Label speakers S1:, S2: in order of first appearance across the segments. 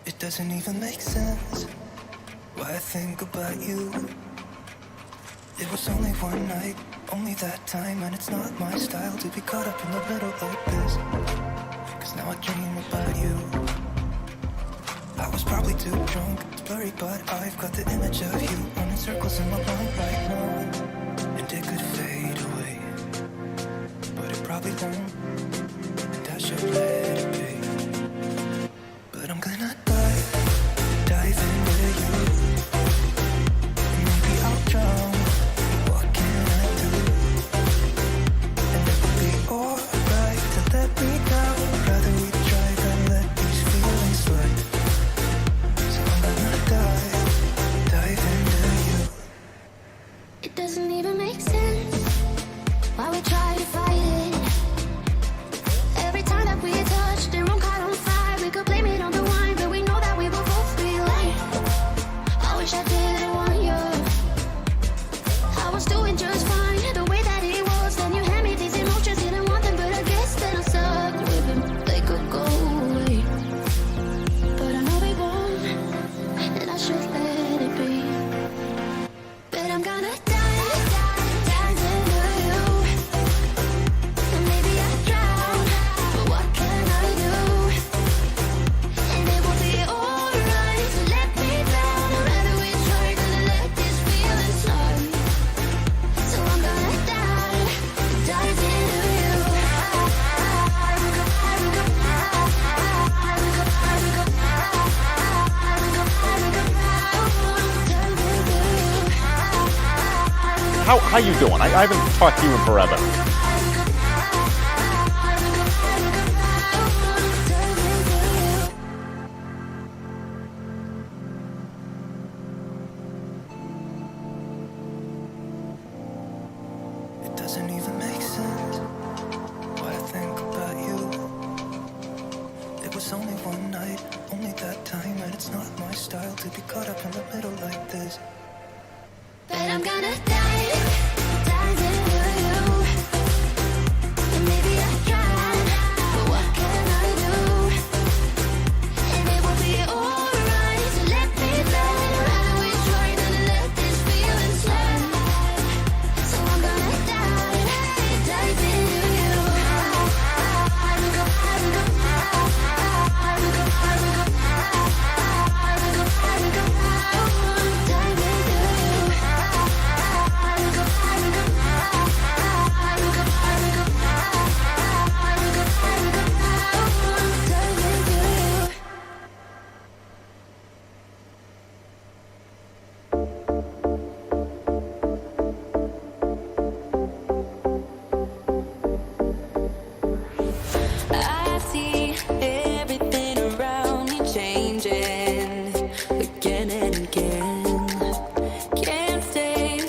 S1: It doesn't even make sense why I think about you. It was only one night, only that time, and it's not my style to be caught up in the middle like this. Cause now I dream about you. I was probably too drunk, it's blurry, but I've got the image of you running circles in my mind right now. And it could fade away, but it probably won't, and I should let it be. But I'm gonna dive into you. And maybe I'll drown, what can I do? And it will be alright to let me down. Rather we try than let these feelings slide. So I'm gonna dive into you.
S2: It doesn't even make sense why we try to fight it. Every time that we touch the wrong card on fire, we could blame it on the wine, but we know that we will both be lying. I wish I didn't want you. I was doing just fine the way that it was. Then you hand me these emotions, didn't want them, but I guess that I'm stuck with them. They could go away, but I know they won't, and I should let it be. But I'm gonna dive into you. And maybe I drown, but what can I do? And it will be alright to let me down. I'd rather we try than to let this feeling slide. So I'm gonna dive into you.
S3: How you doing? I haven't talked to you in forever.
S1: It doesn't even make sense why I think about you. It was only one night, only that time, and it's not my style to be caught up in the middle like this.
S2: But I'm gonna dive into you. And maybe I drown, but what can I do? And it will be alright to let me down. I'd rather we try than to let this feeling slide. So I'm gonna dive into you. Dive into you.
S4: I see everything around me changing again and again. Can't stay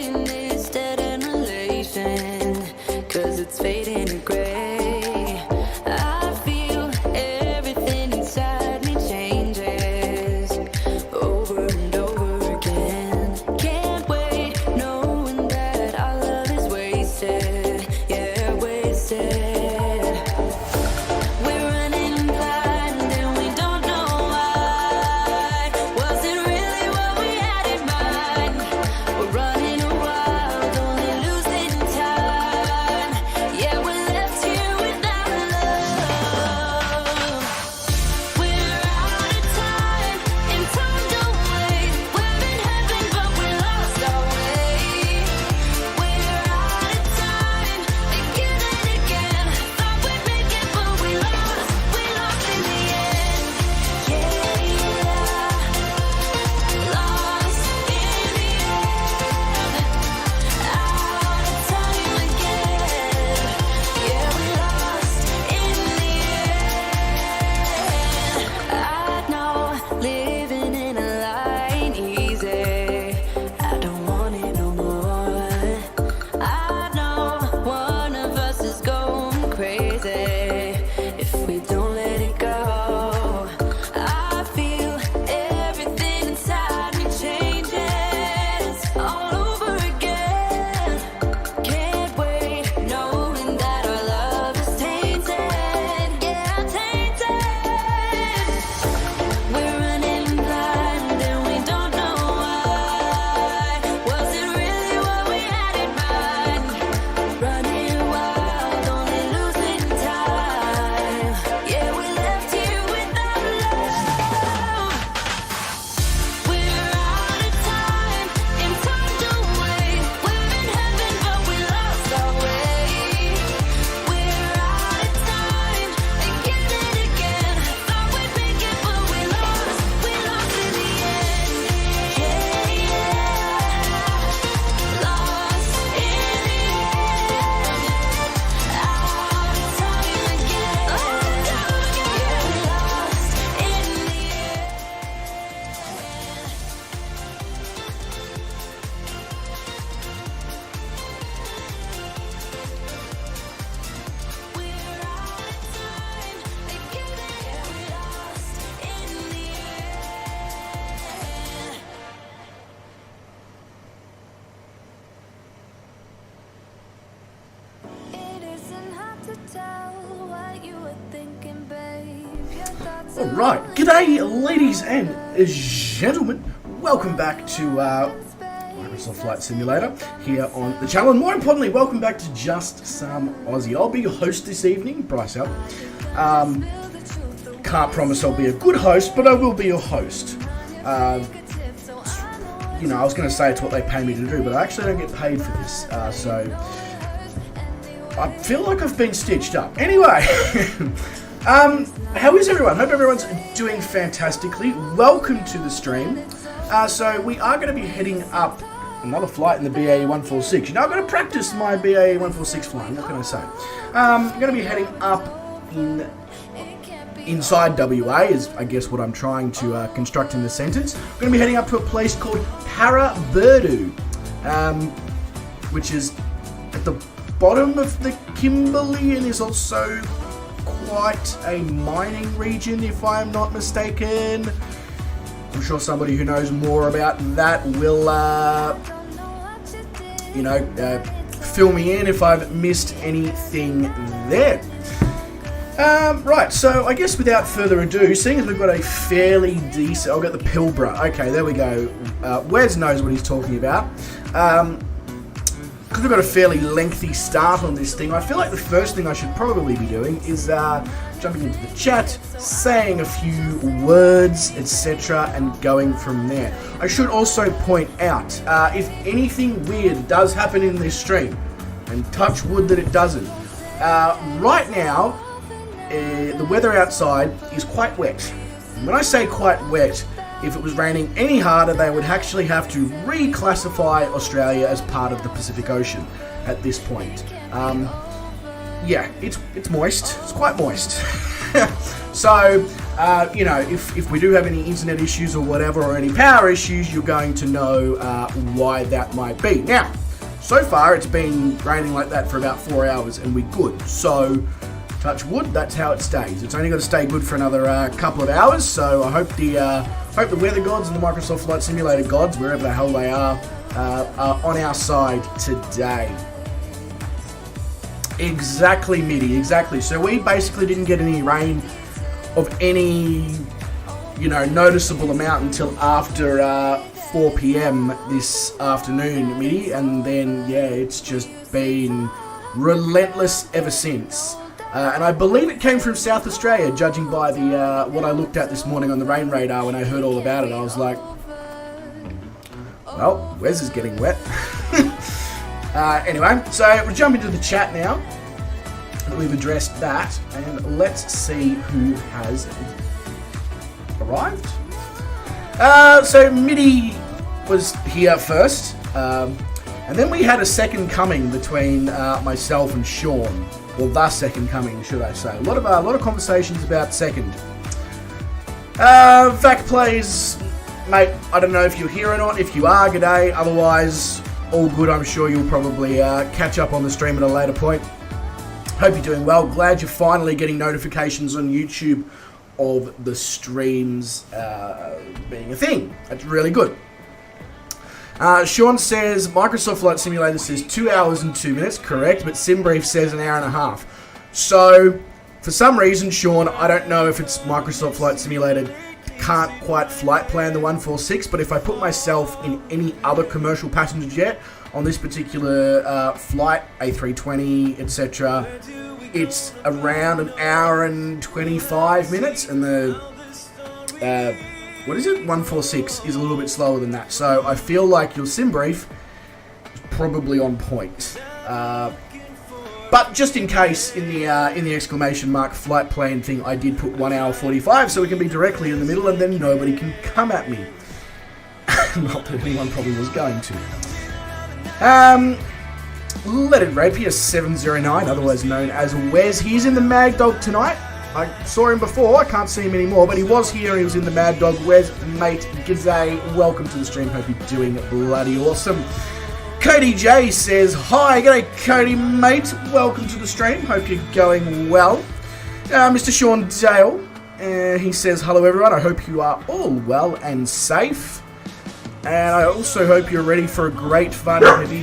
S4: in this dead-end relation, 'cause it's fading to gray. I feel everything inside me changes over and over again. Can't wait knowing that our love is wasted, yeah, wasted. We're running blind and we don't know why. Was it really what we had in mind? We're running wild, only losing time. Yeah, we're
S5: Alright, g'day ladies and gentlemen, welcome back to Microsoft Flight Simulator here on the channel, and more importantly, welcome back to Just Some Aussie. I'll be your host this evening, Bryce out. Can't promise I'll be a good host, but I will be your host. You know, I was going to say it's what they pay me to do, but I actually don't get paid for this, so I feel like I've been stitched up. Anyway, how is everyone? Hope everyone's doing fantastically. Welcome to the stream. So we are going to be heading up another flight in the BAE 146. You know, I'm going to practice my BAE 146 flying. What can I say? I'm going to be heading up inside WA, is I guess what I'm trying to construct in the sentence. I'm going to be heading up to a place called Paraburdu, which is at the bottom of the Kimberley and is also quite a mining region, if I'm not mistaken. I'm sure somebody who knows more about that will, fill me in if I've missed anything there. Right, so I guess without further ado, seeing as we've got a fairly decent... I've got the Pilbara. Okay, there we go. Wes knows what he's talking about. Because we've got a fairly lengthy start on this thing, I feel like the first thing I should probably be doing is jumping into the chat, saying a few words, etc., and going from there. I should also point out, if anything weird does happen in this stream, and touch wood that it doesn't, right now, the weather outside is quite wet. And when I say quite wet, if it was raining any harder, they would actually have to reclassify Australia as part of the Pacific Ocean at this point. Yeah, it's moist. It's quite moist. So, if we do have any internet issues or whatever, or any power issues, you're going to know why that might be. Now, so far it's been raining like that for about 4 hours, and we're good. So, touch wood, that's how it stays. It's only got to stay good for another couple of hours, so I hope the weather gods and the Microsoft Flight Simulator gods, wherever the hell they are on our side today. Exactly, Mitty, exactly. So we basically didn't get any rain of any, noticeable amount until after 4 p.m. this afternoon, Mitty, and then, yeah, it's just been relentless ever since. And I believe it came from South Australia, judging by the what I looked at this morning on the rain radar when I heard all about it. I was like, well, Wes is getting wet. Anyway, so we'll jump into the chat now. We've addressed that, and let's see who has arrived. So Mitty was here first, and then we had a second coming between myself and Sean. Well, the second coming, should I say. A lot of conversations about second. Vac plays, mate, I don't know if you're here or not. If you are, g'day. Otherwise, all good. I'm sure you'll probably catch up on the stream at a later point. Hope you're doing well. Glad you're finally getting notifications on YouTube of the streams being a thing. That's really good. Sean says, Microsoft Flight Simulator says 2 hours and 2 minutes, correct, but SimBrief says an hour and a half. So, for some reason, Sean, I don't know if it's Microsoft Flight Simulator can't quite flight plan the 146, but if I put myself in any other commercial passenger jet on this particular flight, A320, etc., it's around an hour and 25 minutes, and the... what is it? 146 is a little bit slower than that. So I feel like your SimBrief is probably on point. But just in case, in the exclamation mark flight plan thing, I did put 1 hour 45, so we can be directly in the middle, and then nobody can come at me. Not that anyone probably was going to. Leaded Rapier 709, otherwise known as Wes. He's in the Mad Dog tonight. I saw him before, I can't see him anymore, but he was here, he was in the Mad Dog. Wes, mate, g'day, welcome to the stream, hope you're doing bloody awesome. Cody J says, hi, g'day Cody, mate, welcome to the stream, hope you're going well. Mr. Sean Dale, he says, hello everyone, I hope you are all well and safe. And I also hope you're ready for a great fun heavy...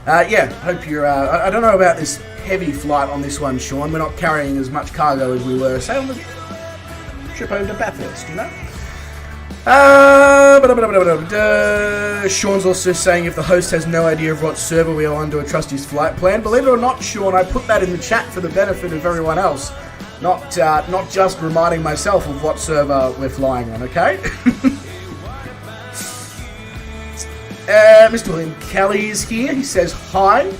S5: Yeah, hope you're... I don't know about this heavy flight on this one, Sean. We're not carrying as much cargo as we were, say, on the trip over to Bathurst, you know? Sean's also saying if the host has no idea of what server we are on, to trust his flight plan. Believe it or not, Sean, I put that in the chat for the benefit of everyone else. Not just reminding myself of what server we're flying on, okay? Mr. William Kelly is here. He says hi.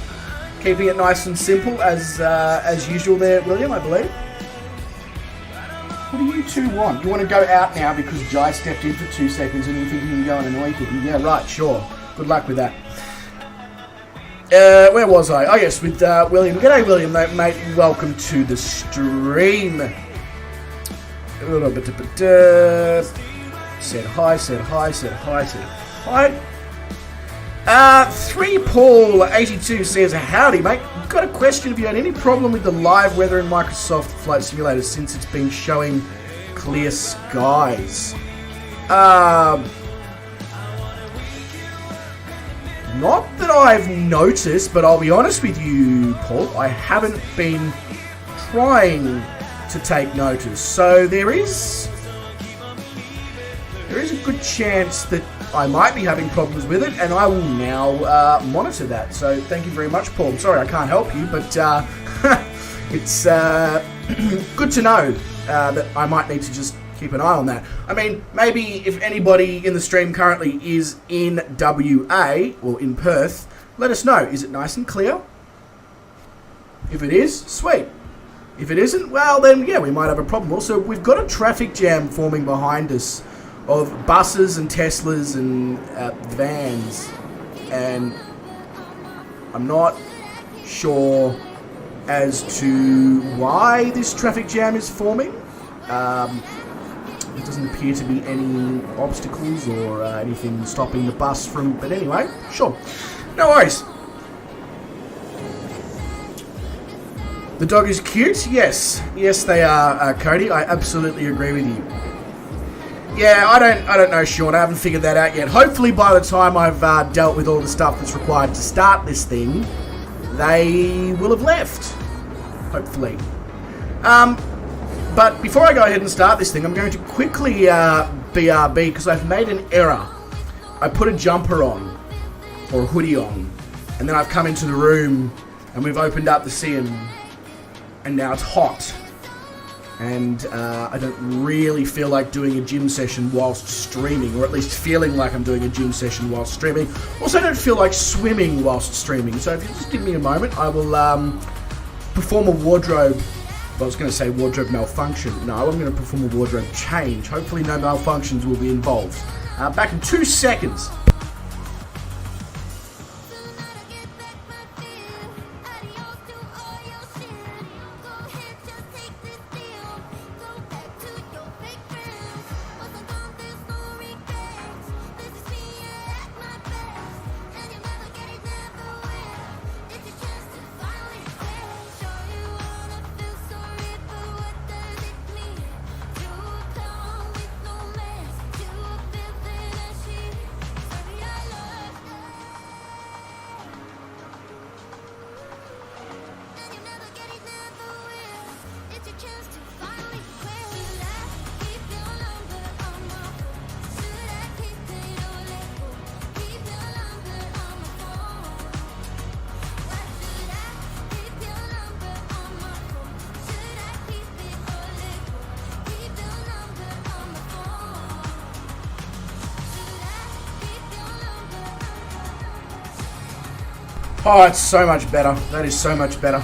S5: Keeping it nice and simple as usual there, William, I believe. What do you two want? You want to go out now because Jai stepped in for 2 seconds and you think you can go and annoy people? Yeah, right, sure. Good luck with that. Where was I? Oh, yes, with William. G'day, William, mate. Welcome to the stream. Said hi, said hi, said hi, said hi. 3Paul82 says, howdy, mate. Got a question if you had any problem with the live weather in Microsoft Flight Simulator since it's been showing clear skies. Not that I've noticed, but I'll be honest with you, Paul, I haven't been trying to take notice. So there is a good chance that I might be having problems with it, and I will now monitor that. So thank you very much, Paul. I'm sorry I can't help you, but it's good to know that I might need to just keep an eye on that. I mean, maybe if anybody in the stream currently is in WA, or in Perth, let us know. Is it nice and clear? If it is, sweet. If it isn't, well then, yeah, we might have a problem. Also, we've got a traffic jam forming behind us of buses and Teslas and vans, and I'm not sure as to why this traffic jam is forming. There doesn't appear to be any obstacles or anything stopping the bus from, but anyway, sure, no worries. The dog is cute? Yes they are, Cody. I absolutely agree with you. Yeah, I don't know, Sean. I haven't figured that out yet. Hopefully by the time I've dealt with all the stuff that's required to start this thing, they will have left. Hopefully. But before I go ahead and start this thing, I'm going to quickly BRB because I've made an error. I put a jumper on, or a hoodie on, and then I've come into the room and we've opened up the SIEM, and now it's hot. And I don't really feel like doing a gym session whilst streaming, or at least feeling like I'm doing a gym session whilst streaming. Also, I don't feel like swimming whilst streaming. So if you just give me a moment, I will perform a wardrobe. I was going to say wardrobe malfunction. No, I'm going to perform a wardrobe change. Hopefully no malfunctions will be involved. Back in 2 seconds. Oh, it's so much better. That is so much better.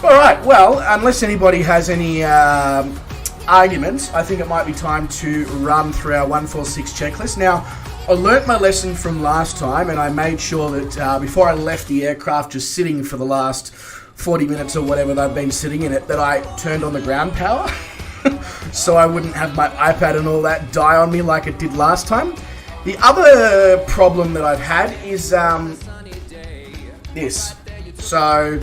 S5: Alright, well, unless anybody has any arguments, I think it might be time to run through our 146 checklist. Now, I learnt my lesson from last time, and I made sure that before I left the aircraft, just sitting for the last 40 minutes or whatever they've been sitting in it, that I turned on the ground power so I wouldn't have my iPad and all that die on me like it did last time. The other problem that I've had is this. So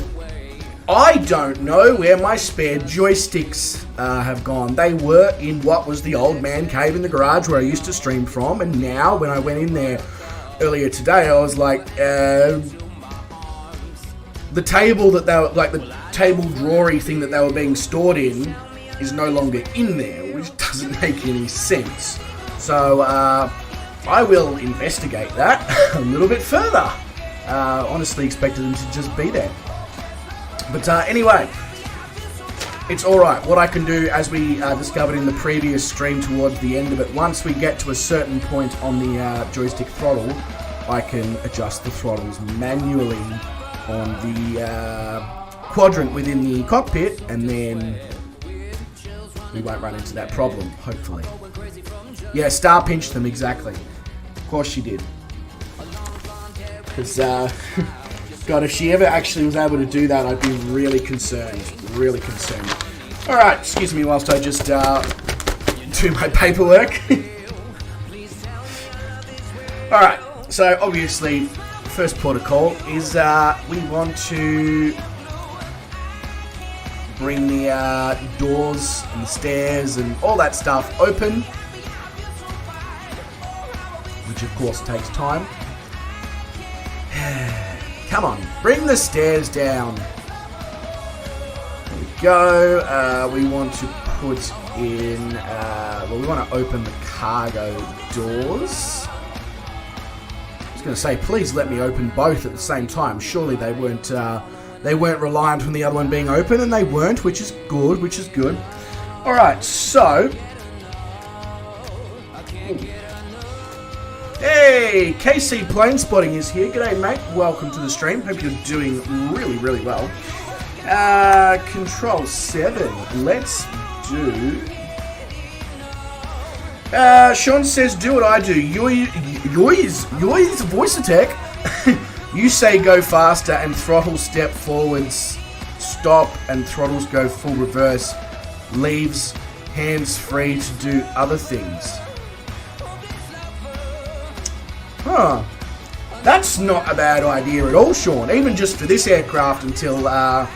S5: I don't know where my spare joysticks have gone. They were in what was the old man cave in the garage where I used to stream from, and now when I went in there earlier today, I was like, the table that they were, like the table drawery thing that they were being stored in is no longer in there, which doesn't make any sense. So I will investigate that a little bit further. Honestly expected them to just be there. But anyway, it's alright. What I can do, as we discovered in the previous stream towards the end of it, once we get to a certain point on the joystick throttle, I can adjust the throttles manually on the quadrant within the cockpit, and then we won't run into that problem, hopefully. Yeah, Star pinched them, exactly. Of course she did. Because, God, if she ever actually was able to do that, I'd be really concerned. Really concerned. Alright, excuse me whilst I just do my paperwork. Alright, so obviously, first protocol is we want to bring the doors and the stairs and all that stuff open, which of course takes time. Come on, bring the stairs down. There we go. We want to put in, well, we want to open the cargo doors. I was going to say, please let me open both at the same time. Surely they weren't reliant on the other one being open, and they weren't, which is good, which is good. All right, so. Hey, KC Plane Spotting is here. G'day, mate. Welcome to the stream. Hope you're doing really, really well. Control 7. Let's do... Sean says, do what I do. Yours voice attack. You say go faster and throttle step forwards. Stop and throttles go full reverse. Leaves hands free to do other things. Huh. That's not a bad idea at all, Sean. Even just for this aircraft until I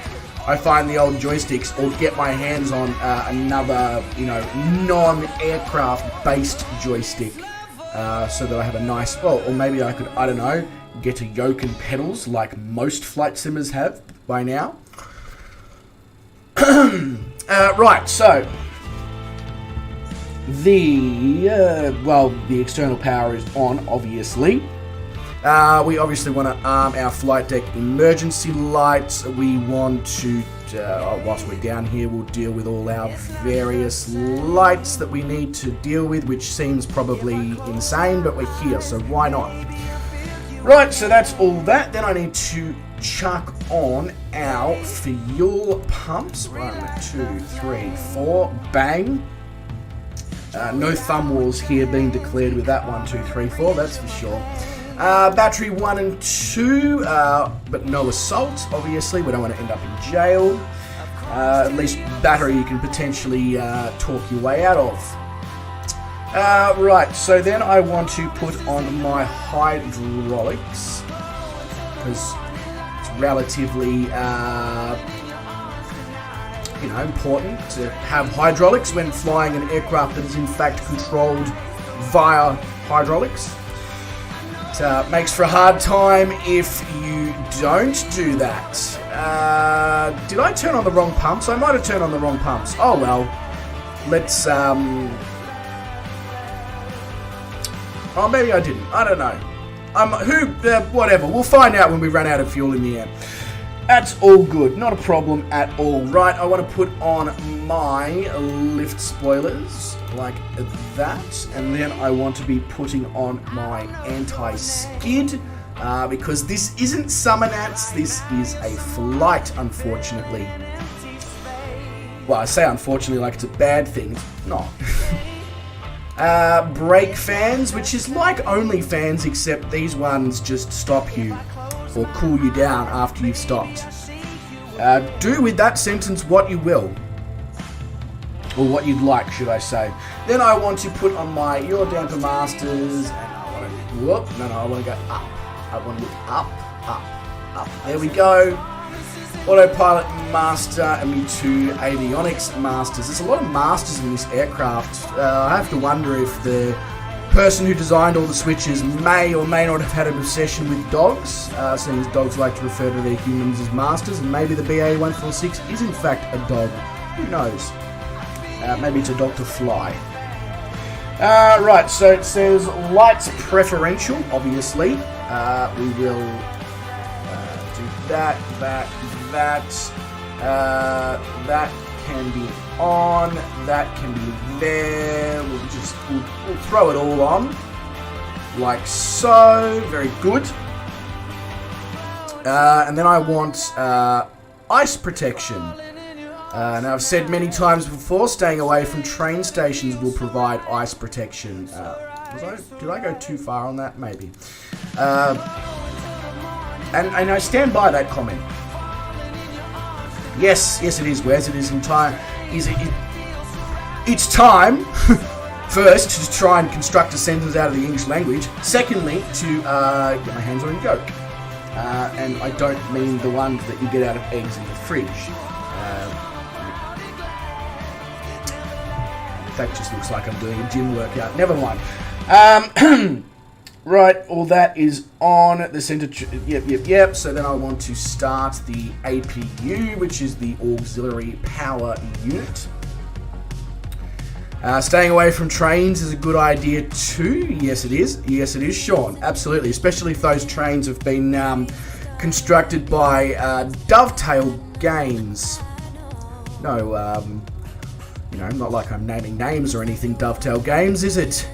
S5: find the old joysticks or get my hands on another, non-aircraft based joystick, so that I have a nice, well, or maybe I could, I don't know, get a yoke and pedals like most flight simmers have by now. Right, so the external power is on, obviously. We obviously want to arm our flight deck emergency lights. We want to, whilst we're down here, we'll deal with all our various lights that we need to deal with, which seems probably insane, but we're here, so why not? Right, so that's all that. Then I need to chuck on our fuel pumps. 1, 2, 3, 4. Bang. No thumb walls here being declared with that 1, 2, 3, 4, that's for sure. Battery 1 and 2, but no assault, obviously. We don't want to end up in jail. At least battery you can potentially talk your way out of. Right, so then I want to put on my hydraulics, because it's relatively important to have hydraulics when flying an aircraft that is in fact controlled via hydraulics. It makes for a hard time if you don't do that. Did I turn on the wrong pumps? I might have turned on the wrong pumps. Oh well. Let's oh, maybe I didn't. I don't know. Whatever. We'll find out when we run out of fuel in the air. That's all good, not a problem at all. Right, I want to put on my lift spoilers like that, and then I want to be putting on my anti-skid, because this isn't Summernats, this is a flight, unfortunately. Well, I say unfortunately like it's a bad thing, it's not. Brake fans, which is like OnlyFans, except these ones just stop you or cool you down after you've stopped. Do with that sentence what you will. Or what you'd like, should I say. Then I want to put on my, you're down to masters, and I want to, I want to go up. I want to look up. There we go. Autopilot master, and me two avionics masters. There's a lot of masters in this aircraft. I have to wonder if the person who designed all the switches may or may not have had an obsession with dogs, seeing as dogs like to refer to their humans as masters, and maybe the BA146 is in fact a dog. Who knows? Maybe it's a Dr. Fly. Right, so it says lights preferential, obviously. We will do that. That can be on, that can be there. We'll throw it all on, like so. Very good. And then I want ice protection. Now I've said many times before, staying away from train stations will provide ice protection. Did I go too far on that? Maybe. And I stand by that comment. Yes, it is, Wes. It is time. It's time, first, to try and construct a sentence out of the English language. Secondly, to get my hands on a yolk. And I don't mean the ones that you get out of eggs in the fridge. That just looks like I'm doing a gym workout. Never mind. Right, all that is on the center. Yep. So then I want to start the APU, which is the auxiliary power unit. Staying away from trains is a good idea too. Yes, it is. Yes, it is, Sean. Absolutely, especially if those trains have been constructed by Dovetail Games. No, not like I'm naming names or anything. Dovetail Games, is it?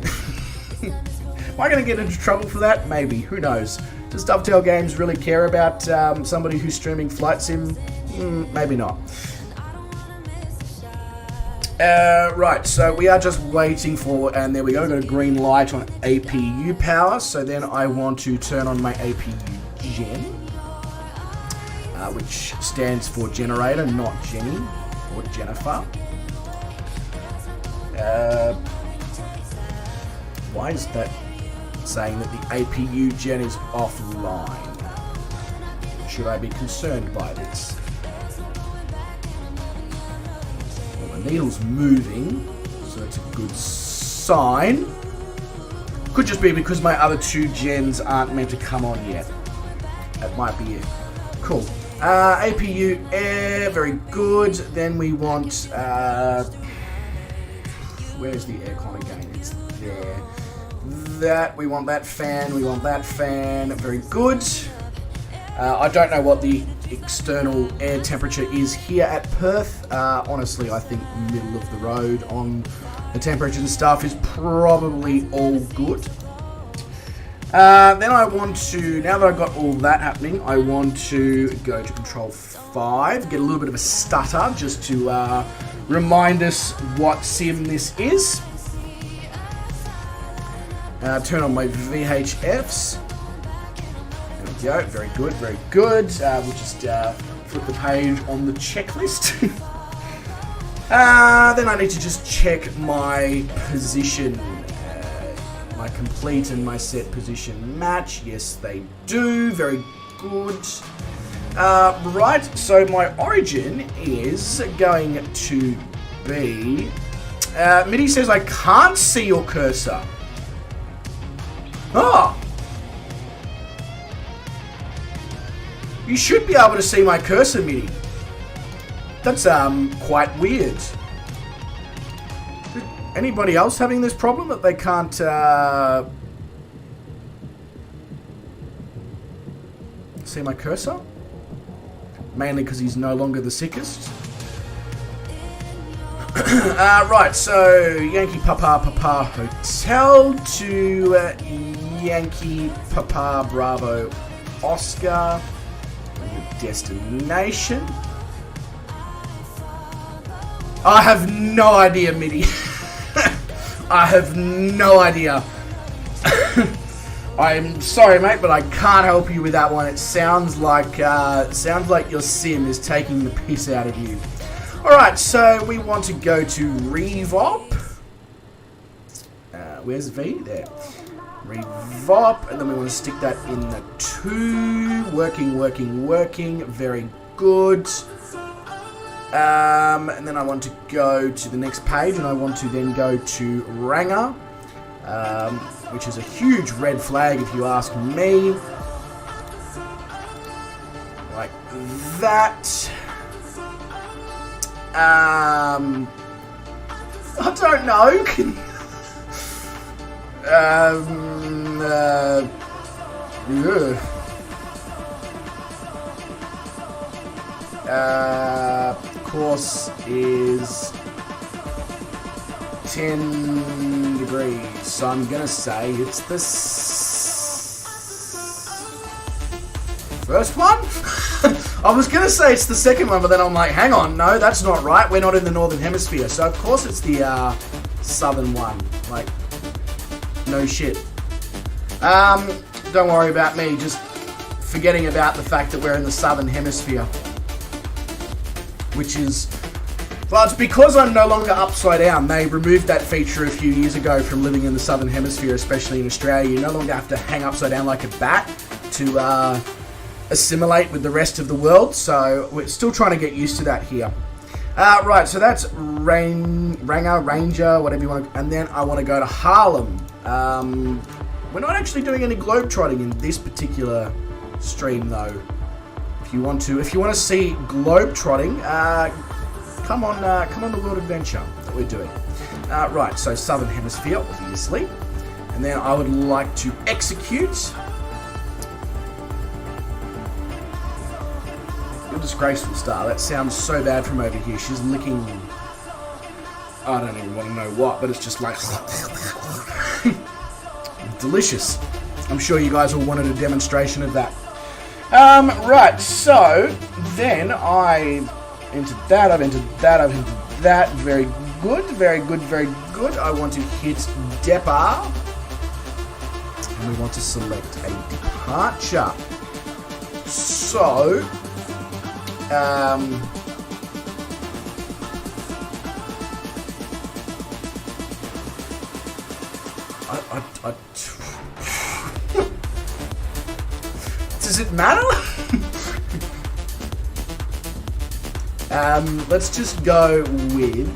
S5: Am I going to get into trouble for that? Maybe. Who knows? Does Dovetail Games really care about somebody who's streaming Flight Sim? Maybe not. Right, so we are just waiting for, and there we go, got a green light on APU power. So then I want to turn on my APU gen, which stands for generator, not Jenny or Jennifer. Why is that saying that the APU gen is offline? Should I be concerned by this? Well, the needle's moving, so it's a good sign. Could just be because my other two gens aren't meant to come on yet. That might be it. Cool. APU air, very good. Then we want... where's the aircon again? It's there. We want that fan, very good. I don't know what the external air temperature is here at Perth. Honestly, I think middle of the road on the temperature and stuff is probably all good. Then I want to, now that I've got all that happening, I want to go to Control 5, get a little bit of a stutter just to remind us what sim this is. Turn on my VHFs. There we go. Very good, very good. We'll just flip the page on the checklist. Then I need to just check my position. My complete and my set position match. Yes, they do. Very good. Right, so my origin is going to be... Mitty says I can't see your cursor. Oh! You should be able to see my cursor, Mitty. That's quite weird. Anybody else having this problem that they can't see my cursor? Mainly because he's no longer the sickest. Right, so Yankee Papa Hotel to Yankee Papa Bravo Oscar. Destination. I have no idea, Mitty. I have no idea. I'm sorry, mate, but I can't help you with that one. It sounds like your sim is taking the piss out of you. Alright, so we want to go to Revop. Where's V? There. Revop, and then we want to stick that in the 2. Working. Very good. And then I want to go to the next page, and I want to then go to Ranger. which is a huge red flag if you ask me. Like that. I don't know. Course is 10 degrees, so I'm gonna say it's the first one? I was gonna say it's the second one, but then I'm like, hang on, no, that's not right. We're not in the Northern Hemisphere, so of course it's the southern one. Like, no shit. Don't worry about me, just forgetting about the fact that we're in the Southern Hemisphere. Which is, well, it's because I'm no longer upside down. They removed that feature a few years ago from living in the Southern Hemisphere, especially in Australia. You no longer have to hang upside down like a bat to assimilate with the rest of the world. So we're still trying to get used to that here. Right, so that's Ranger, whatever you want. And then I want to go to Harlem. We're not actually doing any globetrotting in this particular stream, though. If you want to see globetrotting, come on the World Adventure that we're doing. Right, so Southern Hemisphere, obviously. And then I would like to execute. Your disgraceful star. That sounds so bad from over here. She's licking, I don't even want to know what, but it's just like delicious. I'm sure you guys all wanted a demonstration of that. Right, so then I entered that, I've entered that, I've entered that. Very good, very good, very good. I want to hit depart. And we want to select a departure. So, does it matter? Let's just go with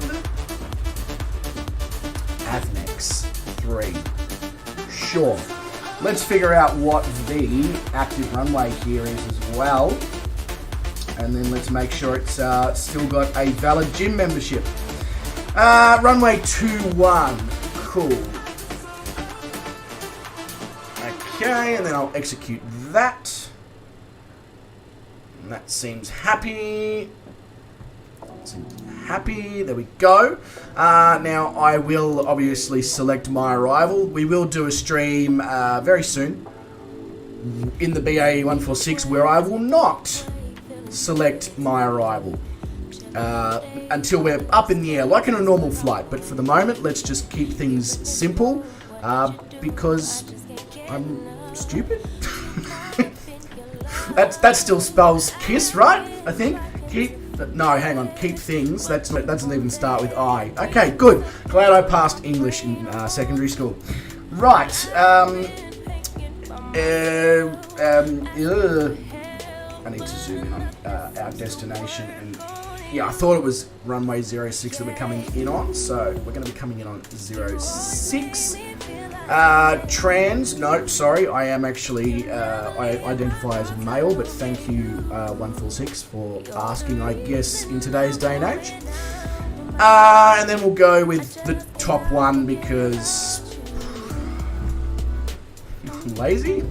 S5: Avnex 3. Sure. Let's figure out what the active runway here is as well. And then let's make sure it's still got a valid gym membership. Runway 21. Cool. Okay, and then I'll execute that. And that seems happy. There we go. Now I will obviously select my arrival. We will do a stream very soon in the BAE 146 where I will not select my arrival until we're up in the air like in a normal flight. But for the moment, let's just keep things simple because I'm stupid. that still spells kiss, right? I think. No, hang on. Keep things. That doesn't even start with I. Okay, good. Glad I passed English in secondary school. Right. I need to zoom in on our destination. And yeah, I thought it was runway 06 that we're coming in on. So we're going to be coming in on 06. Trans, no, sorry, I am actually, I identify as male, but thank you, 146, for asking, I guess, in today's day and age. And then we'll go with the top one because I'm lazy.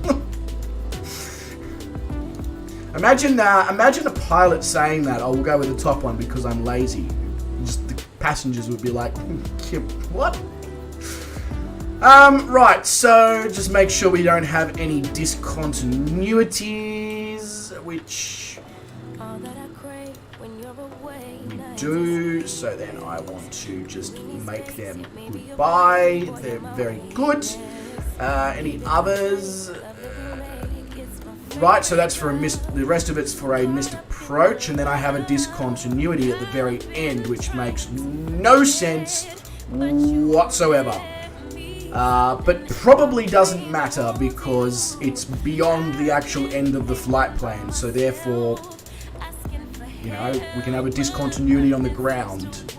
S5: Imagine a pilot saying that, oh, we'll go with the top one because I'm lazy. Just the passengers would be like, what? Right, so just make sure we don't have any discontinuities, which we do, so then I want to just make them goodbye. They're very good. Any others? Right, so that's for a missed, the rest of it's for a missed approach, and then I have a discontinuity at the very end, which makes no sense whatsoever. But probably doesn't matter because it's beyond the actual end of the flight plan. So therefore, you know, we can have a discontinuity on the ground.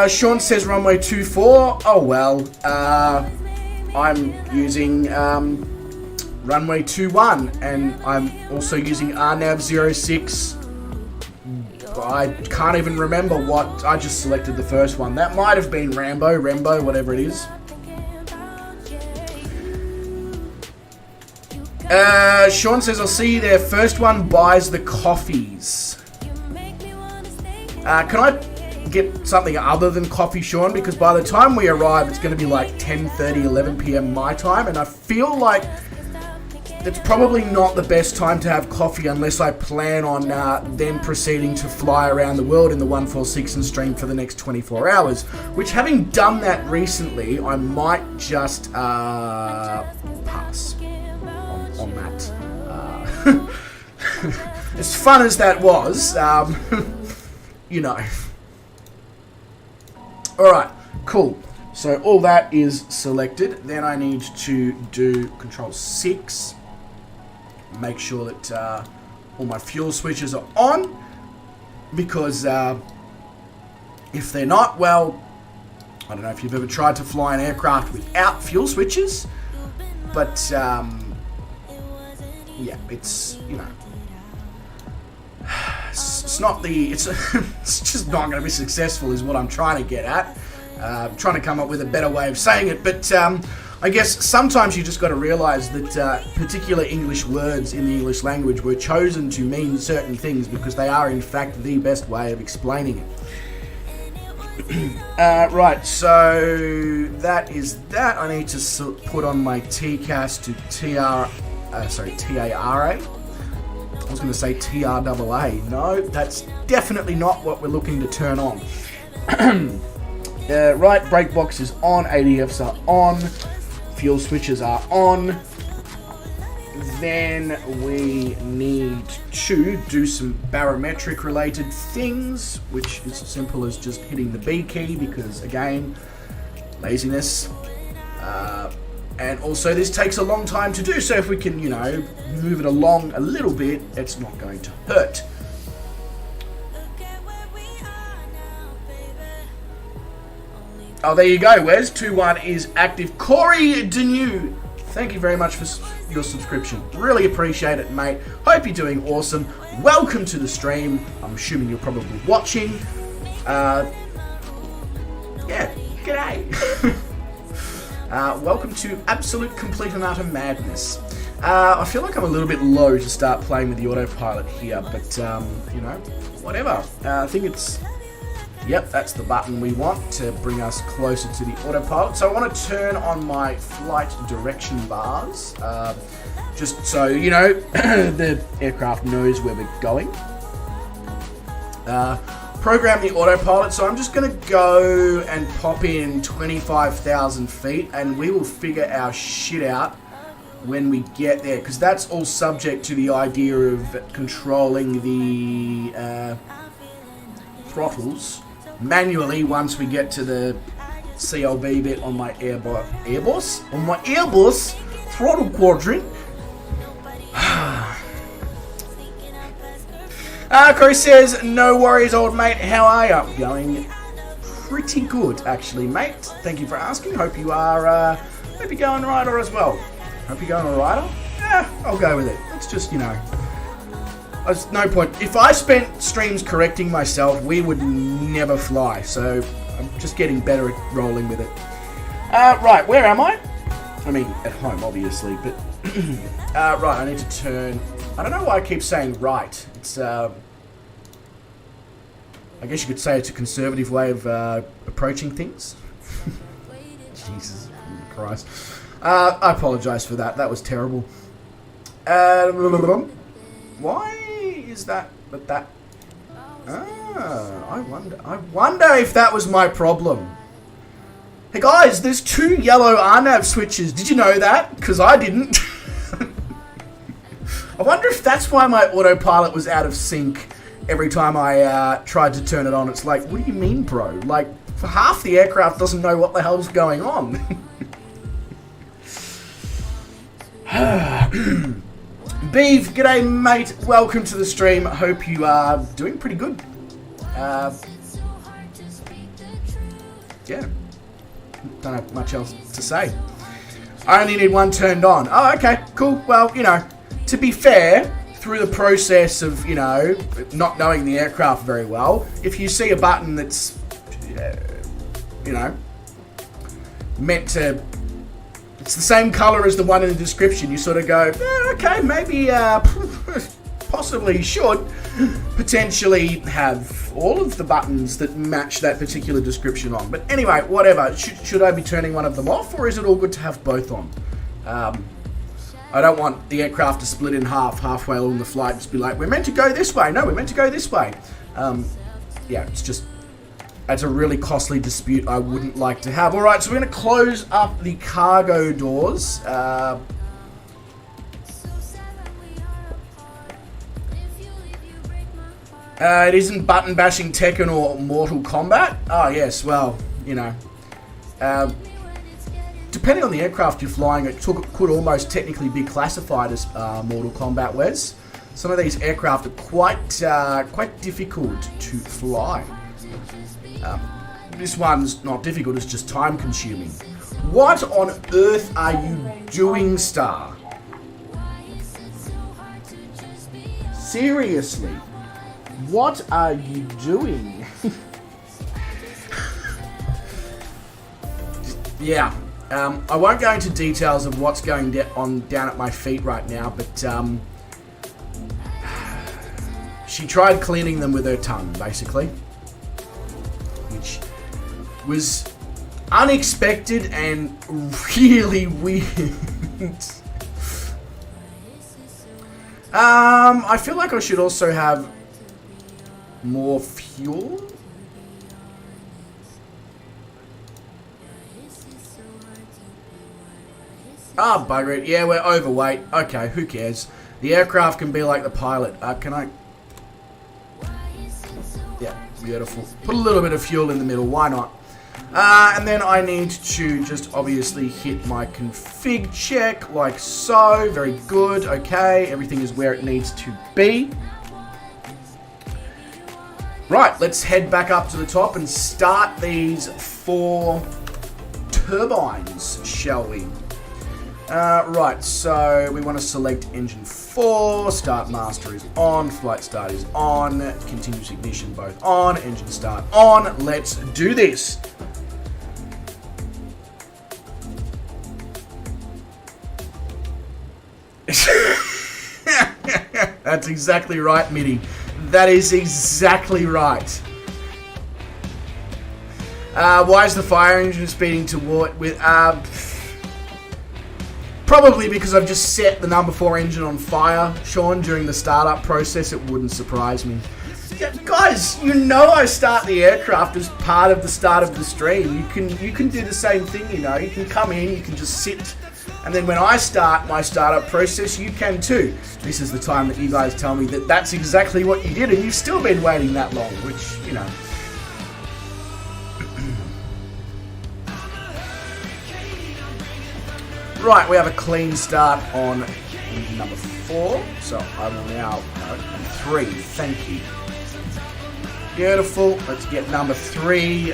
S5: Sean says runway 24. Oh well. I'm using runway 21, and I'm also using RNAV06. I can't even remember what I just selected the first one. That might have been Rembo, whatever it is. Sean says, I'll see you there. First one buys the coffees. Can I get something other than coffee, Sean? Because by the time we arrive, it's going to be like 10:30, 11 p.m. my time, and I feel like it's probably not the best time to have coffee unless I plan on then proceeding to fly around the world in the 146 and stream for the next 24 hours. Which, having done that recently, I might just pass on that. As fun as that was, you know. Alright, cool. So all that is selected. Then I need to do Control 6. Make sure that all my fuel switches are on, because if they're not, well, I don't know if you've ever tried to fly an aircraft without fuel switches, but yeah, it's, you know, it's not the, it's just not going to be successful is what I'm trying to get at. I'm trying to come up with a better way of saying it, but I guess sometimes you just got to realise that particular English words in the English language were chosen to mean certain things because they are in fact the best way of explaining it. Right, so that is that. I need to put on my TCAS to TARA. I was going to say TRAA. No, that's definitely not what we're looking to turn on. Right, brake box is on, ADFs are on, fuel switches are on. Then we need to do some barometric related things, which is as simple as just hitting the B key because, again, laziness. And also this takes a long time to do, so if we can, you know, move it along a little bit, it's not going to hurt. Oh, there you go, Wes. 2-1 is active. Corey Denew, thank you very much for your subscription. Really appreciate it, mate. Hope you're doing awesome. Welcome to the stream. I'm assuming you're probably watching. Yeah, g'day. Welcome to Absolute Complete and Utter Madness. I feel like I'm a little bit low to start playing with the autopilot here, but, you know, whatever. I think it's... Yep, that's the button we want to bring us closer to the autopilot. So I want to turn on my flight direction bars, just so, you know, the aircraft knows where we're going. Program the autopilot, so I'm just going to go and pop in 25,000 feet, and we will figure our shit out when we get there, because that's all subject to the idea of controlling the throttles manually once we get to the CLB bit on my Airbus throttle quadrant. Corey says, no worries, old mate. How are you? Going pretty good, actually, mate. Thank you for asking. Hope you are. Hope you're going rider as well. Hope you're going a rider. Yeah, I'll go with it. It's just, you know, there's no point. If I spent streams correcting myself, we would never fly. So I'm just getting better at rolling with it. Right, where am I? I mean, at home, obviously, but right. I need to turn. I don't know why I keep saying right. It's I guess you could say it's a conservative way of approaching things. Jesus Christ. I apologise for that. That was terrible. Why is that? But that. I wonder if that was my problem. Hey guys, there's 2 yellow RNAV switches. Did you know that? Because I didn't. I wonder if that's why my autopilot was out of sync every time I tried to turn it on. It's like, what do you mean, bro? Like, for half the aircraft doesn't know what the hell's going on. Beeve, g'day mate. Welcome to the stream. Hope you are doing pretty good. yeah, don't have much else to say. I only need one turned on. Oh, okay, cool. Well, you know, to be fair, through the process of, you know, not knowing the aircraft very well, if you see a button that's, you know, meant to, it's the same color as the one in the description, you sort of go, okay, maybe, possibly should potentially have all of the buttons that match that particular description on. But anyway, whatever. Should I be turning one of them off, or is it all good to have both on? I don't want the aircraft to split in half halfway along the flight and just be like, we're meant to go this way. No, we're meant to go this way. Yeah, it's a really costly dispute I wouldn't like to have. All right, so we're going to close up the cargo doors. It isn't button bashing Tekken or Mortal Kombat. Oh yes, well, you know, depending on the aircraft you're flying, it could almost technically be classified as Mortal Kombat. Wes, some of these aircraft are quite difficult to fly. This one's not difficult; it's just time consuming. What on earth are you doing, Star? Seriously. What are you doing? Yeah, I won't go into details of what's going down at my feet right now, but she tried cleaning them with her tongue, basically, which was unexpected and really weird. I feel like I should also have more fuel? Ah, bugger it. Yeah, we're overweight. Okay, who cares? The aircraft can be like the pilot. Can I? Yeah, beautiful. Put a little bit of fuel in the middle. Why not? And then I need to just obviously hit my config check like so. Very good. Okay, everything is where it needs to be. Right, let's head back up to the top and start these 4 turbines, shall we? Right, so we want to select engine 4, start master is on, flight start is on, continuous ignition both on, engine start on. Let's do this. That's exactly right, Mitty. That is exactly right. Why is the fire engine speeding toward with? Probably because I've just set the number 4 engine on fire, Sean, during the startup process. It wouldn't surprise me. Yeah, guys, you know I start the aircraft as part of the start of the stream. You can do the same thing. You know, you can come in, you can just sit. And then when I start my startup process, you can too. This is the time that you guys tell me that that's exactly what you did, and you've still been waiting that long, which, you know. Right, we have a clean start on number 4, so I will now, 3, thank you. Beautiful, let's get number 3.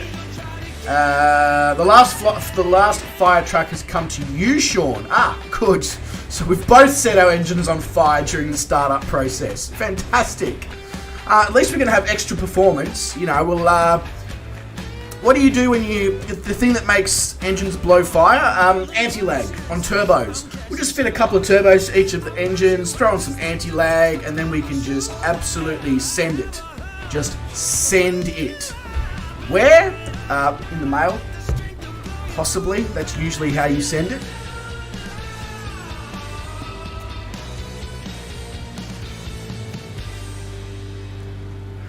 S5: The last fire truck has come to you, Sean. Ah, good. So we've both set our engines on fire during the startup process. Fantastic. At least we're going to have extra performance. You know, we'll... what do you do when you... The thing that makes engines blow fire? Anti-lag on turbos. We'll just fit a couple of turbos to each of the engines, throw on some anti-lag, and then we can just absolutely send it. Just send it. Where? In the mail. Possibly. That's usually how you send it.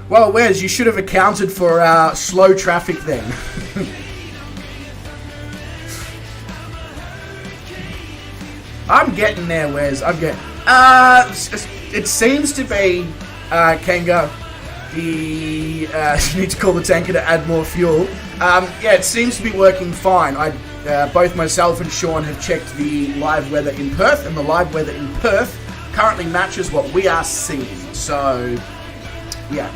S5: Well, Wes, you should have accounted for slow traffic then. I'm getting there, Wes. I'm getting... it seems to be, Kenga, you need to call the tanker to add more fuel. Yeah, it seems to be working fine. Both myself and Sean have checked the live weather in Perth, and the live weather in Perth currently matches what we are seeing. So, yeah.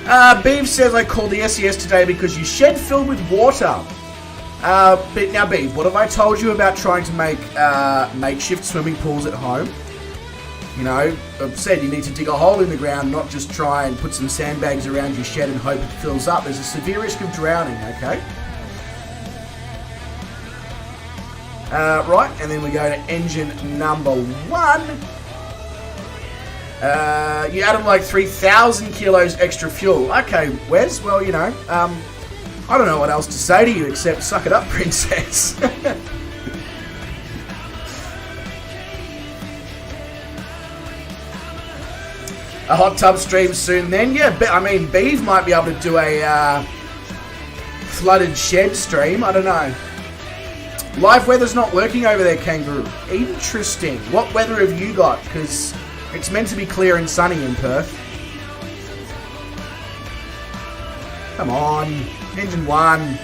S5: Beav says, I called the SES today because you shed filled with water. But now, Beav, what have I told you about trying to make makeshift swimming pools at home? You know, I've said you need to dig a hole in the ground, not just try and put some sandbags around your shed and hope it fills up. There's a severe risk of drowning, okay? Right, and then we go to engine number 1. You added like 3,000 kilos extra fuel. Okay, Wes, well, you know, I don't know what else to say to you except suck it up, princess. A hot tub stream soon then. Yeah, I mean, Beav might be able to do a flooded shed stream. I don't know. Live weather's not working over there, Kangaroo. Interesting. What weather have you got? Because it's meant to be clear and sunny in Perth. Come on. Engine 1.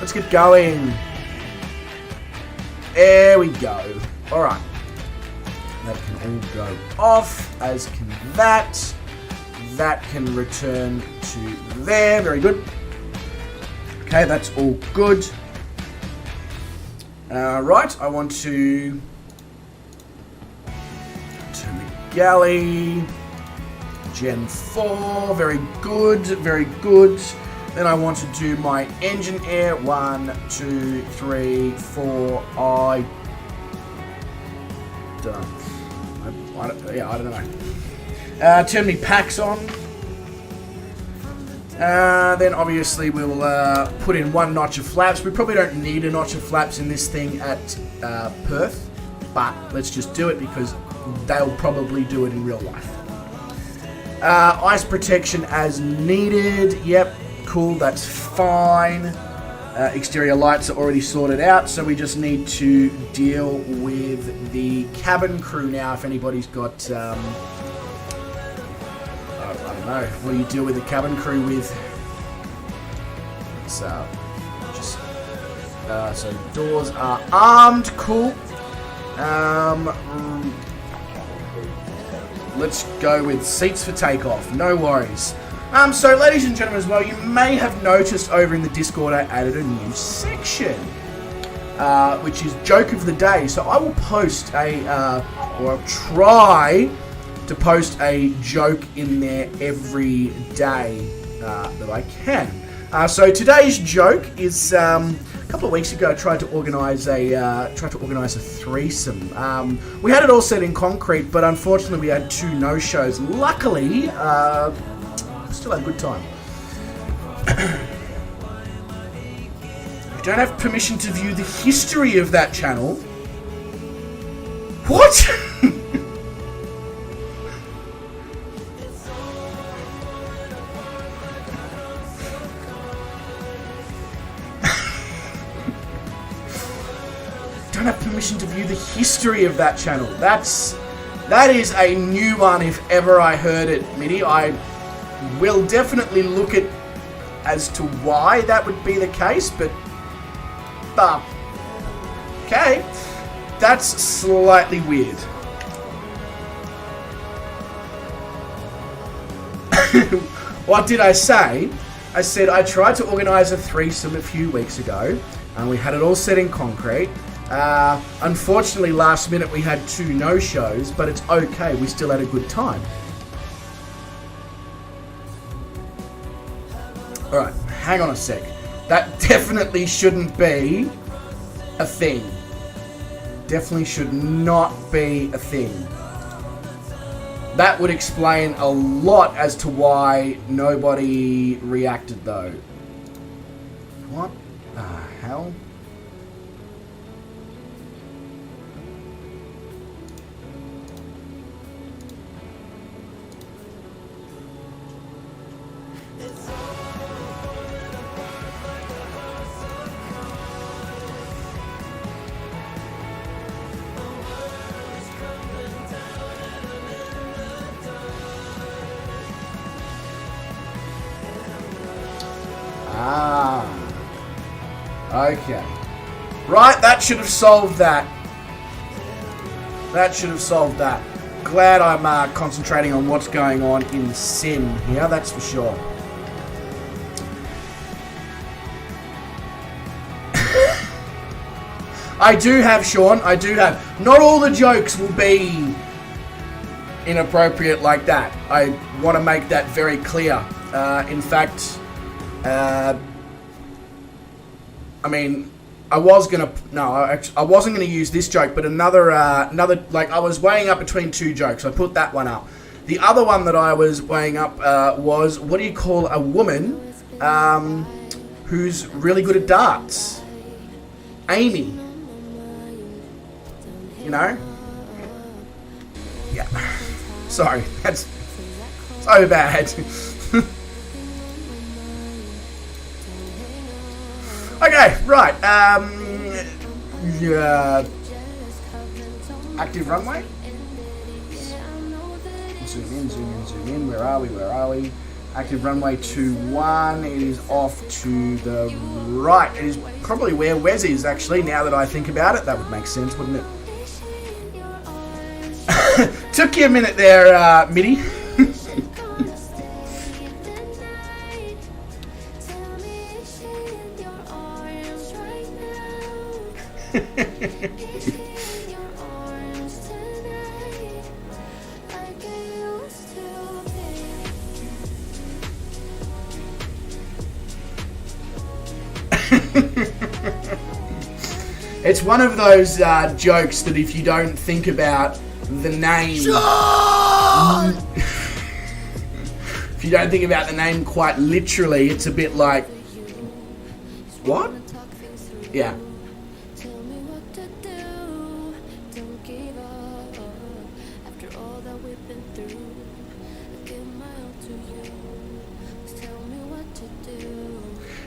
S5: Let's get going. There we go. Alright. That can all go off, as can that. That can return to there. Very good. Okay, that's all good. Right, I want to turn the galley. Gen 4. Very good, very good. Then I want to do my engine air. 1, 2, 3, 4. I don't know. Turn me packs on. Then obviously we'll put in 1 notch of flaps. We probably don't need a notch of flaps in this thing at Perth, but let's just do it because they'll probably do it in real life. Ice protection as needed. Yep, cool, that's fine. Exterior lights are already sorted out, so we just need to deal with the cabin crew now. If anybody's got, I don't know, what do you deal with the cabin crew with? It's so doors are armed, cool. Let's go with seats for takeoff, no worries. So ladies and gentlemen as well, you may have noticed over in the Discord I added a new section, which is Joke of the Day. So I will post or I'll try to post a joke in there every day that I can. So today's joke is a couple of weeks ago I tried to organise a threesome. We had it all set in concrete, but unfortunately we had 2 no-shows. Luckily, still had a good time. You don't have permission to view the history of that channel. What? Don't have permission to view the history of that channel. That is a new one if ever I heard it, Mitty. I will definitely look at as to why that would be the case, but okay, that's slightly weird. What did I say? I said I tried to organise a threesome a few weeks ago, and we had it all set in concrete. Unfortunately, last minute we had 2 no-shows, but it's okay, we still had a good time. Alright, hang on a sec. That definitely shouldn't be a thing. Definitely should not be a thing. That would explain a lot as to why nobody reacted though. What the hell? Okay. Right, that should have solved that. That should have solved that. Glad I'm concentrating on what's going on in the sim here, that's for sure. I do have, Sean. I do have. Not all the jokes will be inappropriate like that. I want to make that very clear. In fact, I mean, I wasn't gonna use this joke, but another, like, I was weighing up between two jokes. I put that one up. The other one that I was weighing up was, what do you call a woman who's really good at darts? Amy. You know? Yeah. Sorry, that's so bad. Okay, right. Active runway. Zoom in, zoom in, zoom in. Where are we? Where are we? Active runway 21. It is off to the right. It is probably where Wes is, actually, now that I think about it. That would make sense, wouldn't it? Took you a minute there, Mitty. It's one of those jokes that if you don't think about the name, if you don't think about the name quite literally, it's a bit like, what? Yeah.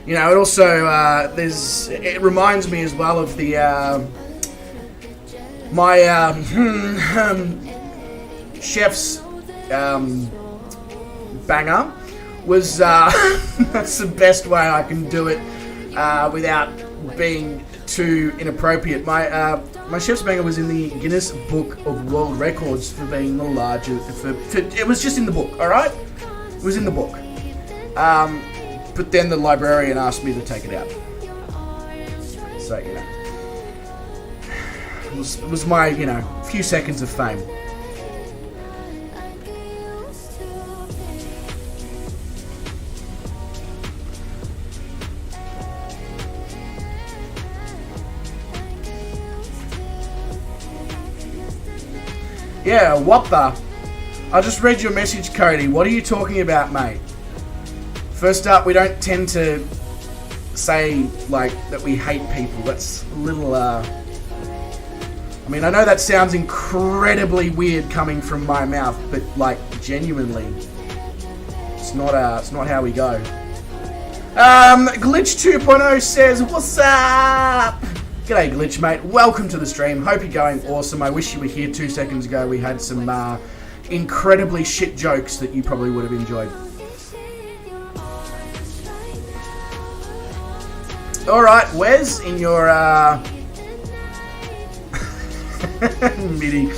S5: You know, it also, it reminds me as well of the, my, chef's, banger was, that's the best way I can do it, without being too inappropriate. My chef's banger was in the Guinness Book of World Records for being the largest, it was just in the book, alright? It was in the book. But then the librarian asked me to take it out. So, you know. It was my, you know, few seconds of fame. Yeah, what the? I just read your message, Cody. What are you talking about, mate? First up, we don't tend to say, like, that we hate people. That's a little, I mean, I know that sounds incredibly weird coming from my mouth, but, like, genuinely, it's not how we go. Glitch 2.0 says, what's up? G'day, Glitch, mate. Welcome to the stream. Hope you're going awesome. I wish you were here 2 seconds ago. We had some, incredibly shit jokes that you probably would have enjoyed. Alright, Wes, in your, Mitty.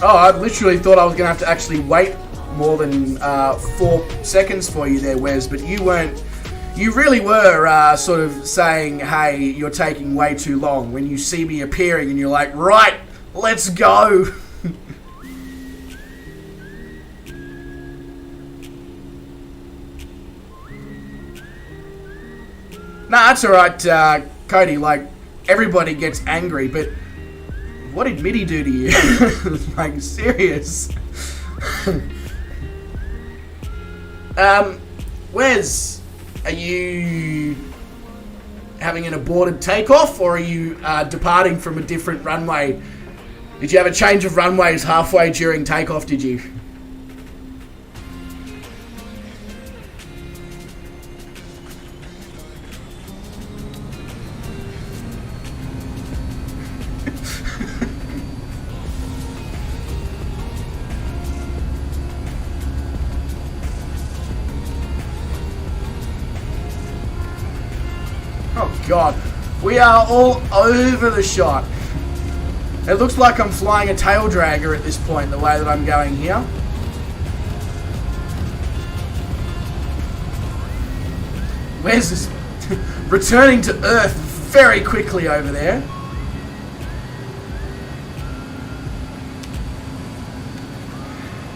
S5: Oh, I literally thought I was going to have to actually wait more than 4 seconds for you there, Wes, but you weren't. You really were sort of saying, hey, you're taking way too long when you see me appearing and you're like, right, let's go. Nah, that's alright, Cody, like, everybody gets angry, but what did Mitty do to you? Like, serious. Wes, are you having an aborted takeoff, or are you departing from a different runway? Did you have a change of runways halfway during takeoff, did you? Oh god, we are all over the shot. It looks like I'm flying a tail dragger at this point, the way that I'm going here. Where's this? Returning to Earth very quickly over there.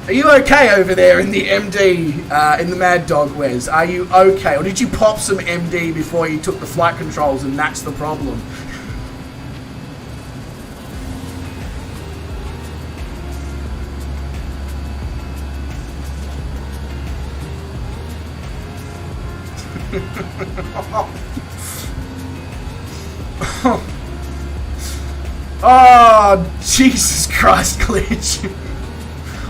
S5: Are you okay over there in the MD, in the Mad Dog, Wes? Are you okay? Or did you pop some MD before you took the flight controls and that's the problem? Oh, Jesus Christ, Glitch.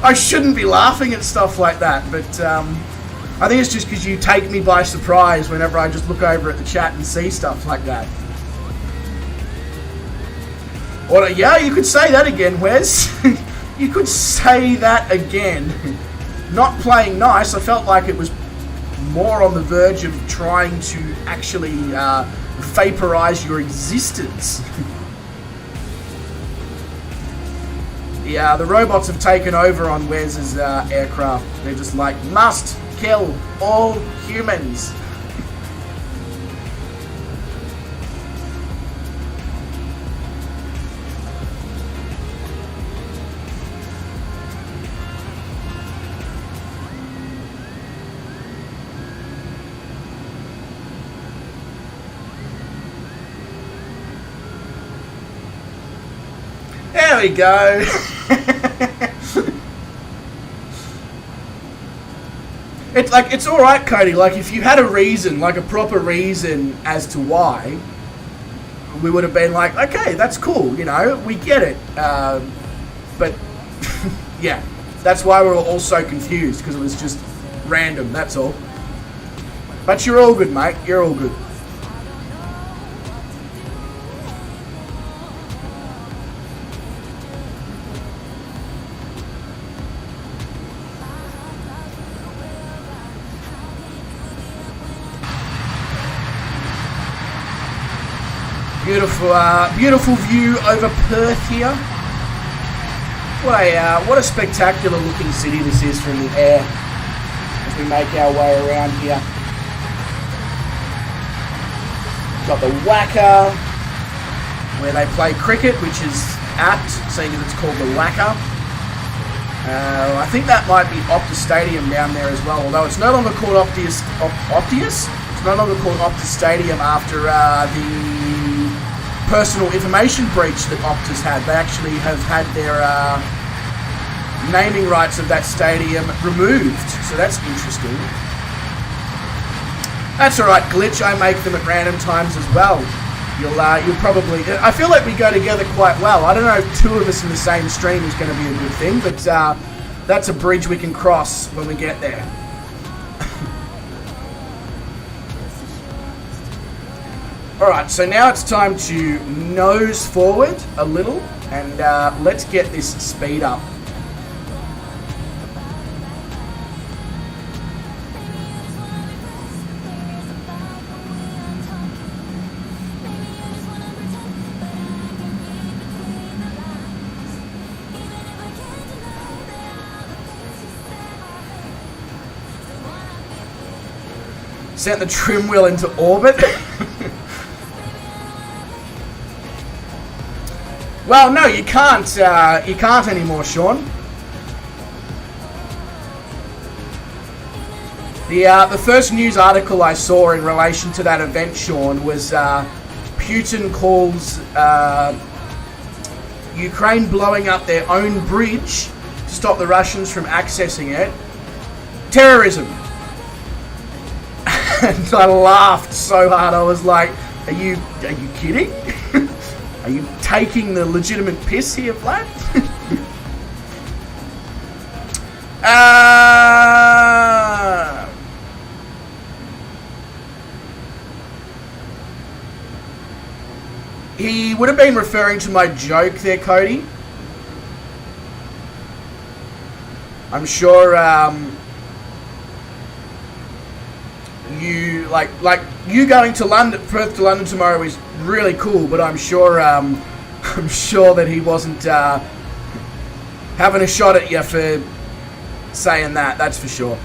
S5: I shouldn't be laughing at stuff like that, but I think it's just because you take me by surprise whenever I just look over at the chat and see stuff like that. Or, yeah, you could say that again, Wes. You could say that again. Not playing nice, I felt like it was more on the verge of trying to actually vaporize your existence. Yeah, the robots have taken over on Wes's aircraft. They're just like, must kill all humans. There we go. It's all right, Cody. Like, if you had a reason, like a proper reason as to why, we would have been like, okay, that's cool. You know, we get it. But yeah, that's why we were all so confused, because it was just random. That's all. But you're all good, mate. You're all good. Beautiful view over Perth here. What a spectacular looking city this is from the air as we make our way around here. Got the Wacker, where they play cricket, which is apt, seeing as it's called the Wacker. I think that might be Optus Stadium down there as well, although it's no longer called Optus? It's no longer called Optus Stadium after the personal information breach that Optus had. They actually have had their naming rights of that stadium removed, so that's interesting. That's alright, Glitch, I make them at random times as well. You'll probably... I feel like we go together quite well. I don't know if two of us in the same stream is going to be a good thing, but that's a bridge we can cross when we get there. Alright, so now it's time to nose forward a little, and let's get this speed up. Sent the trim wheel into orbit. Well, no, you can't. You can't anymore, Sean. The first news article I saw in relation to that event, Sean, was Putin calls Ukraine blowing up their own bridge to stop the Russians from accessing it terrorism. And I laughed so hard. I was like, "Are you kidding? Are you taking the legitimate piss here, Vlad?" He would have been referring to my joke there, Cody. I'm sure you like you going to Perth to London tomorrow is really cool, but I'm sure that he wasn't having a shot at you for saying that. That's for sure.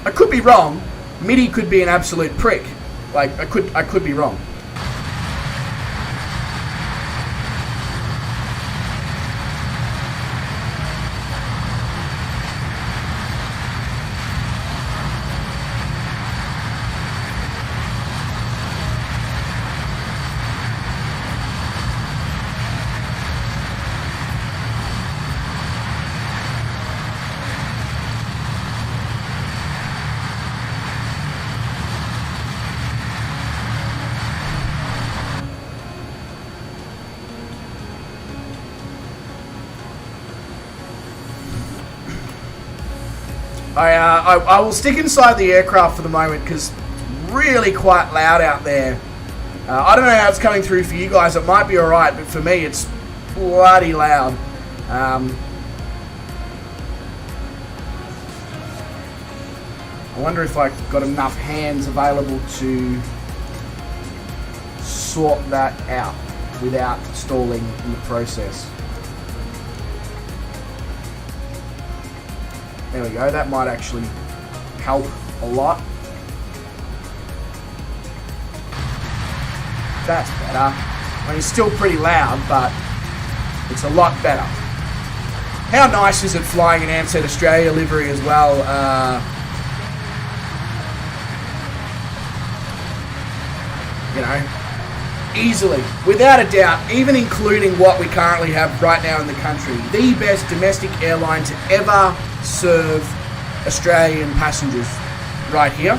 S5: I could be wrong. Mitty could be an absolute prick. Like I could be wrong. I will stick inside the aircraft for the moment because it's really quite loud out there. I don't know how it's coming through for you guys. It might be alright, but for me it's bloody loud. I wonder if I've got enough hands available to sort that out without stalling in the process. There we go, that might actually help a lot. That's better. I mean, it's still pretty loud, but it's a lot better. How nice is it flying an Ansett Australia livery as well? You know, easily, without a doubt, even including what we currently have right now in the country, the best domestic airline to ever serve Australian passengers right here.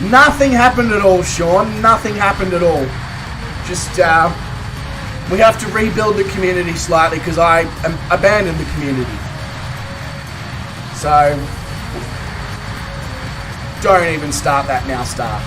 S5: Nothing happened at all, Sean. Nothing happened at all. Just, we have to rebuild the community slightly because I abandoned the community. So, don't even start that now, Star.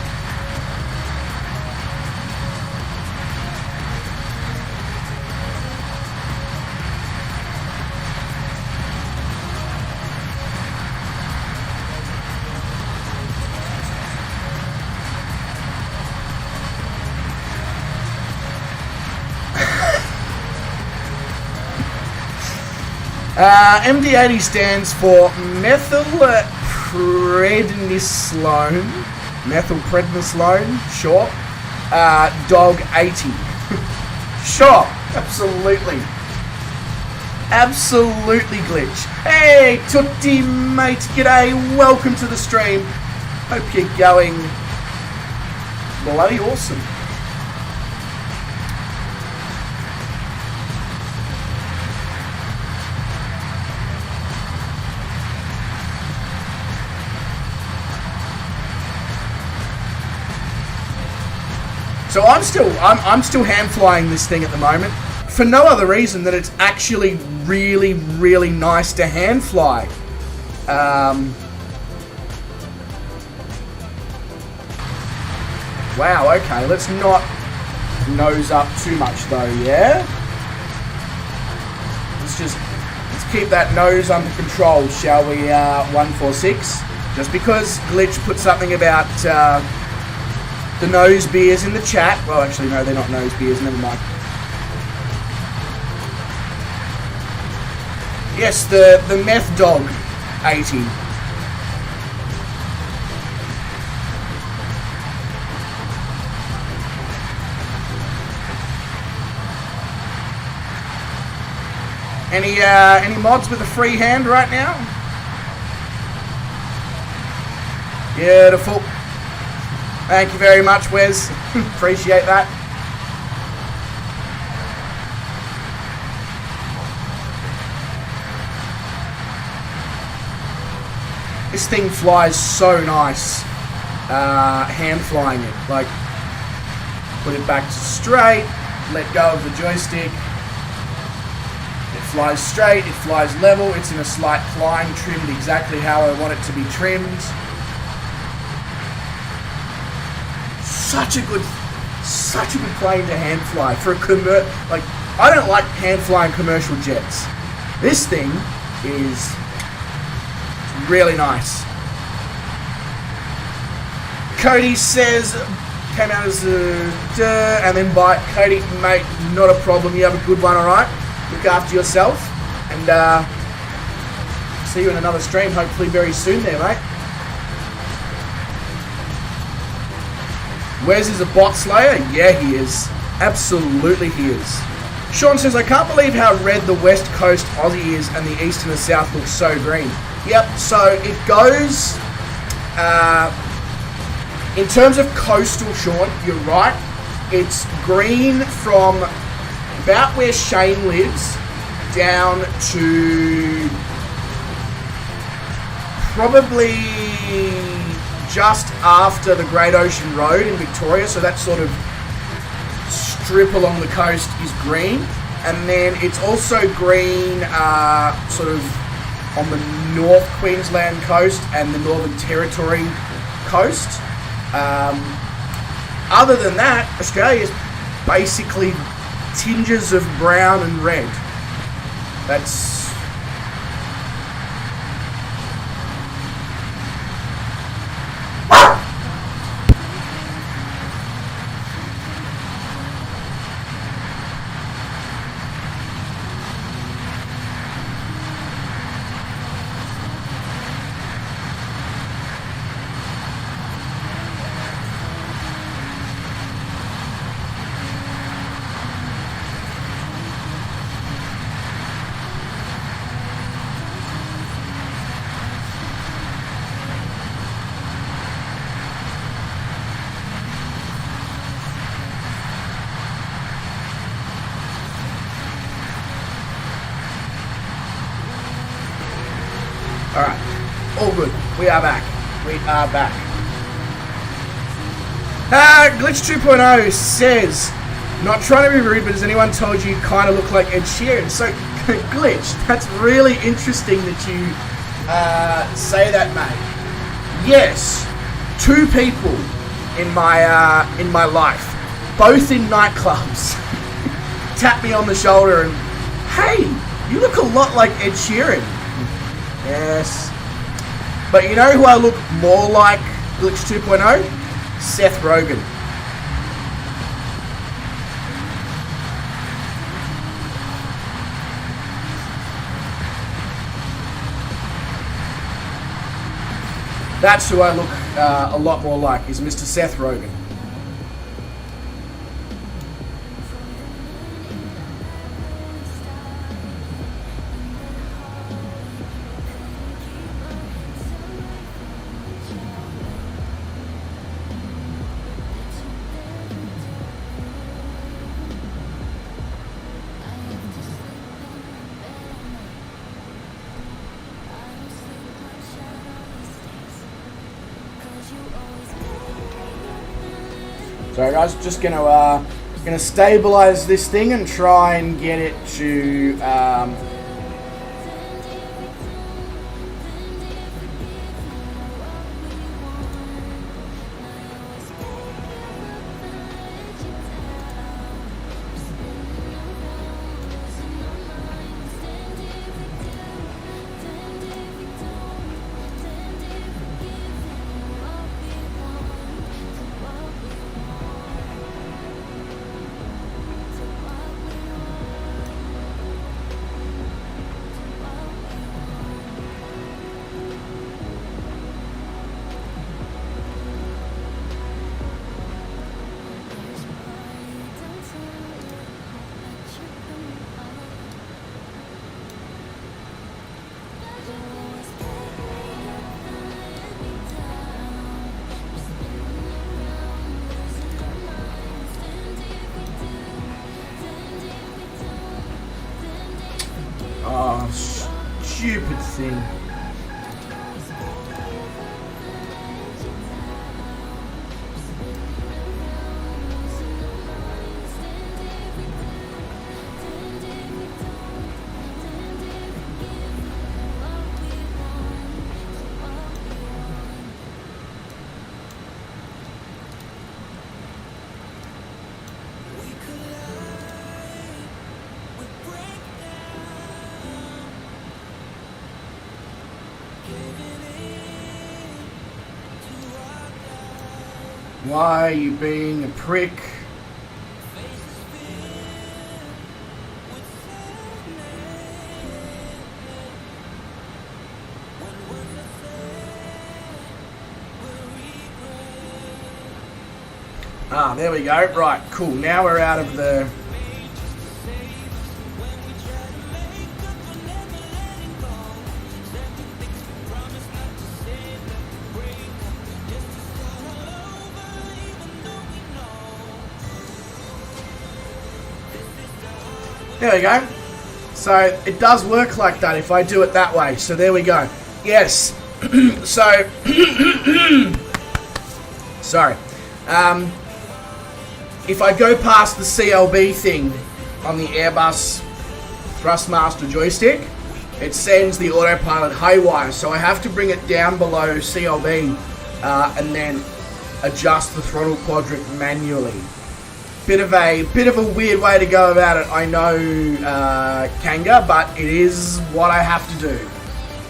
S5: MD80 stands for methylprednisolone, sure. Dog 80. Sure, absolutely. Absolutely glitch. Hey, Tutti mate, g'day, welcome to the stream. Hope you're going bloody awesome. So I'm still hand flying this thing at the moment for no other reason than it's actually really, really nice to hand fly. Wow, okay, let's not nose up too much though, yeah? Let's keep that nose under control, shall we, 146? Just because Glitch put something about the nose beers in the chat. Well, actually, no, they're not nose beers. Never mind. Yes, the meth dog 80. Any mods with a free hand right now? Beautiful. Thank you very much, Wes. Appreciate that. This thing flies so nice. Hand flying it. Like, put it back to straight, let go of the joystick. It flies straight, it flies level, it's in a slight climb, trimmed exactly how I want it to be trimmed. Such a good plane to hand fly for a like, I don't like hand flying commercial jets. This thing is really nice. Cody says, came out as a and then bite. Cody, mate, not a problem. You have a good one, alright? Look after yourself. And see you in another stream, hopefully very soon there, mate. Wes is a bot slayer? Yeah, he is. Absolutely he is. Sean says, I can't believe how red the West Coast Aussie is and the East and the South look so green. Yep, so it goes... in terms of coastal, Sean, you're right. It's green from about where Shane lives down to probably just after the Great Ocean Road in Victoria. So that sort of strip along the coast is green. And then it's also green sort of on the North Queensland coast and the Northern Territory coast. Other than that, Australia's basically tinges of brown and red. That's... Alright, all good. We are back. We are back. Glitch 2.0 says, not trying to be rude, but has anyone told you kind of look like Ed Sheeran? So, Glitch, that's really interesting that you say that, mate. Yes, 2 people in my life, both in nightclubs, tap me on the shoulder and, hey, you look a lot like Ed Sheeran. Yes. But you know who I look more like Glitch 2.0? Seth Rogen. That's who I look a lot more like, is Mr. Seth Rogen. So guys, just gonna stabilize this thing and try and get it to stupid thing. Why are you being a prick? Ah, there we go. Right, cool. Now we're out of the... There we go. So it does work like that if I do it that way. So there we go. Yes. So, sorry. If I go past the CLB thing on the Airbus Thrustmaster joystick, it sends the autopilot haywire. So I have to bring it down below CLB and then adjust the throttle quadrant manually. Bit of a weird way to go about it, I know, Kanga, but it is what I have to do.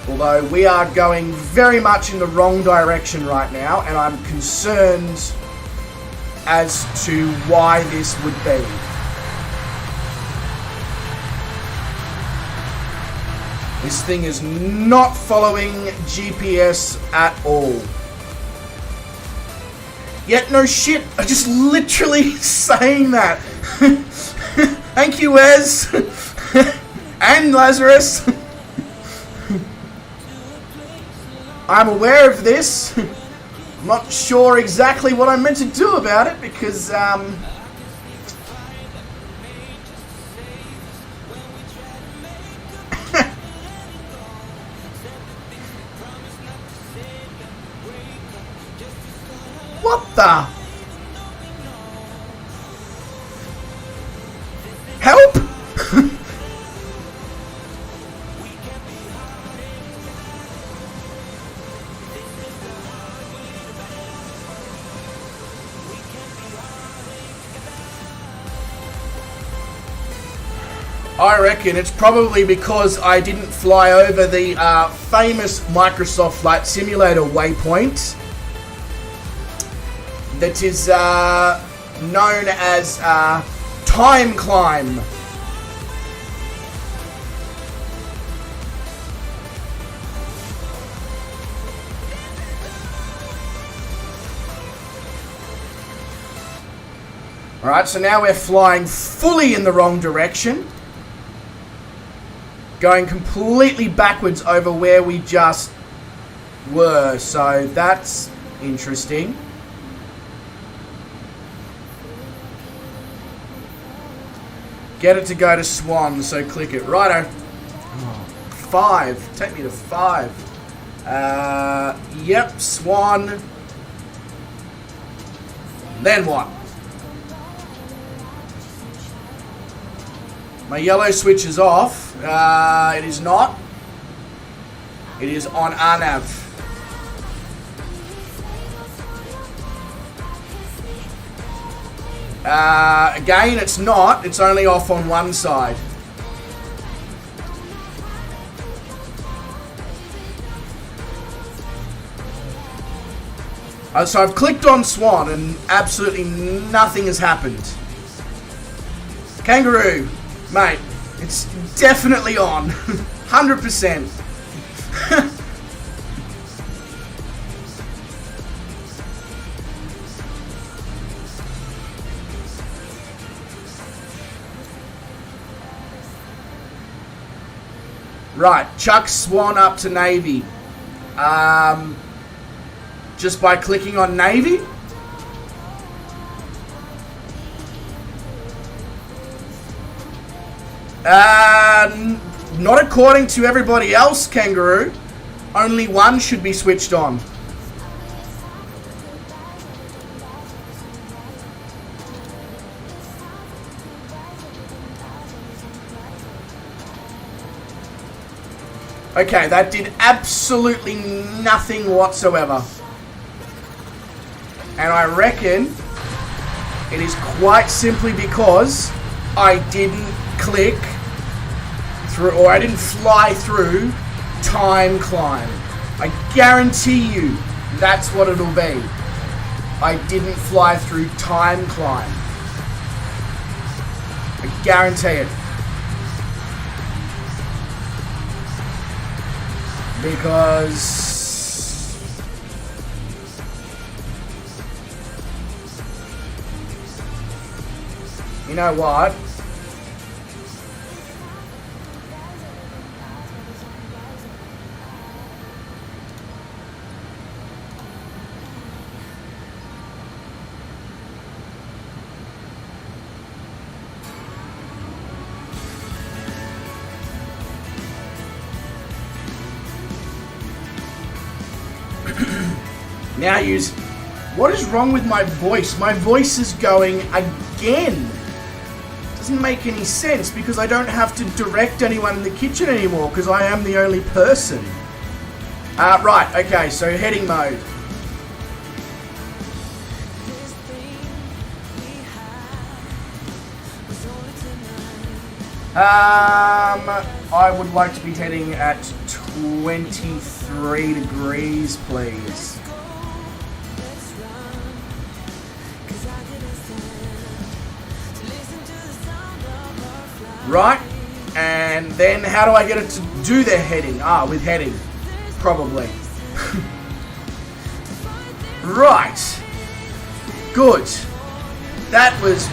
S5: Although we are going very much in the wrong direction right now, and I'm concerned as to why this would be. This thing is not following GPS at all. Yet no shit, I just literally saying that. Thank you, Wes. And Lazarus. I'm aware of this. I'm not sure exactly what I'm meant to do about it because, what the? Help? I reckon it's probably because I didn't fly over the famous Microsoft Flight Simulator waypoint that is known as Time Climb. Alright, so now we're flying fully in the wrong direction. Going completely backwards over where we just were, so that's interesting. Get it to go to Swan, so click it. Righto. 5. Take me to 5. Yep, Swan. Then what? My yellow switch is off. It is not. It is on RNAV. Again, it's not. It's only off on one side. So I've clicked on Swan and absolutely nothing has happened. Kangaroo, mate, it's definitely on. 100%. Right, chuck Swan up to Navy. Just by clicking on Navy. Not according to everybody else, Kangaroo. Only one should be switched on. Okay, that did absolutely nothing whatsoever. And I reckon it is quite simply because I didn't click through, or I didn't fly through Time Climb. I guarantee you that's what it'll be. I didn't fly through Time Climb. I guarantee it. Because you know what? Now use... What is wrong with my voice? My voice is going again. Doesn't make any sense because I don't have to direct anyone in the kitchen anymore because I am the only person. Right, okay, so heading mode. I would like to be heading at 23 degrees, please. Right, and then how do I get it to do their heading? With heading, probably. Right, good. That was...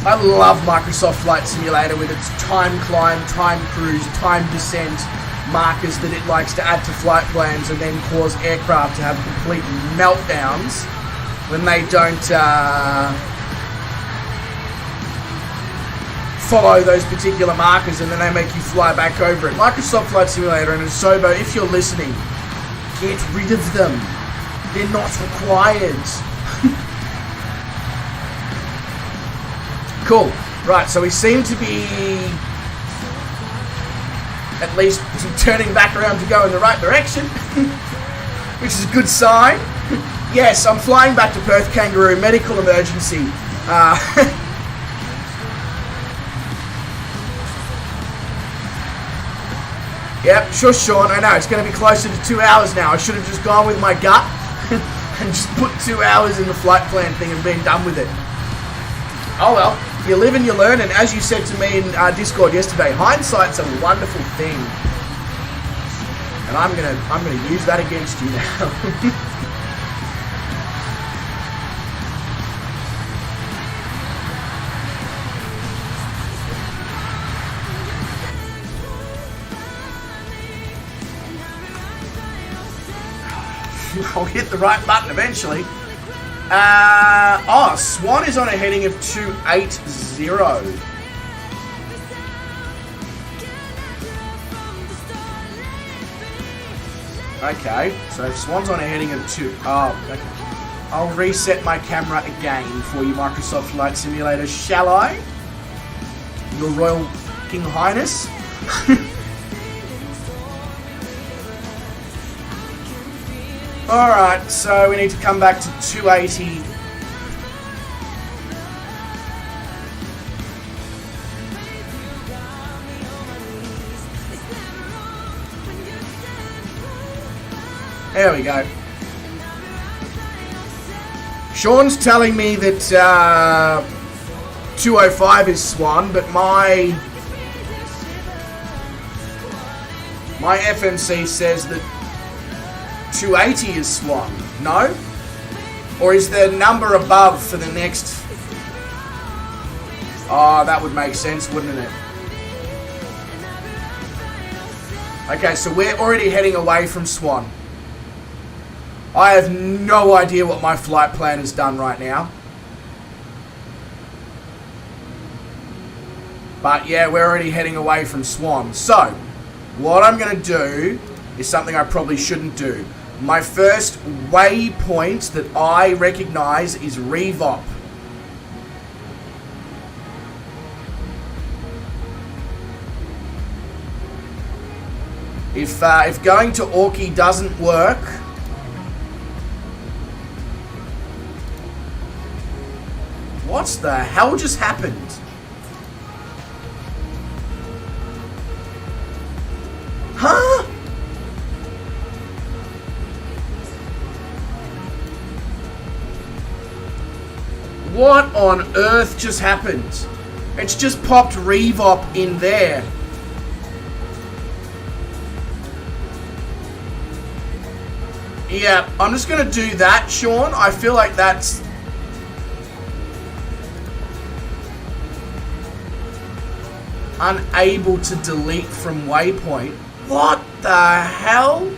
S5: I love Microsoft Flight Simulator with its time climb, time cruise, time descent markers that it likes to add to flight plans and then cause aircraft to have complete meltdowns when they don't follow those particular markers, and then they make you fly back over it. Microsoft Flight Simulator and Asobo, if you're listening, get rid of them. They're not required. Cool. Right, so we seem to be at least turning back around to go in the right direction, which is a good sign. Yes, I'm flying back to Perth Kangaroo, medical emergency. Yep, sure, Sean, I know, it's going to be closer to 2 hours now. I should have just gone with my gut and just put 2 hours in the flight plan thing and been done with it. Oh well. You live and you learn, and as you said to me in Discord yesterday, hindsight's a wonderful thing, and I'm gonna use that against you now. I'll hit the right button eventually. Swan is on a heading of 280. Okay, so Swan's on a heading of 2. Oh, okay. I'll reset my camera again for you, Microsoft Flight Simulator, shall I? Your Royal King Highness? Alright, so we need to come back to 280. There we go. Sean's telling me that 205 is Swan, but my FMC says that 280 is Swan. No? Or is the number above for the next... Oh, that would make sense, wouldn't it? Okay, so we're already heading away from Swan. I have no idea what my flight plan has done right now. But yeah, we're already heading away from Swan. So, what I'm going to do is something I probably shouldn't do. My first waypoint that I recognise is Revop. If going to Orkney doesn't work, what the hell just happened? Huh? What on earth just happened? It's just popped Revop in there. Yeah, I'm just going to do that, Sean. I feel like that's... unable to delete from waypoint. What the hell?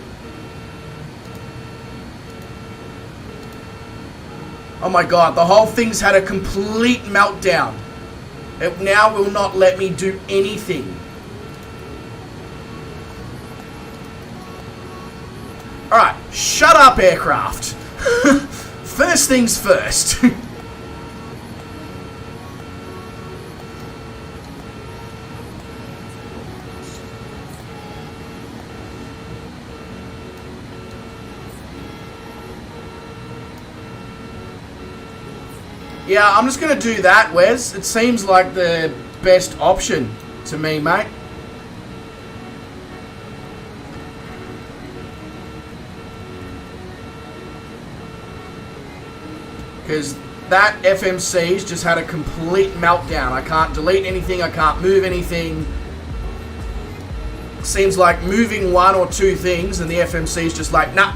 S5: Oh my god, the whole thing's had a complete meltdown. It now will not let me do anything. Alright, Shut up, aircraft. First things first. Yeah, I'm just going to do that, Wes. It seems like the best option to me, mate. Because that FMC's just had a complete meltdown. I can't delete anything. I can't move anything. Seems like moving one or two things and the FMC's just like, nah,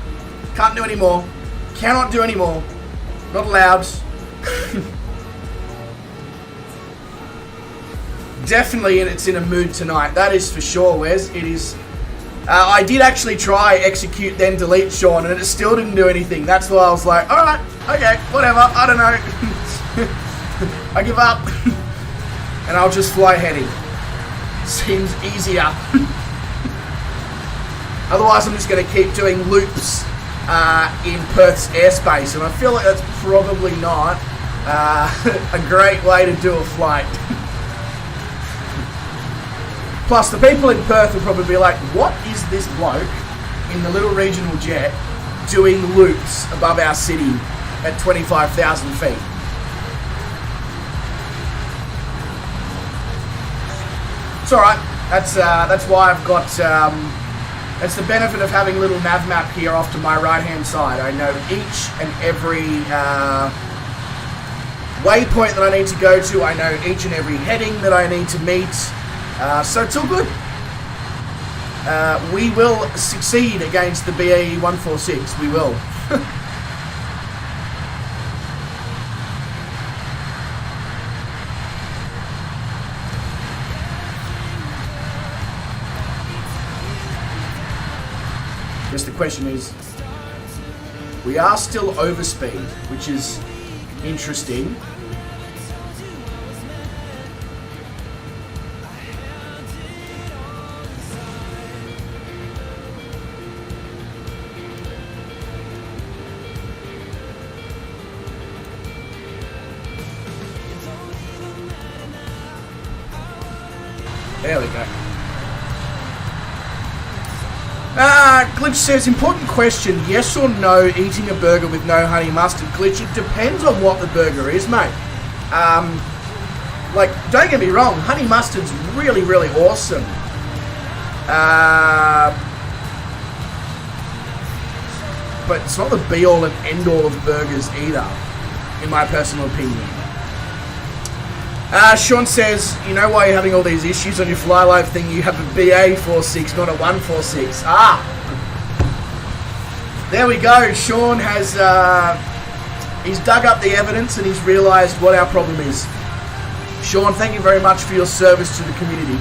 S5: can't do anymore. Cannot do anymore. Not allowed. Definitely it's in a mood tonight. That is for sure, Wes. It is. I did actually try execute then delete, Sean, and it still didn't do anything. That's why I was like, alright, okay, whatever, I don't know. I give up. And I'll just fly heading. Seems easier. Otherwise I'm just going to keep doing loops in Perth's airspace, and I feel like that's probably not a great way to do a flight. Plus, the people in Perth will probably be like, what is this bloke in the little regional jet doing loops above our city at 25,000 feet? It's alright. That's why I've got... it's the benefit of having a little nav map here off to my right-hand side. I know each and every waypoint that I need to go to. I know each and every heading that I need to meet. So it's all good. We will succeed against the BAE 146. We will. Guess the question is, we are still over speed, which is interesting. There we go. Glitch says, important question, yes or no, eating a burger with no honey mustard? Glitch, it depends on what the burger is, mate. Like, don't get me wrong, honey mustard's really, really awesome. But it's not the be-all and end-all of burgers either, in my personal opinion. Sean says, you know why you're having all these issues on your fly live thing? You have a BA46, not a 146. There we go. Sean has, he's dug up the evidence and he's realised what our problem is. Sean, thank you very much for your service to the community.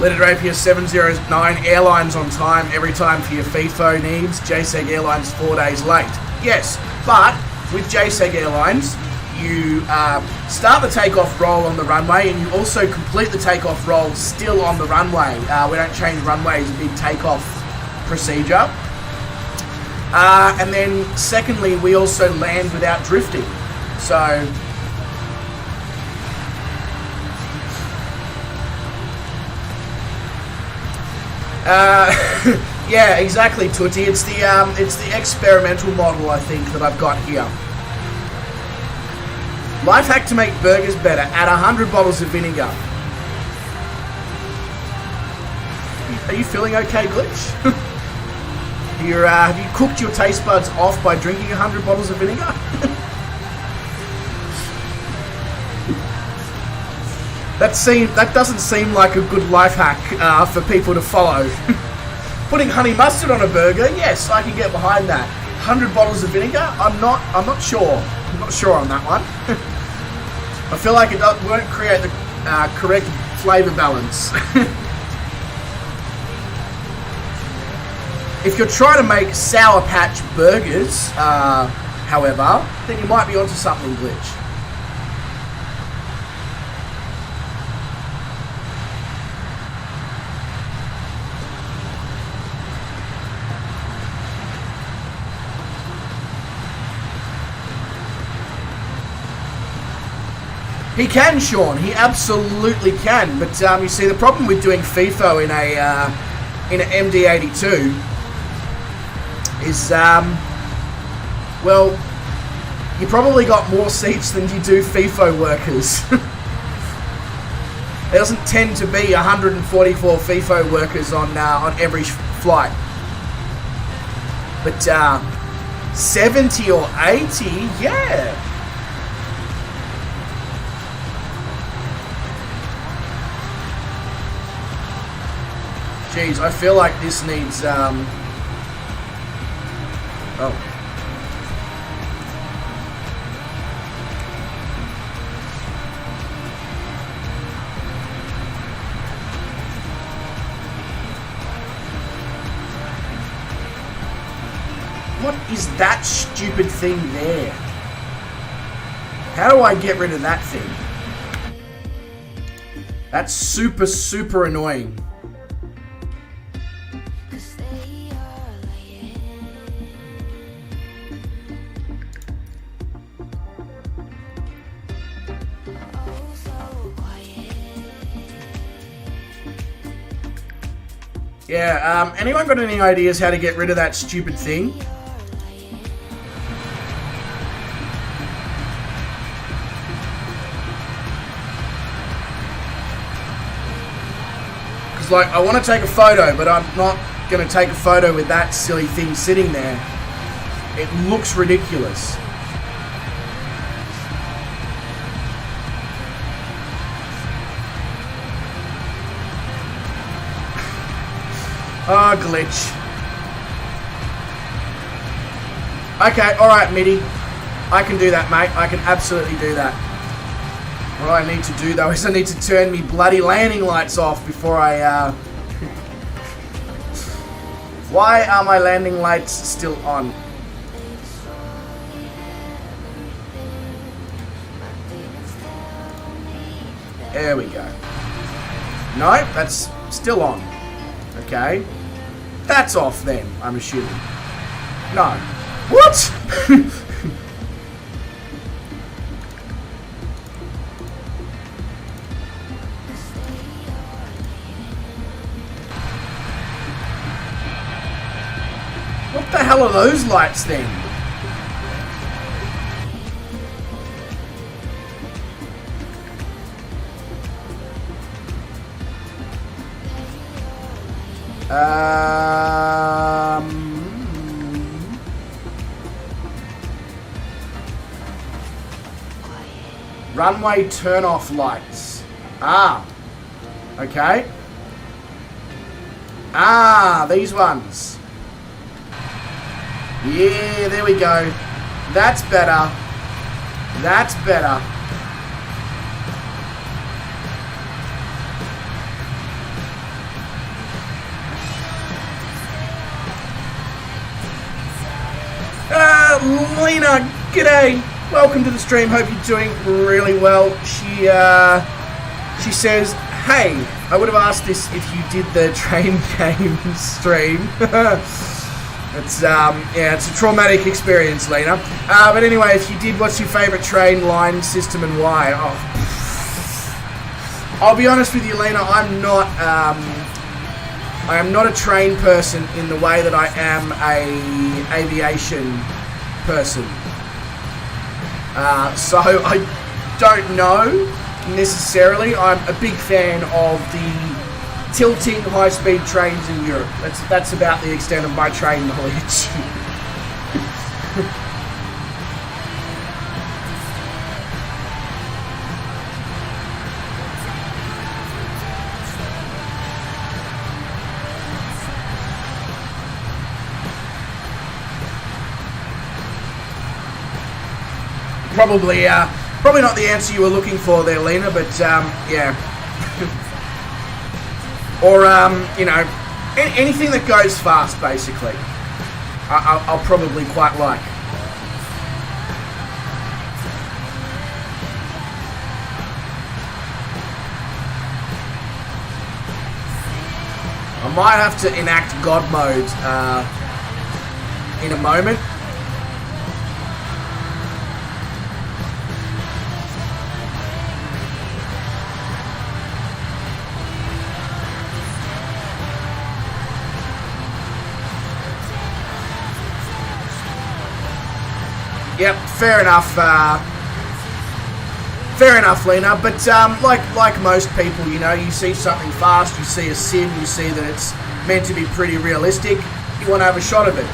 S5: Leaded Rapier 709 Airlines on time every time for your FIFO needs. JSEG Airlines 4 days late. Yes, but with JSEG Airlines, you start the takeoff roll on the runway and you also complete the takeoff roll still on the runway. We don't change runways mid-takeoff procedure. And then secondly, we also land without drifting. So... yeah, exactly, Tootie. It's the experimental model, I think, that I've got here. Life hack to make burgers better: add 100 bottles of vinegar. Are you feeling okay, Glitch? Have you cooked your taste buds off by drinking 100 bottles of vinegar? That doesn't seem like a good life hack for people to follow. Putting honey mustard on a burger, yes, I can get behind that. 100 bottles of vinegar, I'm not sure. I'm not sure on that one. I feel like it won't create the correct flavour balance. If you're trying to make Sour Patch burgers, however, then you might be onto something, Glitch. He can, Sean. He absolutely can. But you see, the problem with doing FIFO in an MD82 is, well, you probably got more seats than you do FIFO workers. There doesn't tend to be 144 FIFO workers on every flight. But 70 or 80, yeah. Jeez, I feel like this needs, oh. What is that stupid thing there? How do I get rid of that thing? That's super, super annoying. Yeah, anyone got any ideas how to get rid of that stupid thing? Because, like, I want to take a photo, but I'm not going to take a photo with that silly thing sitting there. It looks ridiculous. Oh, glitch. Okay, alright, Mitty. I can do that, mate. I can absolutely do that. What I need to do, though, is I need to turn me bloody landing lights off before I, Why are my landing lights still on? There we go. No, that's still on. Okay. That's off then, I'm assuming. No. What? What the hell are those lights then? Runway turn-off lights. Ah. Okay. Ah, these ones. Yeah, there we go. That's better. That's better. Lena, g'day. Welcome to the stream. Hope you're doing really well. She says, hey, I would have asked this if you did the train game stream. It's it's a traumatic experience, Lena. But anyway, if you did, what's your favourite train line, system, and why? Oh. I'll be honest with you, Lena. I am not a train person in the way that I am a aviation person. So I don't know necessarily. I'm a big fan of the tilting high-speed trains in Europe. That's about the extent of my train knowledge. Probably not the answer you were looking for there, Lena, but yeah. Or, you know, Anything that goes fast, basically, I'll probably quite like. I might have to enact God mode in a moment. Yep, fair enough. Fair enough, Lena. But like most people, you know, you see something fast, you see a sim, you see that it's meant to be pretty realistic. You want to have a shot of it.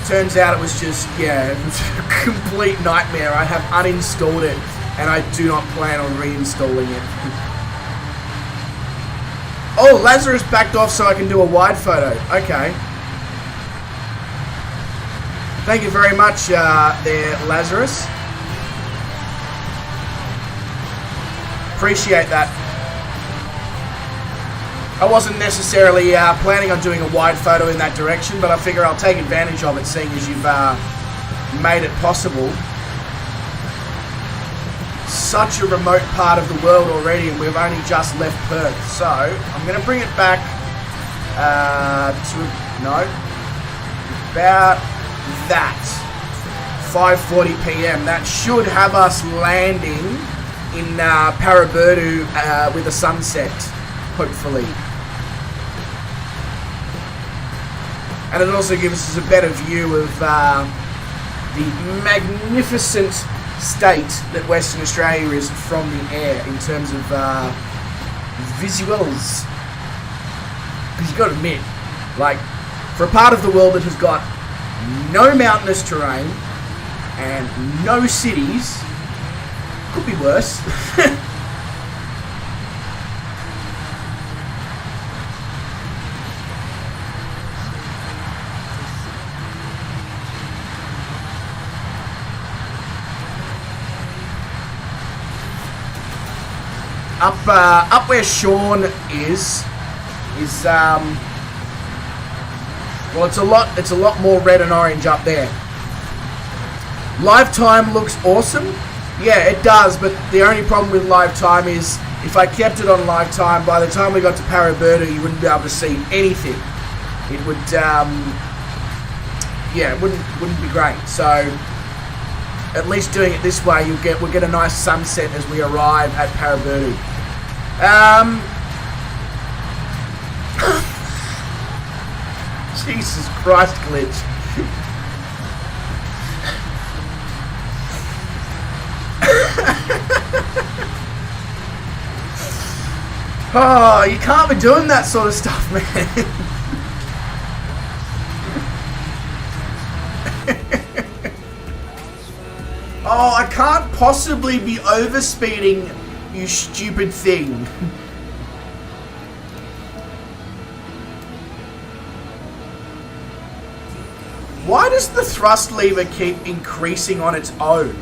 S5: Turns out it was just, yeah, it was a complete nightmare. I have uninstalled it, and I do not plan on reinstalling it. Oh, Lazarus backed off so I can do a wide photo. Okay. Thank you very much there, Lazarus. Appreciate that. I wasn't necessarily planning on doing a wide photo in that direction, but I figure I'll take advantage of it, seeing as you've made it possible. Such a remote part of the world already, and we've only just left Perth. So, I'm going to bring it back to, about that. 5:40 PM. That should have us landing in Paraburdu with a sunset, hopefully. And it also gives us a better view of the magnificent state that Western Australia is from the air in terms of visuals. Because you've got to admit, like, for a part of the world that has got no mountainous terrain and no cities, could be worse. Up where Sean is well, it's a lot more red and orange up there. Live time looks awesome. Yeah, it does, but the only problem with live time is if I kept it on live time, by the time we got to Paraburdu, you wouldn't be able to see anything. It would, yeah, it wouldn't be great. So at least doing it this way, we'll get a nice sunset as we arrive at Paraburdu. Jesus Christ, glitch. Oh, you can't be doing that sort of stuff, man. Oh, I can't possibly be overspeeding, you stupid thing. Why does the thrust lever keep increasing on its own?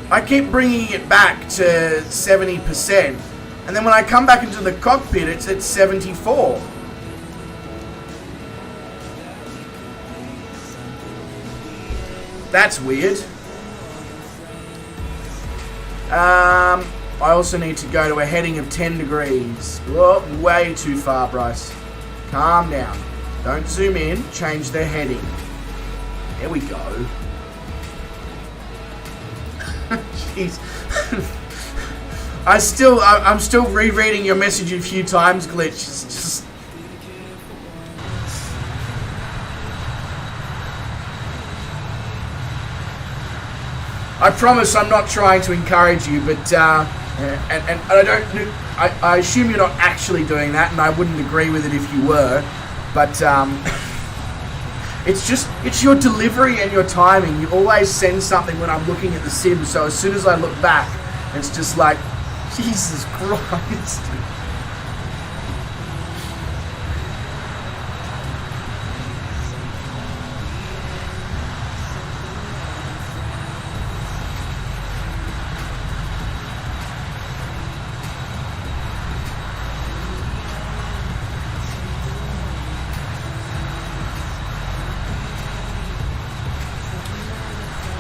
S5: I keep bringing it back to 70%, and then when I come back into the cockpit, it's at 74. That's weird. I also need to go to a heading of 10 degrees. Whoa, way too far, Bryce. Calm down. Don't zoom in. Change the heading. There we go. Jeez. I'm still rereading your message a few times, Glitch. It's just... I promise I'm not trying to encourage you, but and I assume you're not actually doing that, and I wouldn't agree with it if you were. But it's your delivery and your timing. You always send something when I'm looking at the sim, so as soon as I look back, it's just like, Jesus Christ.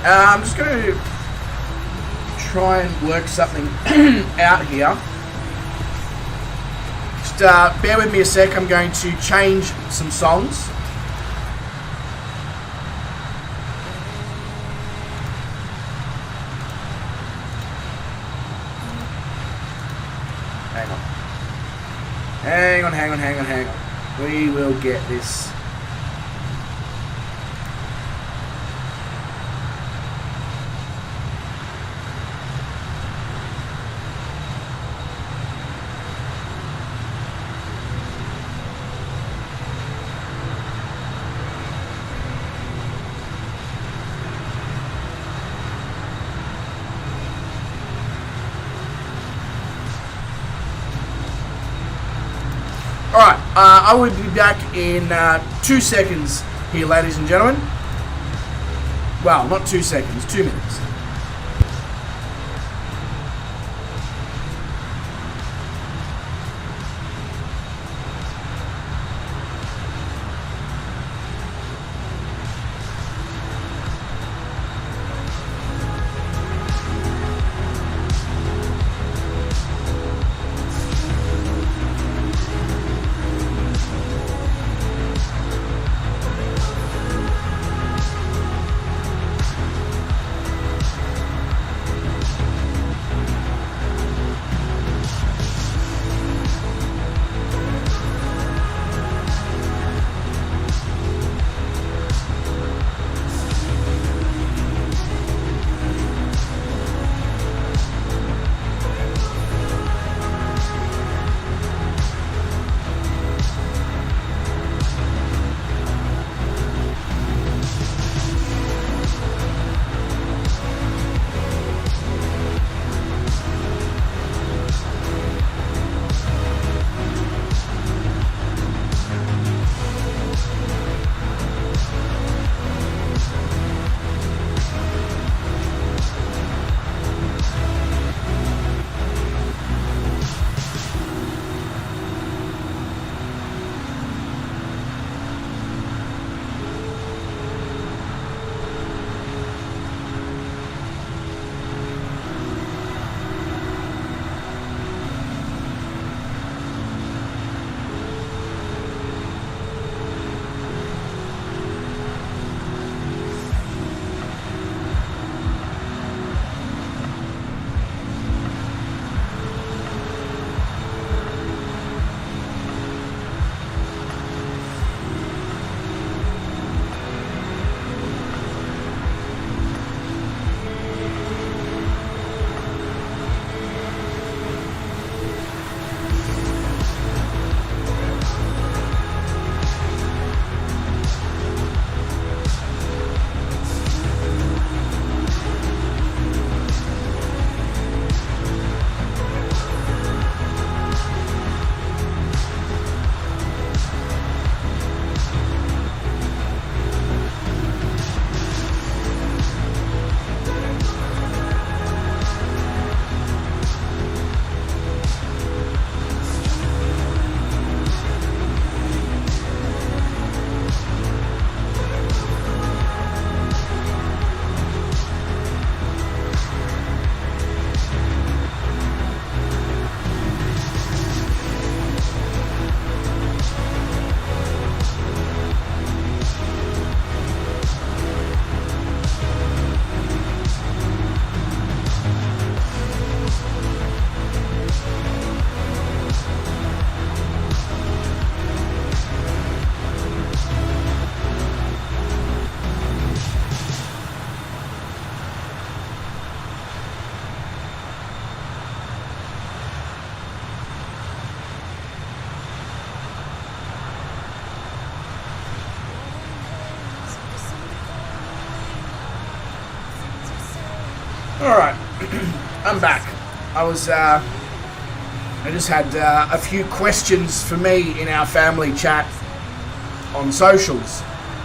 S5: I'm just going to try and work something out here. Just bear with me a sec. I'm going to change some songs. Hang on. We will get this. Alright, I will be back in 2 seconds here, ladies and gentlemen. Well, not 2 seconds, 2 minutes. Alright, I'm back. I just had a few questions for me in our family chat on socials.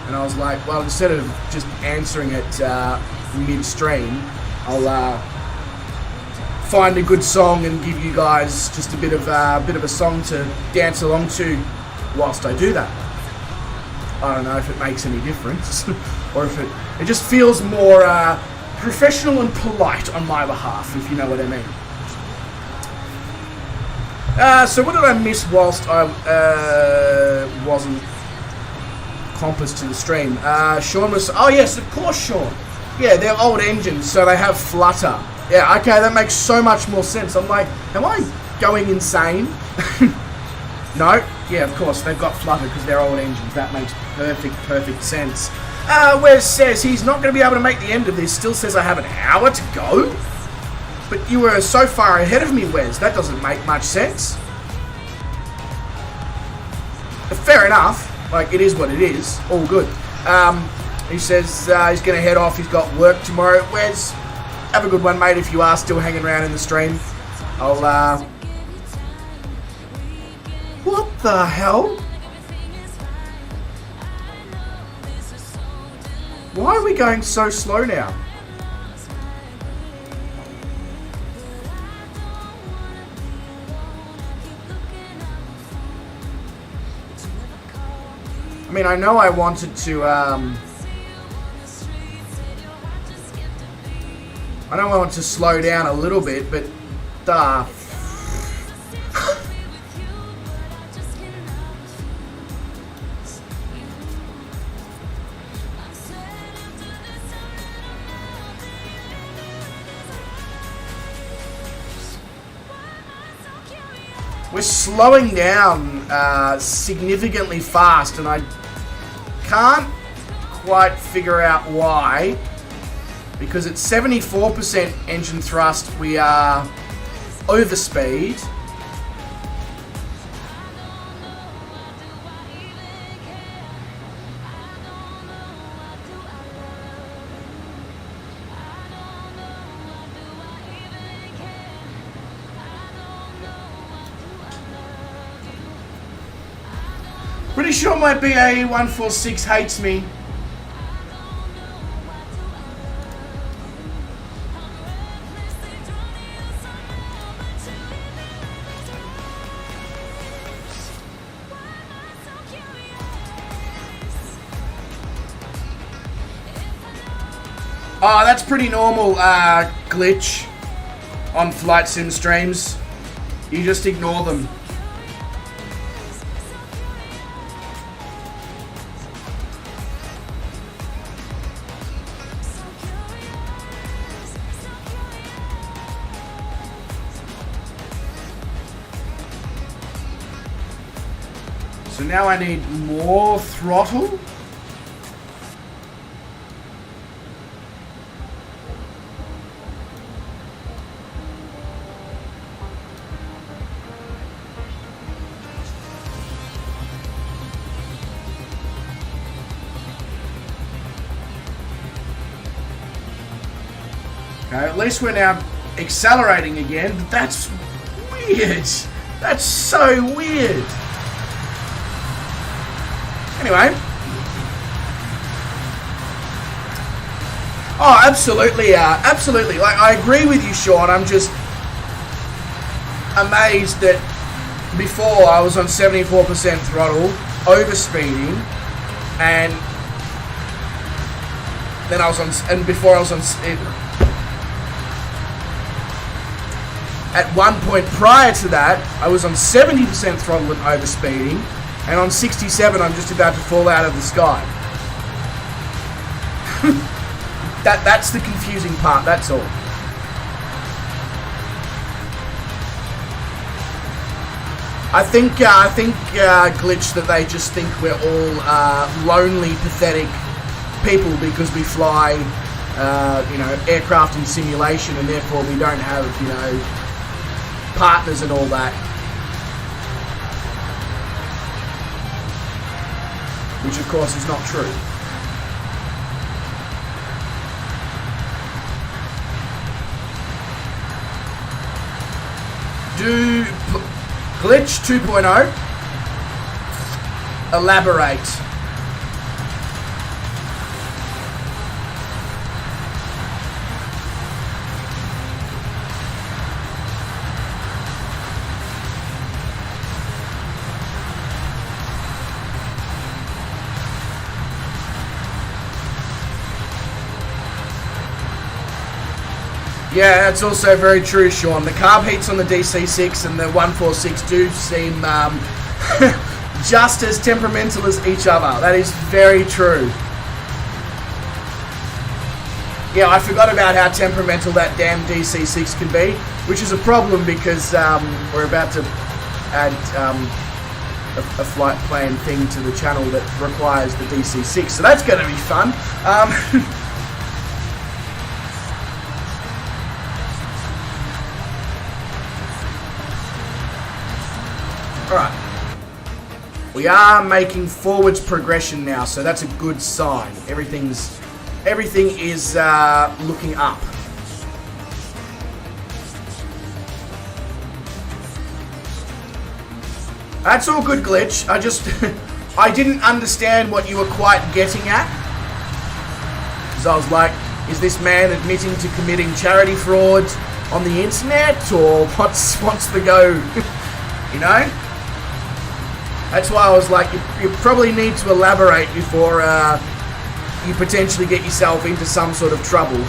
S5: And I was like, well, instead of just answering it midstream, I'll find a good song and give you guys just a bit of a song to dance along to whilst I do that. I don't know if it makes any difference, or if it just feels more professional and polite on my behalf, if you know what I mean. So what did I miss whilst I wasn't compass to the stream? Sean was... Oh, yes, of course, Sean. Yeah, they're old engines, so they have flutter. Yeah, okay, that makes so much more sense. I'm like, am I going insane? No? Yeah, of course, they've got flutter because they're old engines. That makes perfect sense. Wes says he's not going to be able to make the end of this. Still says I have an hour to go. But you were so far ahead of me, Wes. That doesn't make much sense. Fair enough. Like, it is what it is. All good. He says he's going to head off. He's got work tomorrow. Wes, have a good one, mate, if you are still hanging around in the stream. I'll, What the hell? Why are we going so slow now? I mean, I know I wanted to, I know I want to slow down a little bit, but, we're slowing down significantly fast, and I can't quite figure out why. Because at 74% engine thrust, we are over speed. Pretty sure my BA146 hates me. Oh, that's pretty normal glitch on flight sim streams. You just ignore them. So now I need more throttle. Okay, at least we're now accelerating again, but that's weird. That's so weird. Anyway. Oh, absolutely, absolutely. Like, I agree with you, Sean. I'm just amazed that before I was on 74% throttle, overspeeding, and then I was on, and before I was on, at one point prior to that, I was on 70% throttle and overspeeding, and on 67, I'm just about to fall out of the sky. That's the confusing part, that's all. I think glitch that they just think we're all lonely, pathetic people because we fly, you know, aircraft in simulation, and therefore we don't have, you know, partners and all that. Which of course is not true. Glitch 2.0. Elaborate. Yeah, that's also very true, Sean. The carb heats on the DC6 and the 146 do seem just as temperamental as each other. That is very true. Yeah, I forgot about how temperamental that damn DC6 can be, which is a problem because we're about to add a flight plan thing to the channel that requires the DC6, so that's going to be fun. Alright. We are making forwards progression now, so that's a good sign. Everything is looking up. That's all good, Glitch. I didn't understand what you were quite getting at. Because I was like, is this man admitting to committing charity fraud on the internet? Or what's the go? You know? That's why I was like, you probably need to elaborate before you potentially get yourself into some sort of trouble.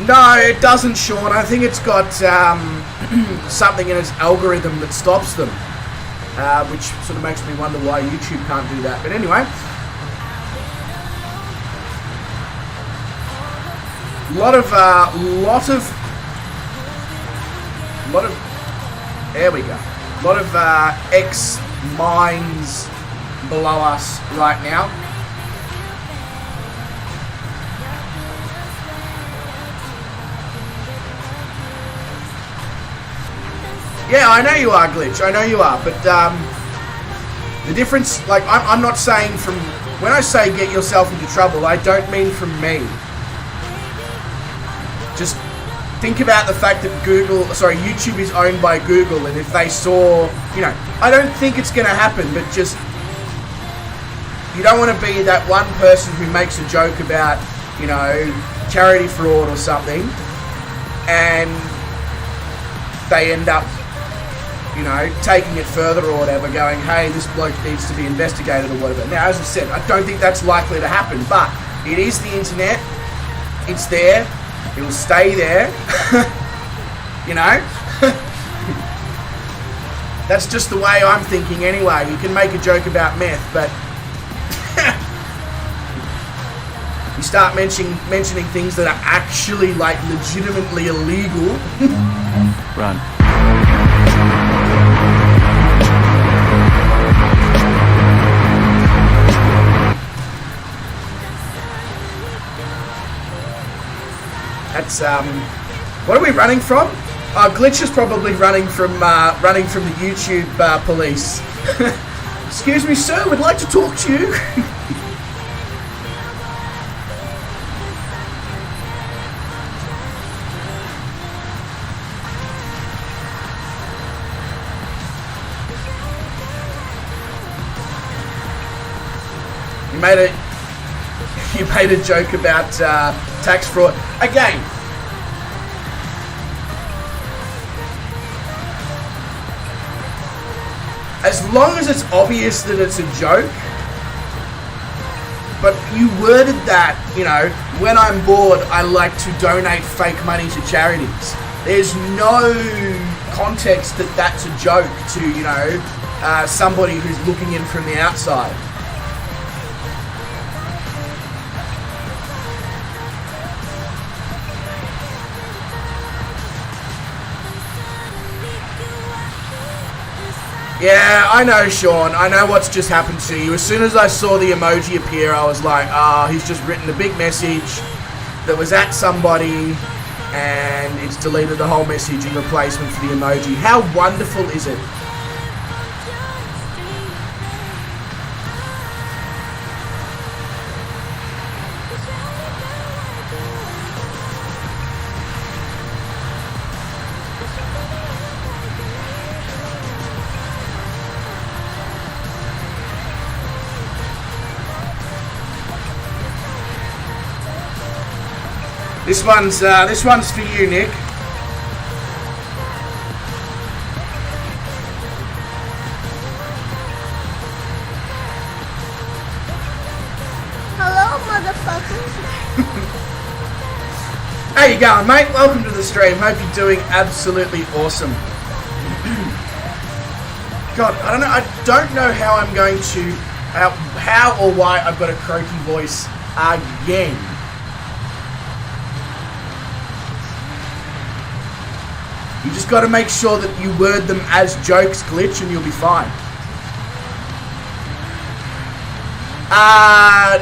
S5: No, it doesn't, Sean. I think it's got something in its algorithm that stops them, which sort of makes me wonder why YouTube can't do that. But anyway, lot of, there we go. A lot of ex-mines below us right now. Yeah, I know you are, Glitch. I know you are. But the difference, like, I'm not saying from... When I say get yourself into trouble, I don't mean from me. Just think about the fact that YouTube is owned by Google, and if they saw... You know, I don't think it's going to happen, but just... You don't want to be that one person who makes a joke about, you know, charity fraud or something, and they end up, you know, taking it further or whatever, going, hey, this bloke needs to be investigated or whatever. Now, as I said, I don't think that's likely to happen, but it is the internet. It's there. It will stay there. You know? That's just the way I'm thinking anyway. You can make a joke about meth, but you start mentioning things that are actually, like, legitimately illegal.
S3: Run. That's what are we running from? Glitch is probably running from the YouTube police. Excuse me, sir, we'd like to talk to you. You made a joke about tax fraud. Again, as long as it's obvious that it's a joke, but you worded that, you know, when I'm bored, I like to donate fake money to charities. There's no context that that's a joke to, you know, somebody who's looking in from the outside. Yeah, I know, Sean. I know what's just happened to you. As soon as I saw the emoji appear, I was like, he's just written a big message that was at somebody, and it's deleted the whole message in replacement for the emoji. How wonderful is it? This one's for you, Nick.
S6: Hello, motherfuckers.
S3: How you going, mate? Welcome to the stream. Hope you're doing absolutely awesome. God, I don't know how I'm going to, how or why I've got a croaky voice again. You just got to make sure that you word them as jokes, Glitch, and you'll be fine.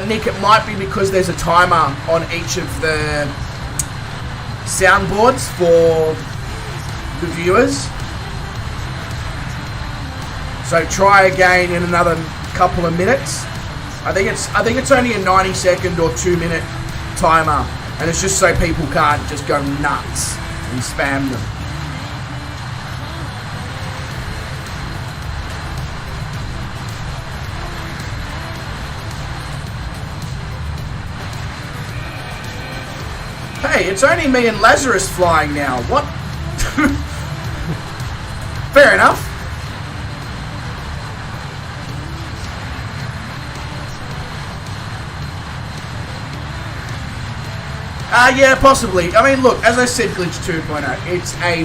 S3: Nick, it might be because there's a timer on each of the soundboards for the viewers. So try again in another couple of minutes. I think it's only a 90-second or 2-minute timer, and it's just so people can't just go nuts and spam them. Hey, it's only me and Lazarus flying now. What? Fair enough. Yeah, possibly. I mean, look, as I said, Glitch 2.0, it's a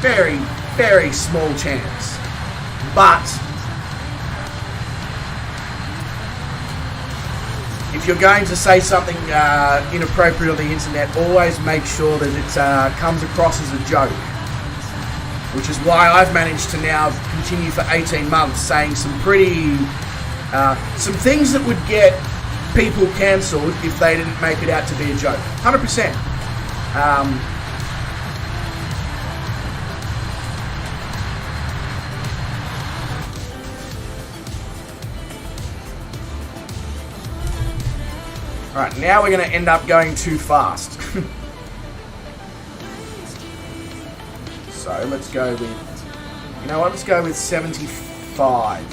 S3: very, very small chance. But if you're going to say something inappropriate on the internet, always make sure that it comes across as a joke. Which is why I've managed to now continue for 18 months saying some pretty... some things that would get people cancelled if they didn't make it out to be a joke. 100%. Alright, now we're going to end up going too fast. So let's go with... You know what? Let's go with 75.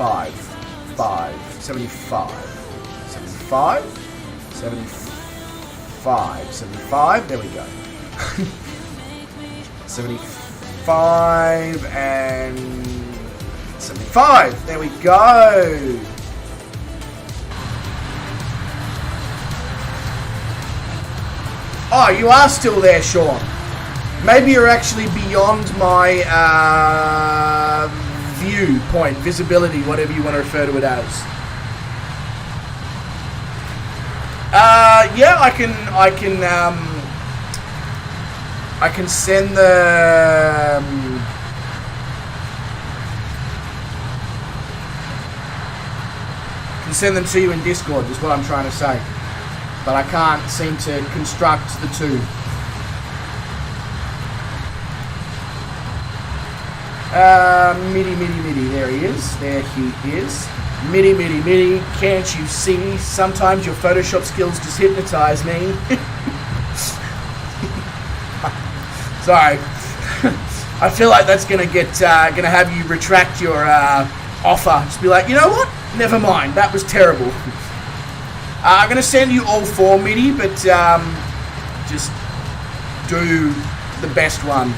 S3: 75. 75, there we go. 75 and 75, there we go. Oh, you are still there, Sean. Maybe you're actually beyond my viewpoint, visibility, whatever you want to refer to it as. Yeah, I can send the can send them to you in Discord, is what I'm trying to say. But I can't seem to construct the two. Midi, there he is. There he is. Midi, can't you see? Sometimes your Photoshop skills just hypnotize me. Sorry. I feel like that's gonna have you retract your offer. Just be like, you know what? Never mind. That was terrible. I'm gonna send you all 4 MIDI, but just do the best one.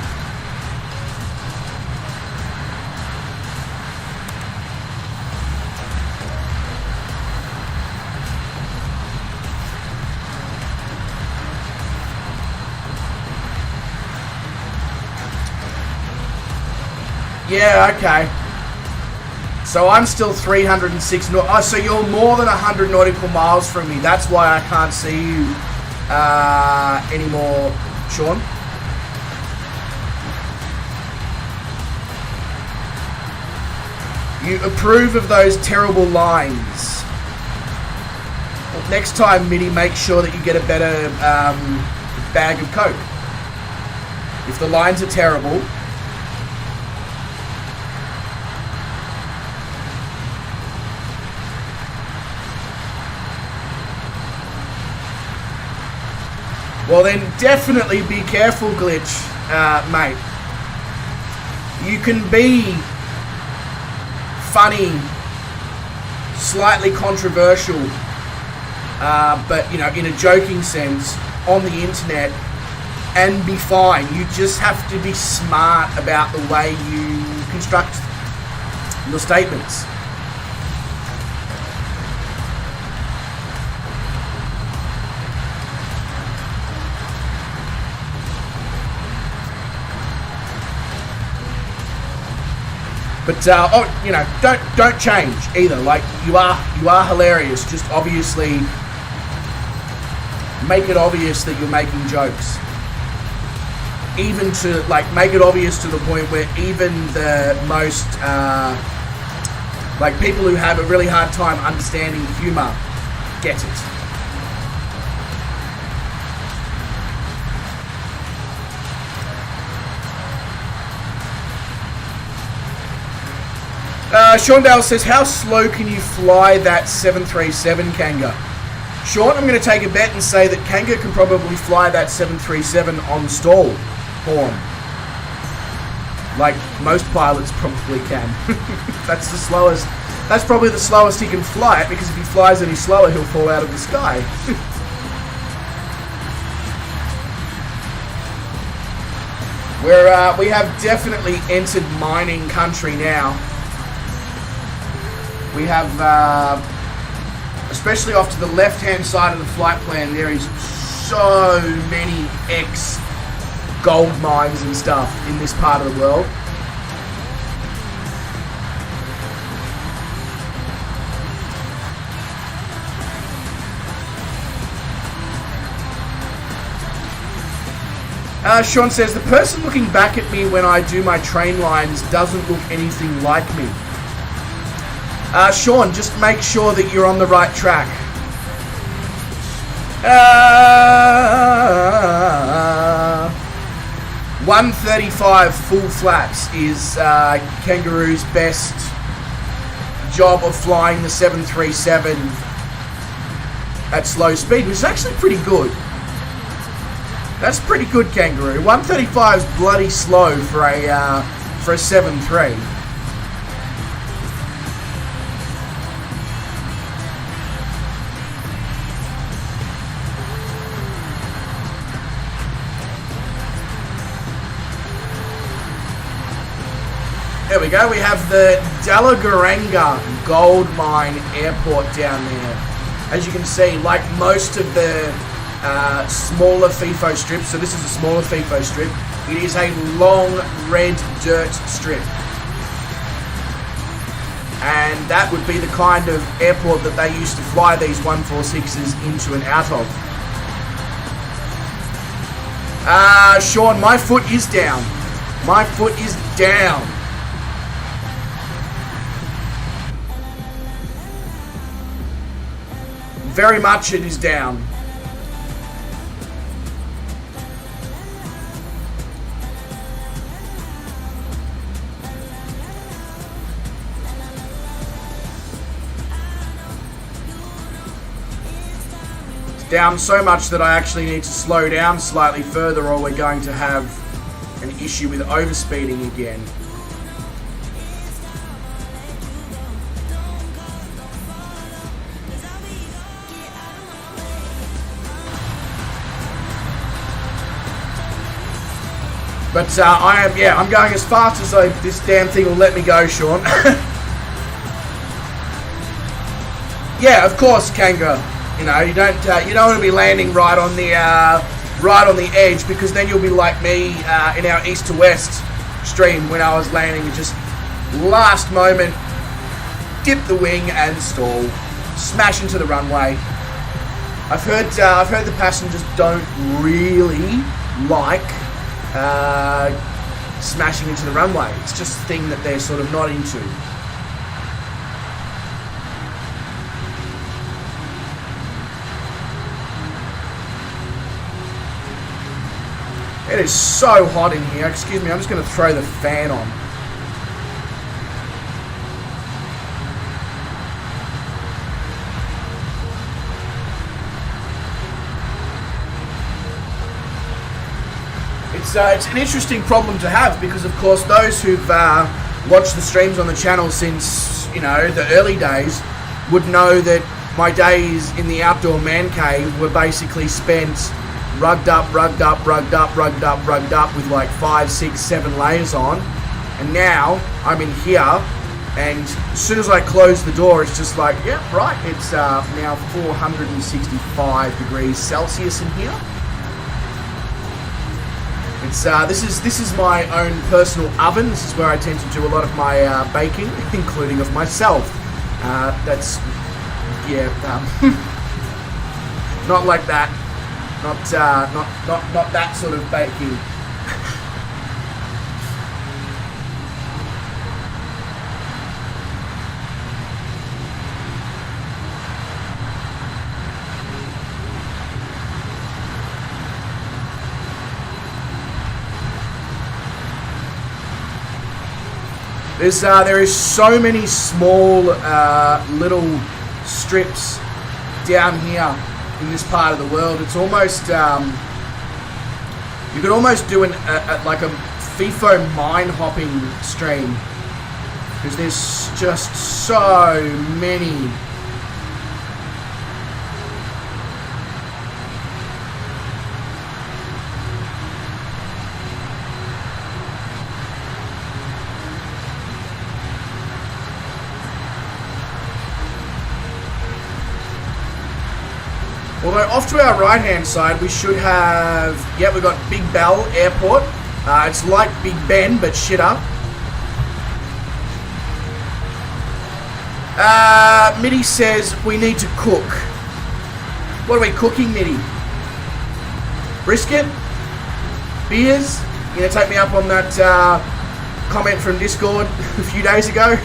S3: Yeah, okay. So I'm still 306 oh, so you're more than 100 nautical miles from me. That's why I can't see you anymore, Sean. You approve of those terrible lines. Well, next time, MIDI, make sure that you get a better bag of Coke. If the lines are terrible... Well then, definitely be careful, Glitch, mate. You can be funny, slightly controversial, but, you know, in a joking sense, on the internet and be fine. You just have to be smart about the way you construct your statements. But you know, don't change either. Like you are hilarious. Just obviously make it obvious that you're making jokes. Even to like make it obvious to the point where even the most like people who have a really hard time understanding humor get it. Sean Dale says, how slow can you fly that 737 Kanga? Sean, I'm going to take a bet and say that Kanga can probably fly that 737 on stall horn. Like most pilots probably can. That's the slowest. That's probably the slowest he can fly it, because if he flies any slower, he'll fall out of the sky. We have definitely entered mining country now. We have, especially off to the left-hand side of the flight plan, there is so many gold mines and stuff in this part of the world. Sean says, the person looking back at me when I do my train lines doesn't look anything like me. Sean, just make sure that you're on the right track. 135 full flaps is Kangaroo's best job of flying the 737 at slow speed, which is actually pretty good. That's pretty good, Kangaroo. 135 is bloody slow for a 7.3. There we go, we have the Dalagaranga Gold Mine Airport down there. As you can see, like most of the smaller FIFO strips, so this is a smaller FIFO strip, it is a long red dirt strip. And that would be the kind of airport that they used to fly these 146s into and out of. Sean, my foot is down. My foot is down. Very much it is down. It's down so much that I actually need to slow down slightly further, or we're going to have an issue with overspeeding again. But I'm going as fast as this damn thing will let me go, Sean. Yeah, of course, Kanga. You know, you don't want to be landing right on the edge, because then you'll be like me in our east to west stream when I was landing, just last moment, dip the wing and stall, smash into the runway. I've heard the passengers don't really like smashing into the runway. It's just a thing that they're sort of not into. It is so hot in here. Excuse me, I'm just going to throw the fan on. It's an interesting problem to have, because of course those who've watched the streams on the channel since, you know, the early days would know that my days in the outdoor man cave were basically spent rugged up with like 5, 6, 7 layers on. And now I'm in here, and as soon as I close the door, it's just like, yeah, right, it's now 465 degrees Celsius in here. It's this is my own personal oven. This is where I tend to do a lot of my baking, including of myself. That's, yeah, not like that. Not that sort of baking. There is so many small little strips down here in this part of the world. It's almost you could almost do like a FIFO mine hopping stream, because there's just so many. Although off to our right hand side we should have, yeah, we've got Big Bell Airport. It's like Big Ben but shitter. Mitty says we need to cook. What are we cooking, Mitty? Brisket? Beers? You gonna take me up on that comment from Discord a few days ago?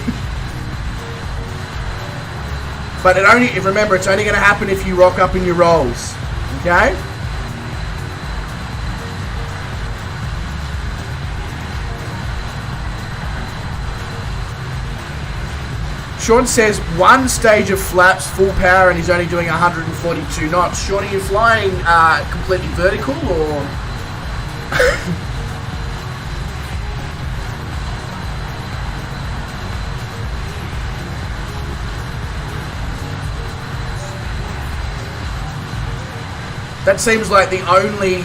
S3: But remember, it's only going to happen if you rock up in your rolls. Okay? Sean says 1 stage of flaps, full power, and he's only doing 142 knots. Sean, are you flying completely vertical, or? That seems like the only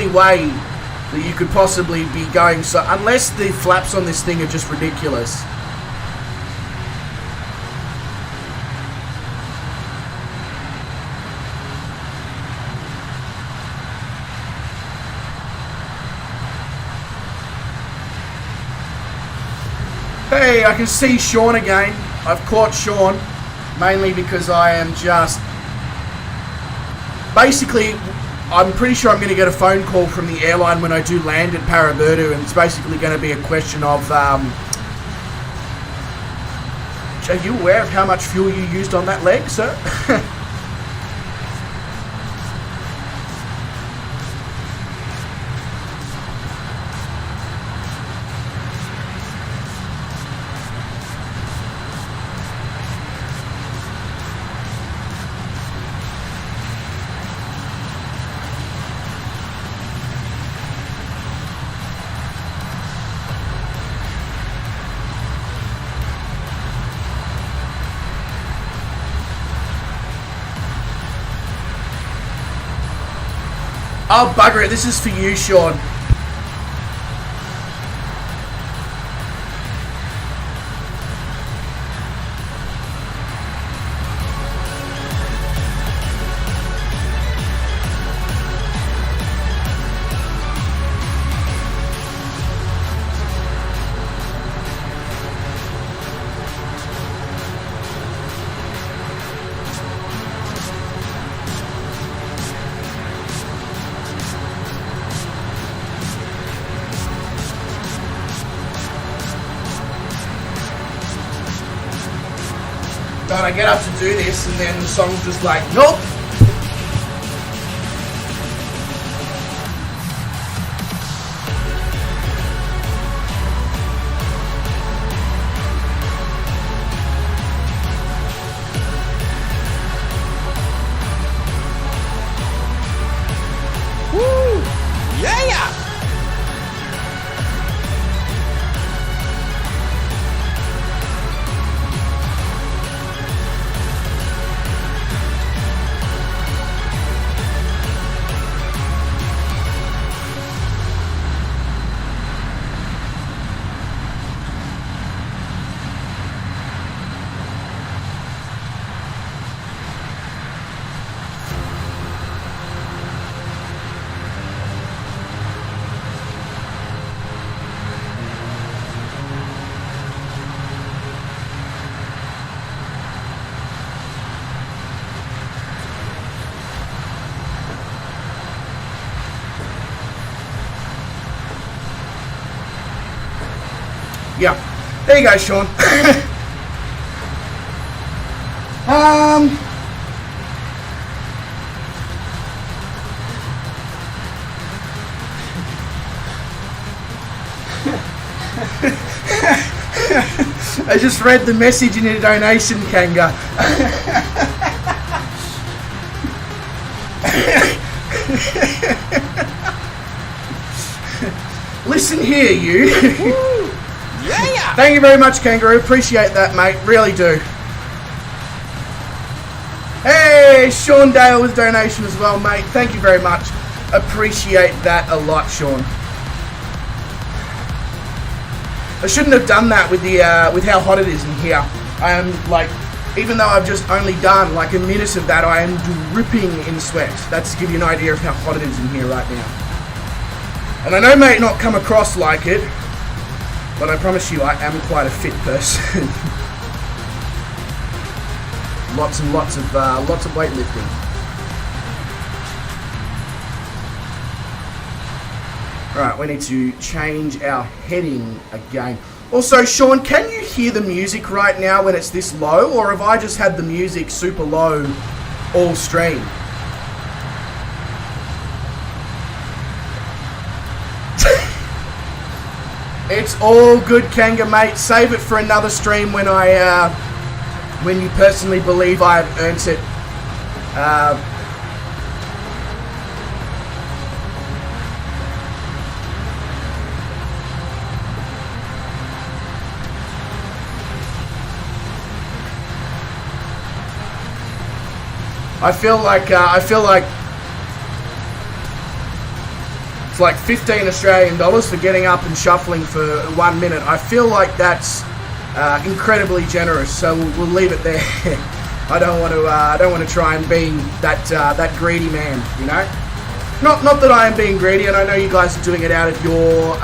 S3: way that you could possibly be going. So unless the flaps on this thing are just ridiculous. Hey, I can see Sean again. I've caught Sean, mainly because I am just... Basically, I'm pretty sure I'm going to get a phone call from the airline when I do land at Paraburdu, and it's basically going to be a question of, are you aware of how much fuel you used on that leg, sir? Oh, bugger it. This is for you, Sean. God, I get up to do this, and then the song's just like, nope.
S6: Woo! Yeah!
S3: Yeah. There you go, Sean. I just read the message in your donation, Kanga. Listen here, you.
S6: Yeah!
S3: Thank you very much, Kangaroo. Appreciate that, mate. Really do. Hey, Sean Dale with donation as well, mate. Thank you very much. Appreciate that a lot, Sean. I shouldn't have done that with the with how hot it is in here. I am like, even though I've just only done like a minute of that, I am dripping in sweat. That's to give you an idea of how hot it is in here right now. And I know it may not come across like it, but I promise you I am quite a fit person. Lots and lots of weightlifting. Alright, we need to change our heading again. Also, Sean, can you hear the music right now when it's this low? Or have I just had the music super low all stream? It's all good, Kanga, mate. Save it for another stream when when you personally believe I have earned it. I feel like it's like 15 Australian dollars for getting up and shuffling for 1 minute. I feel like that's incredibly generous, so we'll leave it there. I don't want to try and be that greedy man, you know. Not that I am being greedy, and I know you guys are doing it out of your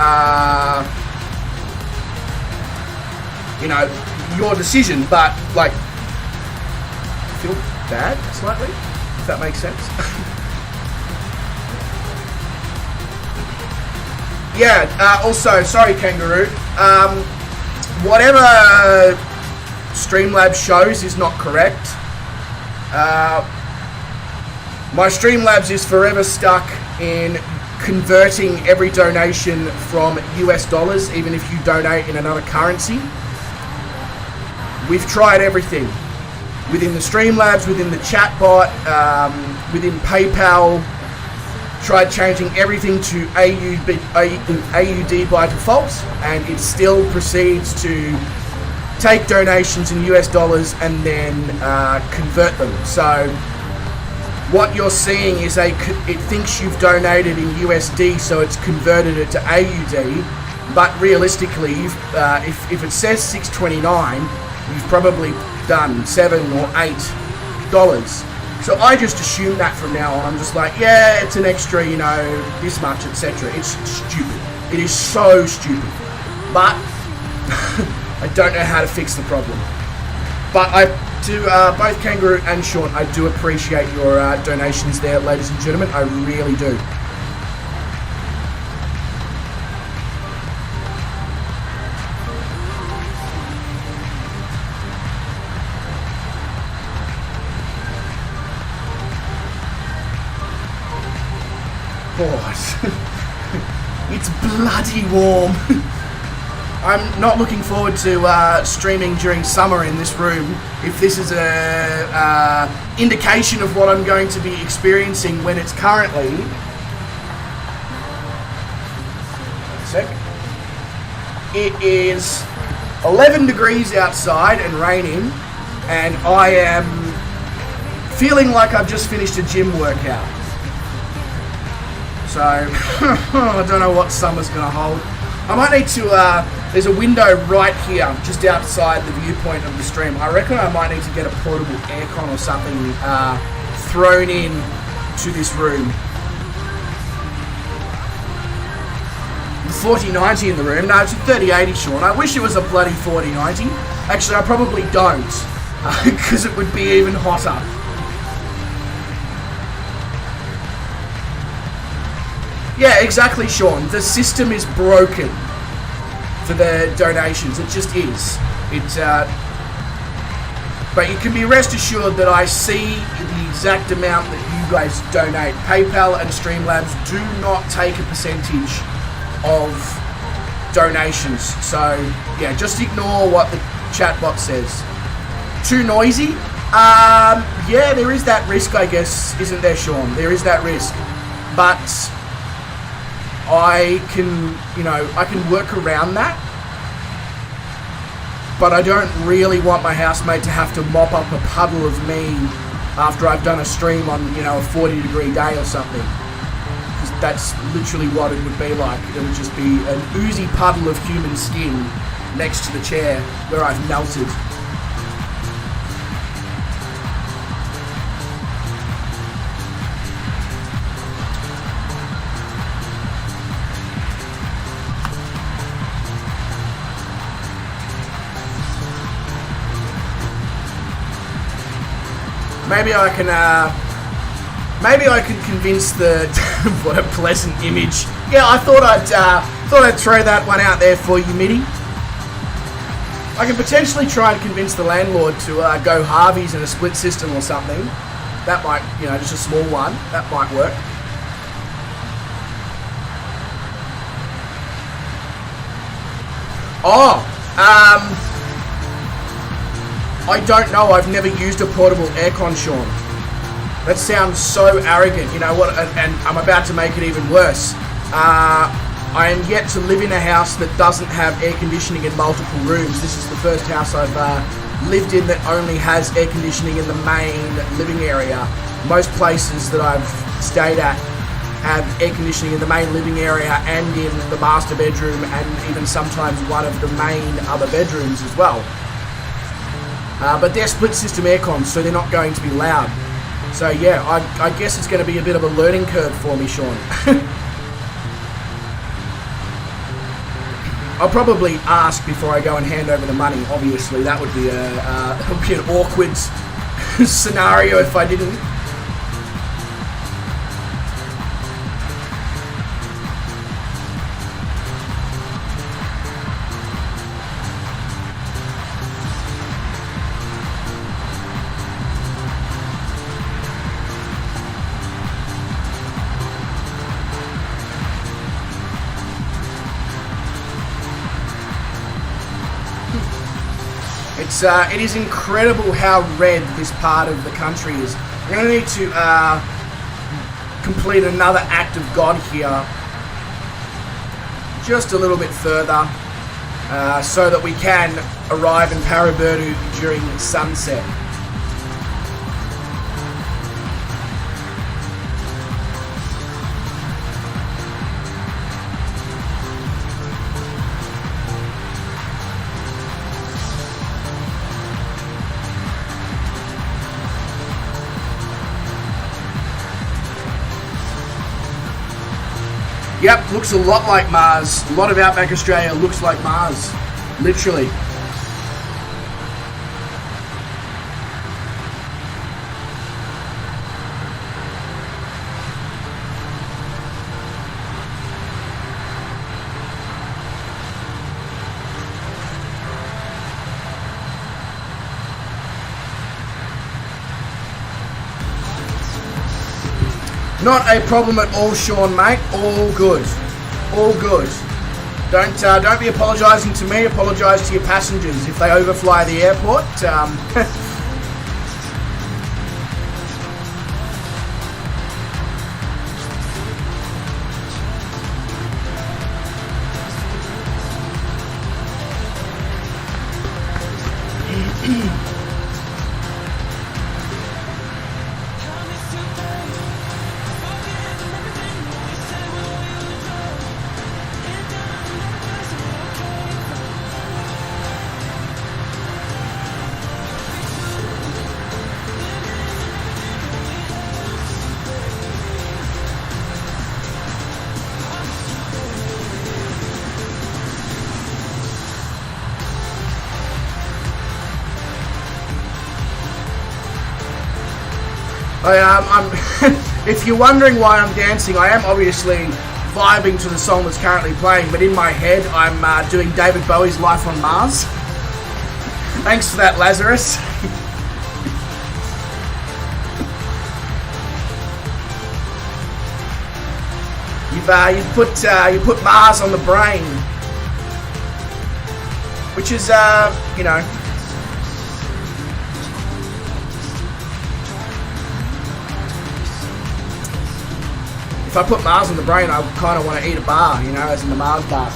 S3: you know, your decision, but like, I feel bad slightly, if that makes sense. Yeah, also, sorry, Kangaroo. Whatever Streamlabs shows is not correct. My Streamlabs is forever stuck in converting every donation from US dollars, even if you donate in another currency. We've tried everything. Within the Streamlabs, within the chatbot, within PayPal, tried changing everything to AUD by default, and it still proceeds to take donations in US dollars and then convert them. So what you're seeing is it thinks you've donated in USD, so it's converted it to AUD, but realistically, if it says $6.29, you've probably done $7 or $8. So I just assume that from now on. I'm just like, yeah, it's an extra, you know, this much, etc. It's stupid. It is so stupid. But I don't know how to fix the problem. But to both Kangaroo and Sean, I do appreciate your donations there, ladies and gentlemen. I really do. It's bloody warm. I'm not looking forward to streaming during summer in this room. If this is a indication of what I'm going to be experiencing when it's currently... One sec. It is 11 degrees outside and raining, and I am feeling like I've just finished a gym workout. So, I don't know what summer's going to hold. I might need to, there's a window right here, just outside the viewpoint of the stream. I reckon I might need to get a portable aircon or something thrown in to this room. The 4090 in the room. No, it's a 3080, Sean. I wish it was a bloody 4090. Actually, I probably don't, because it would be even hotter. Yeah, exactly, Sean. The system is broken. for the donations. It just is. But you can be rest assured that I see the exact amount that you guys donate. PayPal and Streamlabs do not take a percentage of donations. So yeah, just ignore what the chatbot says. Too noisy? Yeah, there is that risk, I guess, isn't there, Sean? There is that risk. But I can work around that. But I don't really want my housemate to have to mop up a puddle of me after I've done a stream on, a 40-degree day or something. Because that's literally what it would be like. It would just be an oozy puddle of human skin next to the chair where I've melted. Maybe I can convince the. What a pleasant image. Yeah, I thought I'd throw that one out there for you, Mitty. I can potentially try and convince the landlord to go Harvey's in a split system or something. That might, just a small one. That might work. I don't know. I've never used a portable aircon, Sean. That sounds so arrogant. You know what? And I'm about to make it even worse. I am yet to live in a house that doesn't have air conditioning in multiple rooms. This is the first house I've lived in that only has air conditioning in the main living area. Most places that I've stayed at have air conditioning in the main living area and in the master bedroom and even sometimes one of the main other bedrooms as well. But they're split system aircons, so they're not going to be loud. So yeah, I guess it's going to be a bit of a learning curve for me, Sean. I'll probably ask before I go and hand over the money. Obviously, that would be an awkward scenario if I didn't. It is incredible how red this part of the country is. We're going to need to complete another act of God here. Just a little bit further. So that we can arrive in Paraburdu during sunset. Yep, looks a lot like Mars. A lot of Outback Australia looks like Mars. Literally. Not a problem at all, Sean, mate. All good. All good. Don't be apologising to me. Apologise to your passengers if they overfly the airport. I'm if you're wondering why I'm dancing, I am obviously vibing to the song that's currently playing, but in my head I'm doing David Bowie's Life on Mars. Thanks for that, Lazarus. You put Mars on the brain, which is you know. If I put Mars on the brain, I kind of want to eat a bar, you know, as in the Mars bar.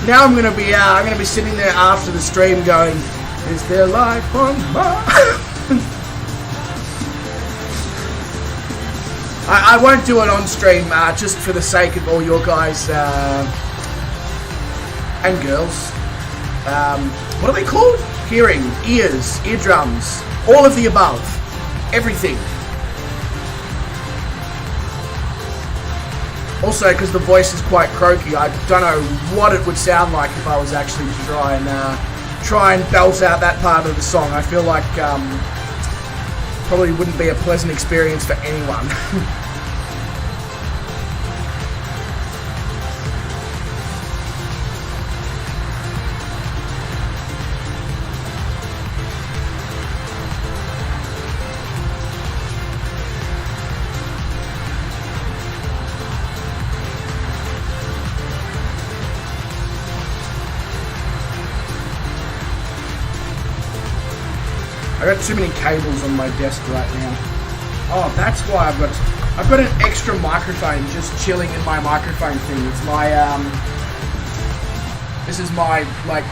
S3: Now I'm gonna be sitting there after the stream going, is there life on Mars? I won't do it on stream, just for the sake of all your guys and girls. What are they called? Hearing, ears, eardrums, all of the above, everything. Also, because the voice is quite croaky, I don't know what it would sound like if I was actually to try and belt out that part of the song. I feel like probably wouldn't be a pleasant experience for anyone. I got too many cables on my desk right now. Oh, that's why I've got an extra microphone just chilling in my microphone thing. It's my this is my like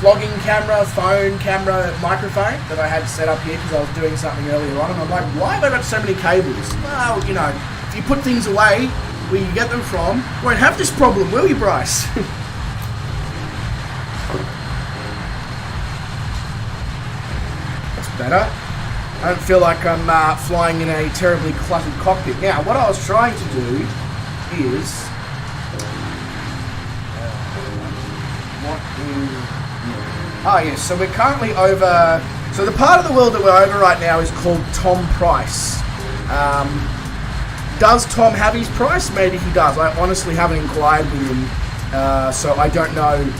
S3: vlogging camera, phone camera microphone that I had set up here because I was doing something earlier on, and I'm like, why have I got so many cables? Well, you know, if you put things away where you get them from, you won't have this problem, will you, Bryce? Better. I don't feel like I'm flying in a terribly cluttered cockpit. Now, what I was trying to do is... Oh, yes, so we're currently over... So the part of the world that we're over right now is called Tom Price. Does Tom have his price? Maybe he does. I honestly haven't inquired with him, so I don't know.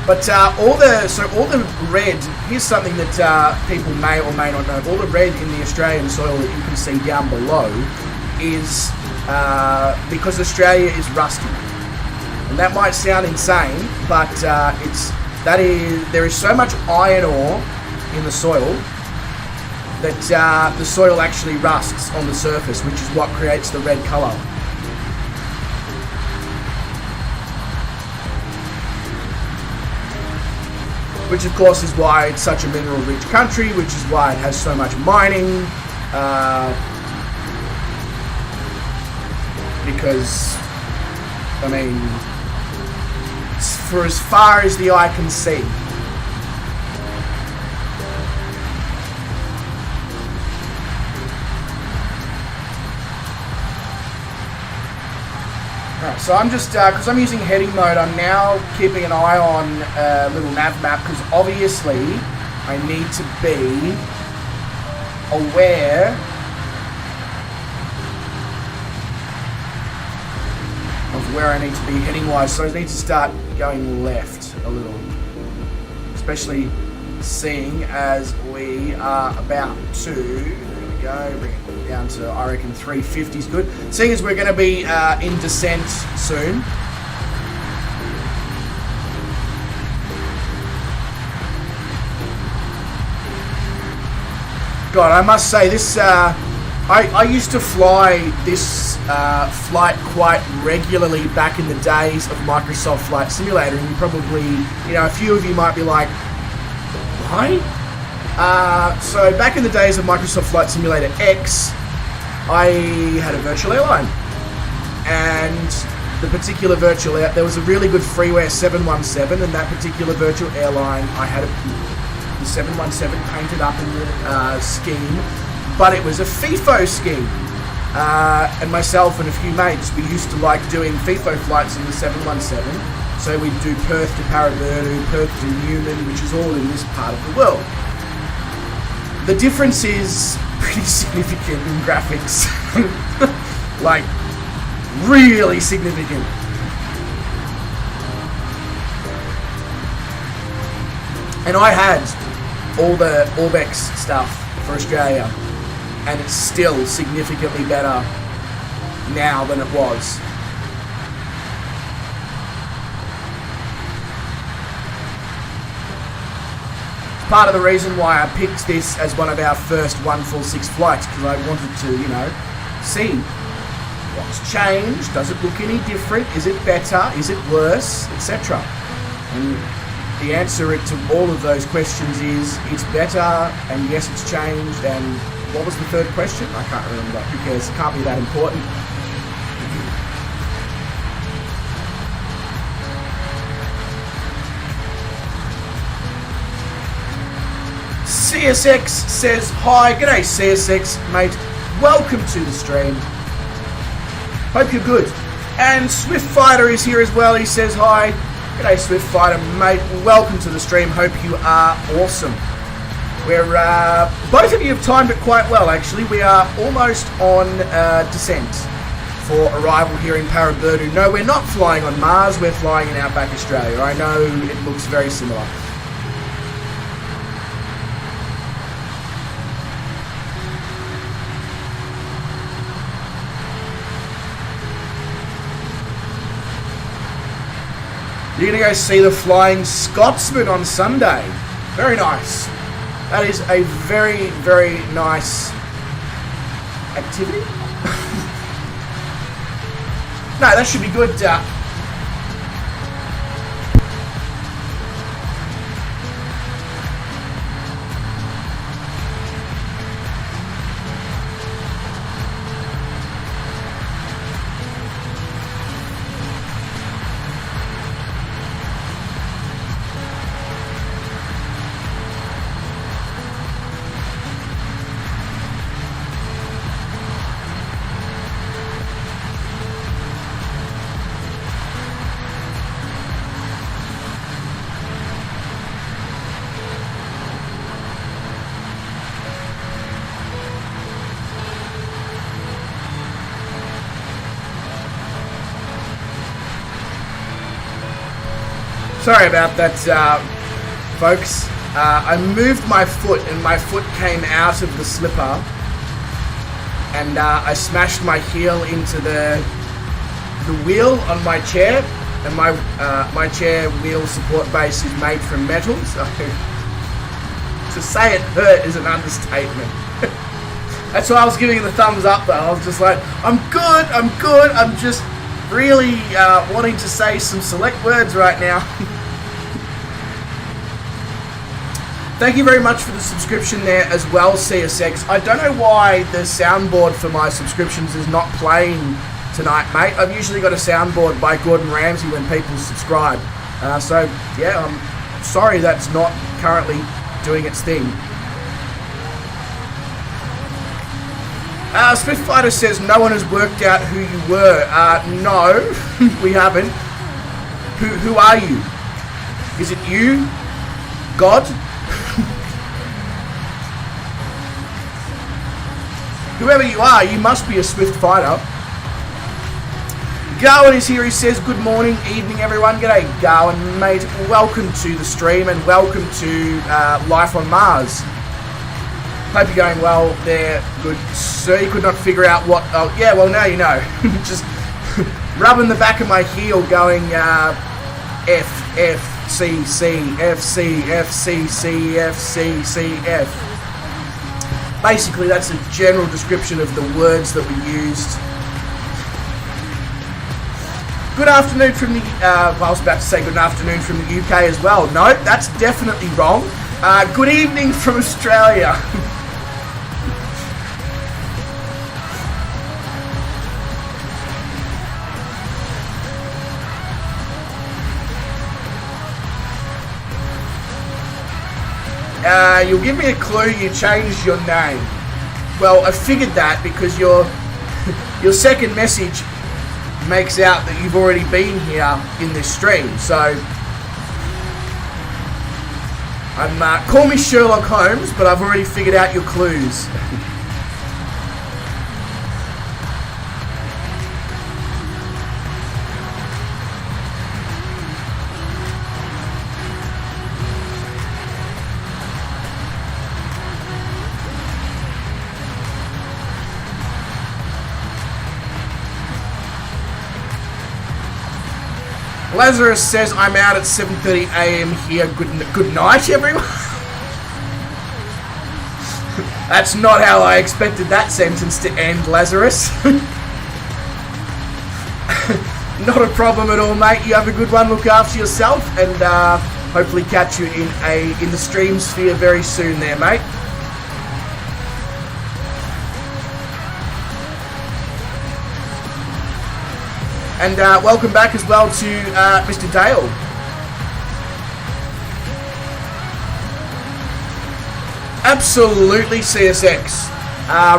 S3: But all the red, here's something that people may or may not know. All the red in the Australian soil that you can see down below is because Australia is rusty. And that might sound insane, but there is so much iron ore in the soil that the soil actually rusts on the surface, which is what creates the red colour. Which of course is why it's such a mineral-rich country, which is why it has so much mining, because, I mean, for as far as the eye can see. So I'm just, because I'm using heading mode, I'm now keeping an eye on a little nav map, because obviously I need to be aware of where I need to be heading wise. So I need to start going left a little, especially seeing as we are about to, there we go, bring it down to, I reckon 350 is good. Seeing as we're going to be in descent soon. God, I must say this, I used to fly this flight quite regularly back in the days of Microsoft Flight Simulator, and you probably, you know, a few of you might be like, why? So back in the days of Microsoft Flight Simulator X, I had a virtual airline. And the particular virtual there was a really good freeware 717, and that particular virtual airline, I had the 717 painted up in the scheme, but it was a FIFO scheme. And myself and a few mates, we used to like doing FIFO flights in the 717. So we'd do Perth to Paraburdoo, Perth to Newman, which is all in this part of the world. The difference is pretty significant in graphics. Like, really significant. And I had all the Orbex stuff for Australia, and it's still significantly better now than it was. Part of the reason why I picked this as one of our first 146 flights, because I wanted to, you know, see what's changed, does it look any different, is it better, is it worse, etc. And the answer to all of those questions is it's better, and yes, it's changed. And what was the third question? I can't remember. Who cares? It can't be that important. CSX says, hi, g'day CSX, mate, welcome to the stream. Hope you're good. And Swift Fighter is here as well, he says, hi, g'day Swift Fighter, mate, welcome to the stream, hope you are awesome. We're, both of you have timed it quite well, actually. We are almost on descent for arrival here in Paraburdoo. No, we're not flying on Mars, we're flying in Outback Australia. I know it looks very similar. You're going to go see the Flying Scotsman on Sunday. Very nice. That is a very, very nice activity. No, that should be good. Sorry about that, folks. I moved my foot and my foot came out of the slipper, and I smashed my heel into the wheel on my chair, and my chair wheel support base is made from metal, so to say it hurt is an understatement. That's why I was giving the thumbs up though. I was just like, I'm good, I'm just really wanting to say some select words right now. Thank you very much for the subscription there as well, CSX. I don't know why the soundboard for my subscriptions is not playing tonight, mate. I've usually got a soundboard by Gordon Ramsay when people subscribe. So, yeah, I'm sorry that's not currently doing its thing. Swift Fighter says no one has worked out who you were. No, we haven't. Who are you? Is it you? God? Whoever you are, you must be a Swift Fighter. Garwin is here. He says, good morning, evening, everyone. G'day, Garwin, mate. Welcome to the stream and welcome to Life on Mars. Hope you're going well there, good sir. You could not figure out what... Oh, yeah, well, now you know. Just rubbing the back of my heel going F, F, C, C, F, C, F, C, C, F, C, C, F. Basically, that's a general description of the words that we used. Good afternoon from the... I was about to say good afternoon from the UK as well. No, that's definitely wrong. Good evening from Australia. You'll give me a clue, you changed your name. Well, I figured that because your second message makes out that you've already been here in this stream. So, call me Sherlock Holmes, but I've already figured out your clues. Lazarus says, I'm out at 7:30 a.m. here. Good night, everyone. That's not how I expected that sentence to end, Lazarus. Not a problem at all, mate. You have a good one. Look after yourself, and hopefully catch you in the stream sphere very soon there, mate. And welcome back as well to Mr. Dale. Absolutely CSX.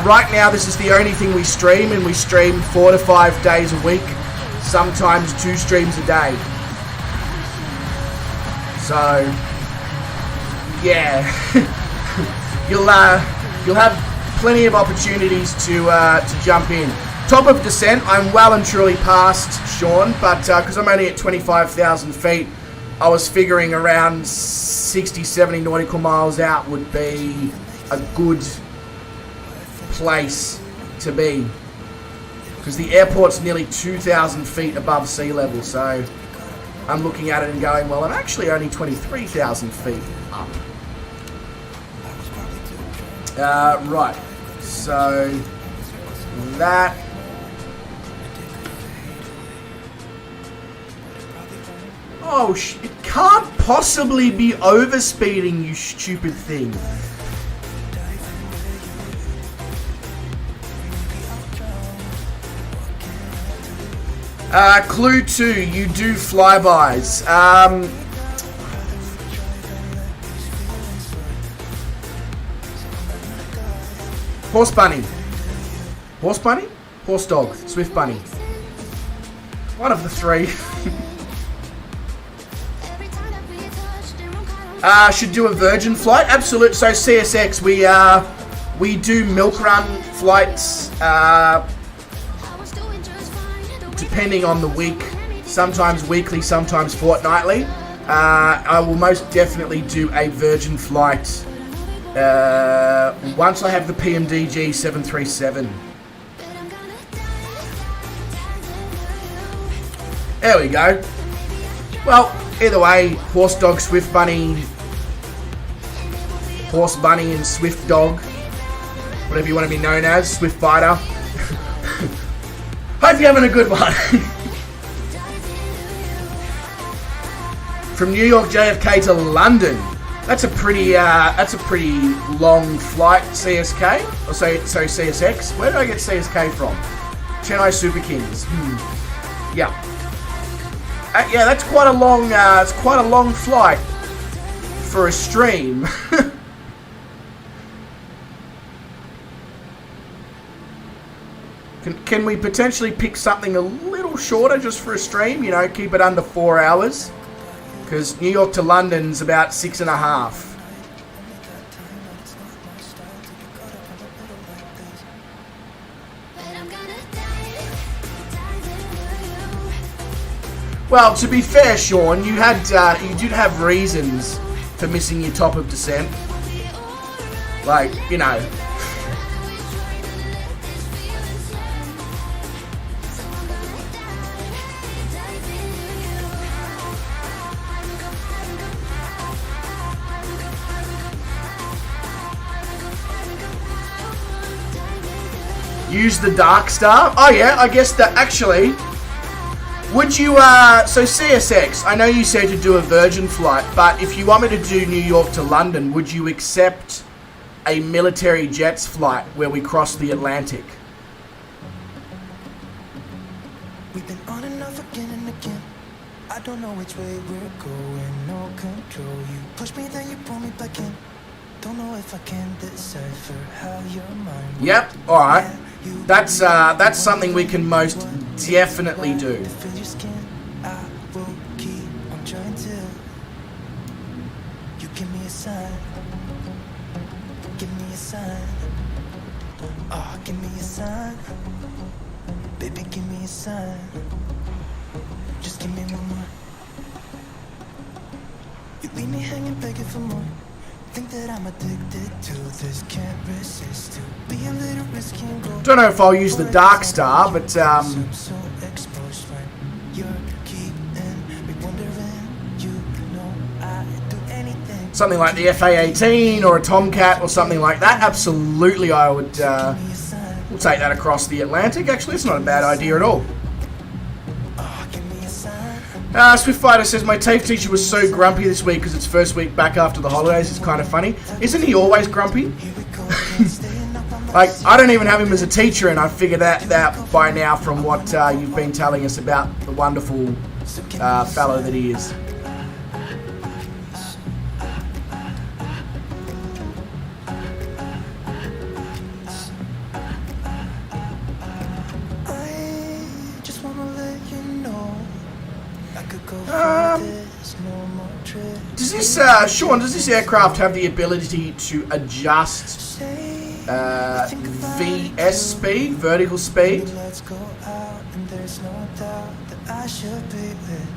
S3: Right now this is the only thing we stream, and we stream 4 to 5 days a week, sometimes 2 streams a day. So, yeah, you'll have plenty of opportunities to jump in. Top of descent, I'm well and truly past, Sean, but because I'm only at 25,000 feet, I was figuring around 60, 70 nautical miles out would be a good place to be. Because the airport's nearly 2,000 feet above sea level, so I'm looking at it and going, well, I'm actually only 23,000 feet up. Right, so that... Oh, it can't possibly be overspeeding, you stupid thing. Clue 2, you do flybys. Horse bunny. Horse bunny? Horse dog. Swift bunny. One of the 3. Should do a Virgin flight. Absolute. So CSX, we do milk run flights, depending on the week. Sometimes weekly, sometimes fortnightly. I will most definitely do a Virgin flight once I have the PMDG 737. There we go. Well, either way, horse dog, swift bunny, horse bunny and swift dog, whatever you want to be known as, swift fighter. Hope you're having a good one. From New York JFK to London. That's a pretty long flight, CSK. Or so CSX. Where did I get CSK from? Chennai Super Kings. Yeah. Yeah, that's quite a long. It's quite a long flight for a stream. Can we potentially pick something a little shorter just for a stream? You know, keep it under 4 hours. Because New York to London's about 6.5. Well, to be fair, Sean, you did have reasons for missing your top of descent. Like, you know. Use the Dark Star. Oh yeah, I guess that actually... Would you, so CSX, I know you said to do a Virgin flight, but if you want me to do New York to London, would you accept a military jets flight where we cross the Atlantic?
S1: We've been on and off again and again. I don't know which way we're going, no control. You push me, then you pull me back in. Don't know if I can decipher how your mind works.
S3: Yep, alright. That's something we can most definitely do.
S1: To feel your skin, I will keep on trying to. You give me a sign. Give me a sign. Oh, give me a sign. Baby, give me a sign. Just give me one more. You leave me hanging, begging for more. Think that I'm addicted to this, can't resist to be a little risky and go.
S3: Don't know if I'll use the Dark Star, but
S1: So exposed when you're keeping me wondering. You know I'd do anything.
S3: something like the FA-18 or a Tomcat or something like that, absolutely I would, we'll take that across the Atlantic. Actually, it's not a bad idea at all.
S1: Oh, give me a sign.
S3: Swift Fighter says, my TAFE teacher was so grumpy this week because it's first week back after the holidays. It's kind of funny. Isn't he always grumpy?
S1: Here we go again, staying up on the
S3: Like, I don't even have him as a teacher, and I figured that out by now from what you've been telling us about the wonderful fellow that he is.
S1: I just wanna let you know I could go for this, no more trips.
S3: Does this, Sean, does this aircraft have the ability to adjust VS speed, vertical speed?
S1: Let's go out, and there's no doubt that I should be with.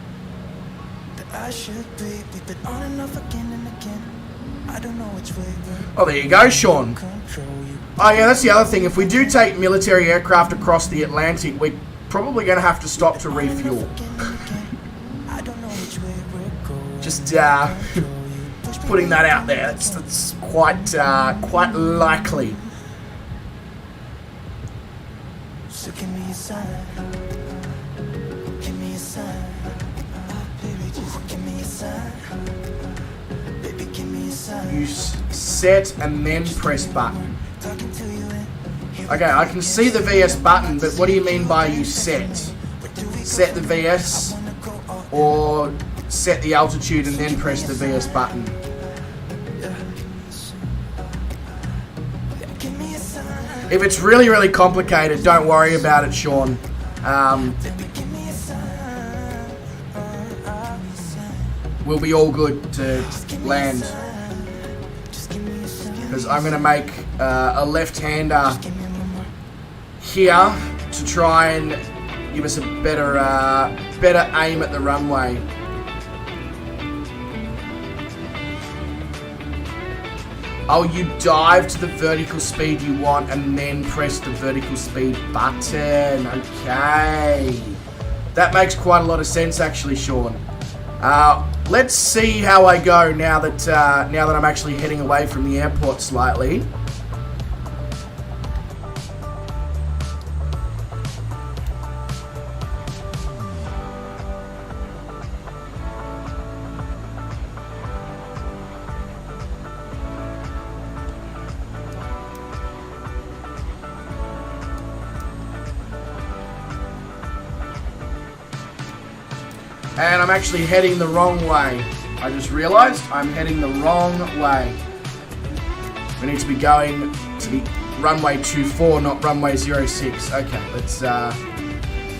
S1: That I should be. We've been on and off again and again. I don't know which way we're
S3: Oh, there you go, Sean.
S1: control you.
S3: Oh, yeah, that's the other thing. If we do take military aircraft across the Atlantic, we're probably going to have to stop to refuel.
S1: Again and again. I don't know which way we're going.
S3: Just
S1: Control you. Push me
S3: putting that out there. That's quite likely.
S1: So give me a sign. Give me a sign. Baby, just give me a sign. Baby, give me a sign.
S3: You set and then press button.
S1: Talking to you and here
S3: Okay, I can see the VS button, but what do you mean by you set? Set the VS or set the altitude and then press the VS button?
S1: give me a sign.
S3: If it's really, really complicated, don't worry about it, Sean.
S1: Baby, give me a sign.
S3: We'll be all good to land.
S1: Just give me a sign.
S3: Because I'm going to make a left-hander
S1: Give me one more.
S3: here to try and give us a better aim at the runway. Oh, you dive to the vertical speed you want and then press the vertical speed button. Okay. That makes quite a lot of sense, actually, Sean. Let's see how I go now that I'm actually heading away from the airport slightly. And I'm actually heading the wrong way. I just realized I'm heading the wrong way. We need to be going to the runway 24, not runway 06. Okay,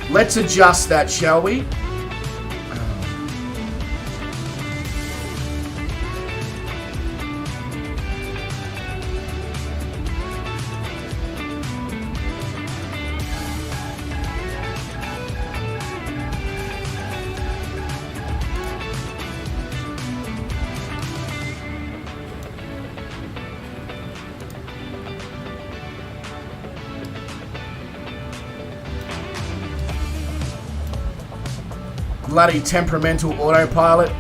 S3: let's adjust that, shall we? Bloody temperamental autopilot.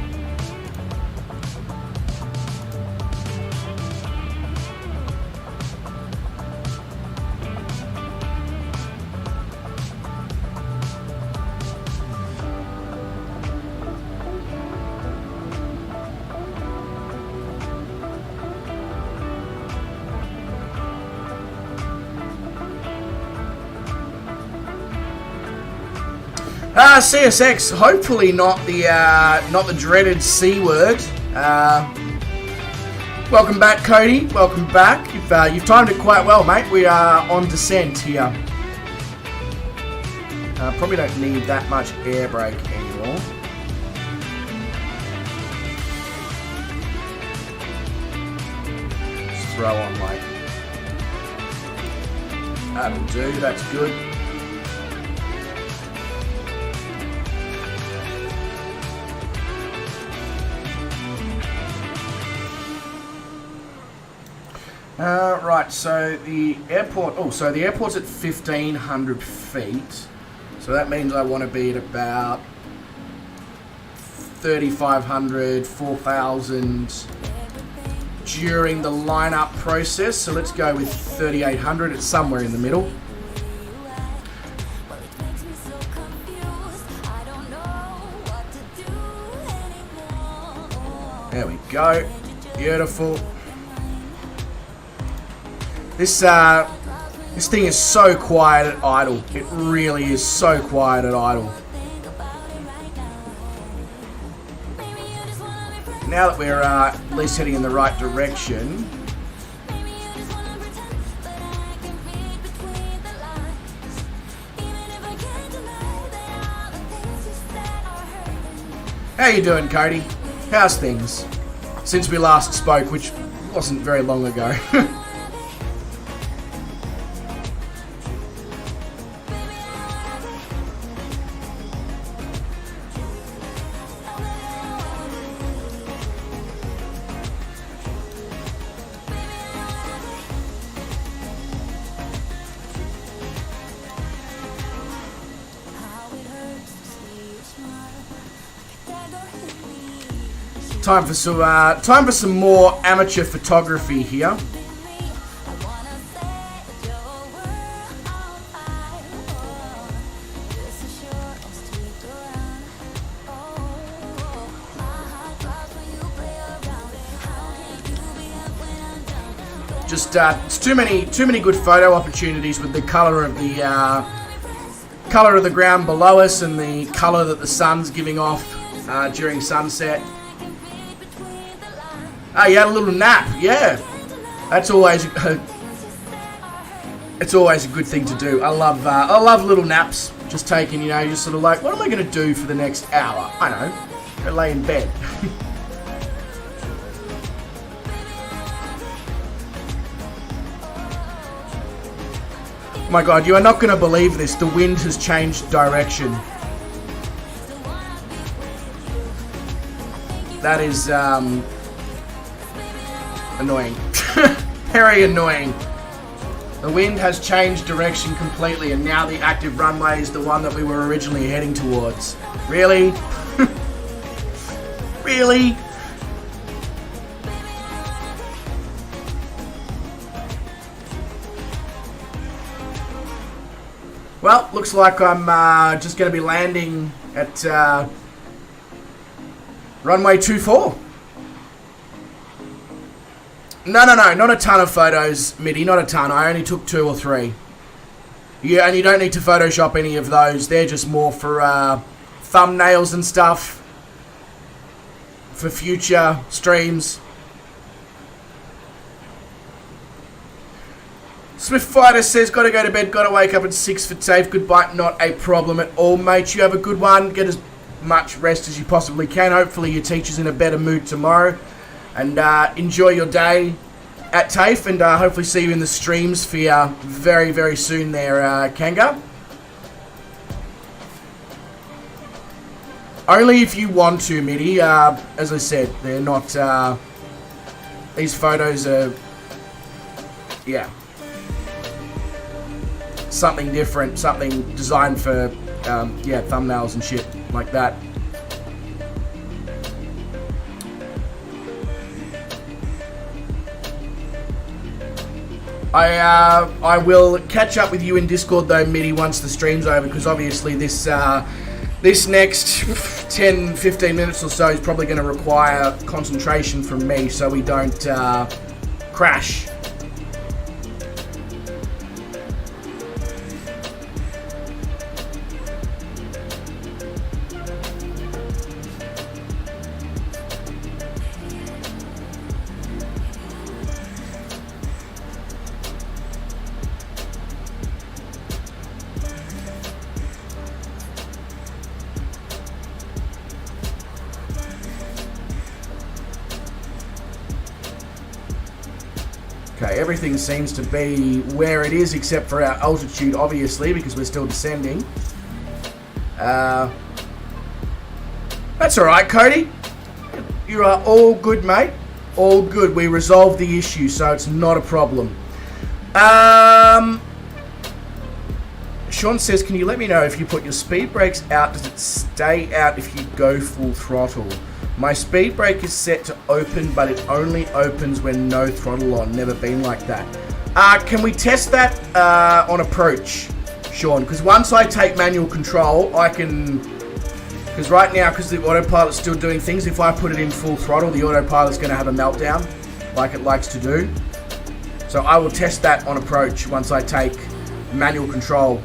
S3: CSX, hopefully not the dreaded C word. Welcome back, Cody. Welcome back. You've timed it quite well, mate. We are on descent here. Probably don't need that much air brake anymore. Just throw on, mate. That'll do. That's good. Right, so the airport. So the airport's at 1,500 feet. So that means I want to be at about 3,500, 4,000 during the lineup process. So let's go with 3,800. It's somewhere in the middle. There we go. Beautiful. This thing is so quiet at idle. It really is so quiet at idle. Now that we're at least heading in the right direction. How you doing, Cody? How's things? Since we last spoke, which wasn't very long ago. Time for some more amateur photography here. Just it's too many good photo opportunities with the color of the ground below us and the color that the sun's giving off during sunset. Oh, you had a little nap, yeah. That's always it's always a good thing to do. I love little naps. Just taking, just sort of like, what am I going to do for the next hour? I know, go lay in bed. Oh my God, you are not going to believe this. The wind has changed direction. That is annoying. Very annoying. The wind has changed direction completely, and now the active runway is the one that we were originally heading towards. Really? Really? Well, looks like I'm just going to be landing at runway 24. No, not a ton of photos, Mitty, not a ton. I only took 2 or 3. Yeah, and you don't need to Photoshop any of those. They're just more for thumbnails and stuff for future streams. Swift Fighter says, gotta go to bed, gotta wake up at 6 for TAFE. Goodbye, not a problem at all, mate. You have a good one. Get as much rest as you possibly can. Hopefully your teacher's in a better mood tomorrow. And enjoy your day at TAFE, and hopefully see you in the streams for you very, very soon there, Kanga. Only if you want to, Mitty. As I said, they're not... these photos are... Yeah. Something different, something designed for, thumbnails and shit like that. I will catch up with you in Discord though, Mitty, once the stream's over, because obviously this next 10-15 minutes or so is probably going to require concentration from me, so we don't crash. Okay, everything seems to be where it is except for our altitude, obviously, because we're still descending. That's alright, Cody. You are all good, mate. All good. We resolved the issue, so it's not a problem. Sean says, can you let me know if you put your speed brakes out, does it stay out if you go full throttle? My speed brake is set to open, but it only opens when no throttle on. Never been like that. Can we test that on approach, Sean? Because once I take manual control, I can... Because right now, because the autopilot's still doing things, if I put it in full throttle, the autopilot's going to have a meltdown, like it likes to do. So I will test that on approach once I take manual control.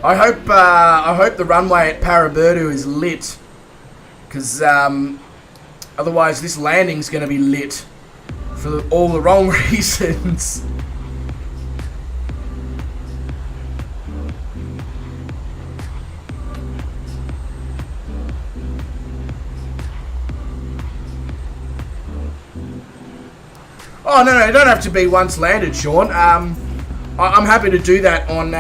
S3: I hope the runway at Paraburdu is lit, because otherwise this landing's going to be lit for all the wrong reasons. Oh no, it don't have to be once landed, Sean. I'm happy to do that on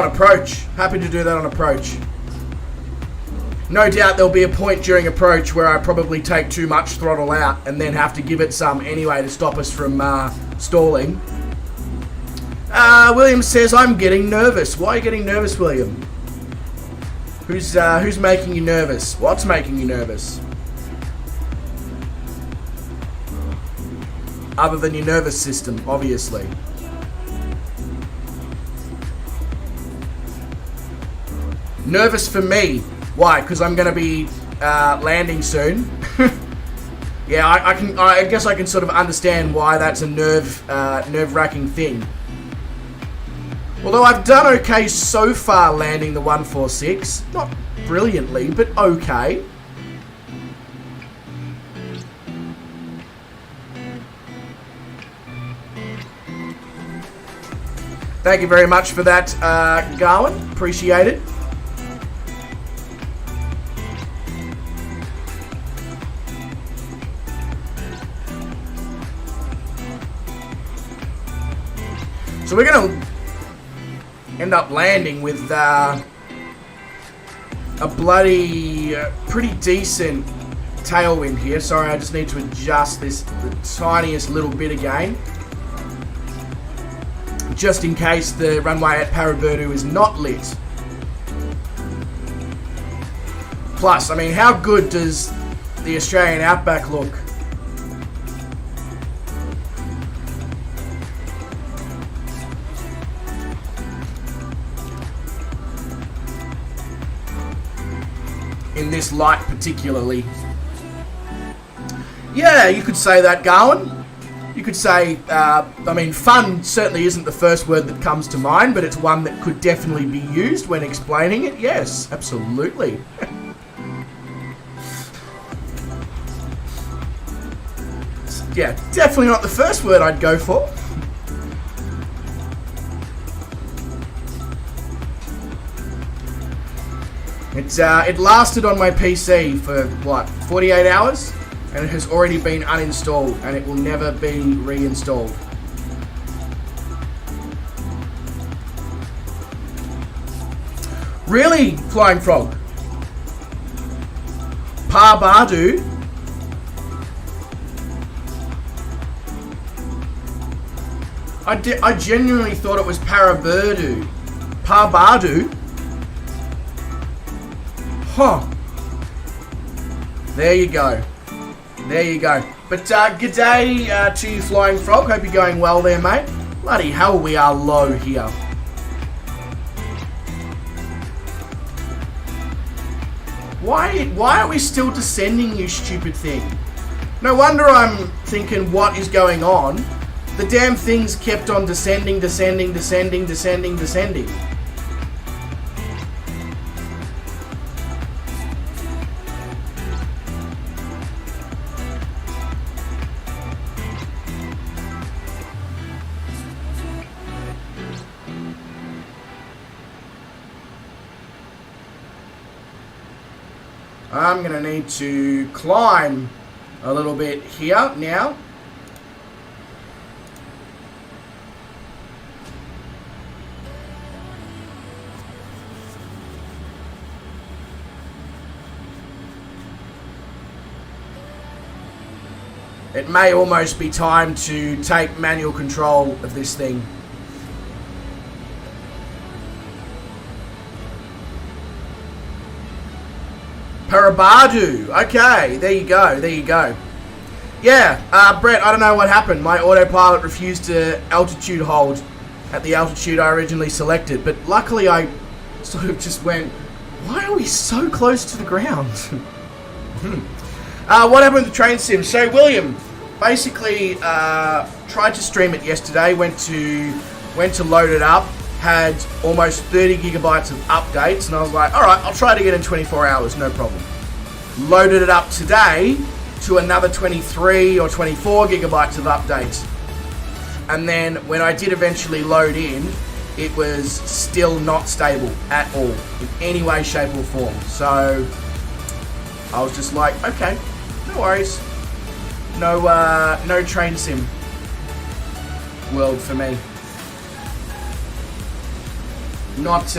S3: approach. Happy to do that on approach. No doubt there'll be a point during approach where I probably take too much throttle out and then have to give it some anyway to stop us from stalling. William says, I'm getting nervous. Why are you getting nervous, William? Who's making you nervous? What's making you nervous? Other than your nervous system, obviously. Nervous for me. Why? Because I'm going to be landing soon. Yeah, I guess I can sort of understand why that's a nerve-wracking thing. Although I've done okay so far landing the 146. Not brilliantly, but okay. Thank you very much for that, Garwin. Appreciate it. So we're going to end up landing with a bloody pretty decent tailwind here. Sorry, I just need to adjust this the tiniest little bit again. Just in case the runway at Paraburdu is not lit. Plus, I mean, how good does the Australian outback look? In this light particularly. Yeah, you could say that, Garwin. You could say, I mean, fun certainly isn't the first word that comes to mind, but it's one that could definitely be used when explaining it. Yes, absolutely. Yeah, definitely not the first word I'd go for. It lasted on my PC for, what, 48 hours? And it has already been uninstalled, and it will never be reinstalled. Really, Flying Frog? Paraburdu? I genuinely thought it was Paraburdu. Paraburdu? Huh. There you go. There you go. But g'day to you, Flying Frog. Hope you're going well there, mate. Bloody hell, we are low here. Why are we still descending, you stupid thing? No wonder I'm thinking, what is going on? The damn thing's kept on descending, descending, descending, descending, descending. I'm going to need to climb a little bit here now. It may almost be time to take manual control of this thing. Parabadu. Okay, there you go. There you go. Yeah, Brett, I don't know what happened. My autopilot refused to altitude hold at the altitude I originally selected. But luckily I sort of just went, why are we so close to the ground? What happened with the train sim? So, William, basically tried to stream it yesterday, went to load it up, had almost 30 gigabytes of updates, and I was like, alright, I'll try to get in 24 hours, no problem. Loaded it up today to another 23 or 24 gigabytes of updates. And then when I did eventually load in, it was still not stable at all, in any way, shape or form. So I was just like, okay, no worries. No train sim world for me. Not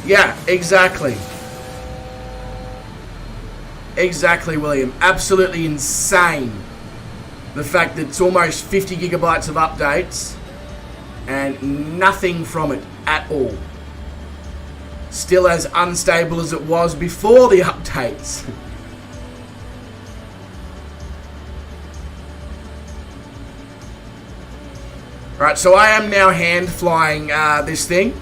S3: yeah, exactly. Exactly, William. Absolutely insane. The fact that it's almost 50 gigabytes of updates and nothing from it at all. Still as unstable as it was before the updates. Right, so I am now hand flying this thing.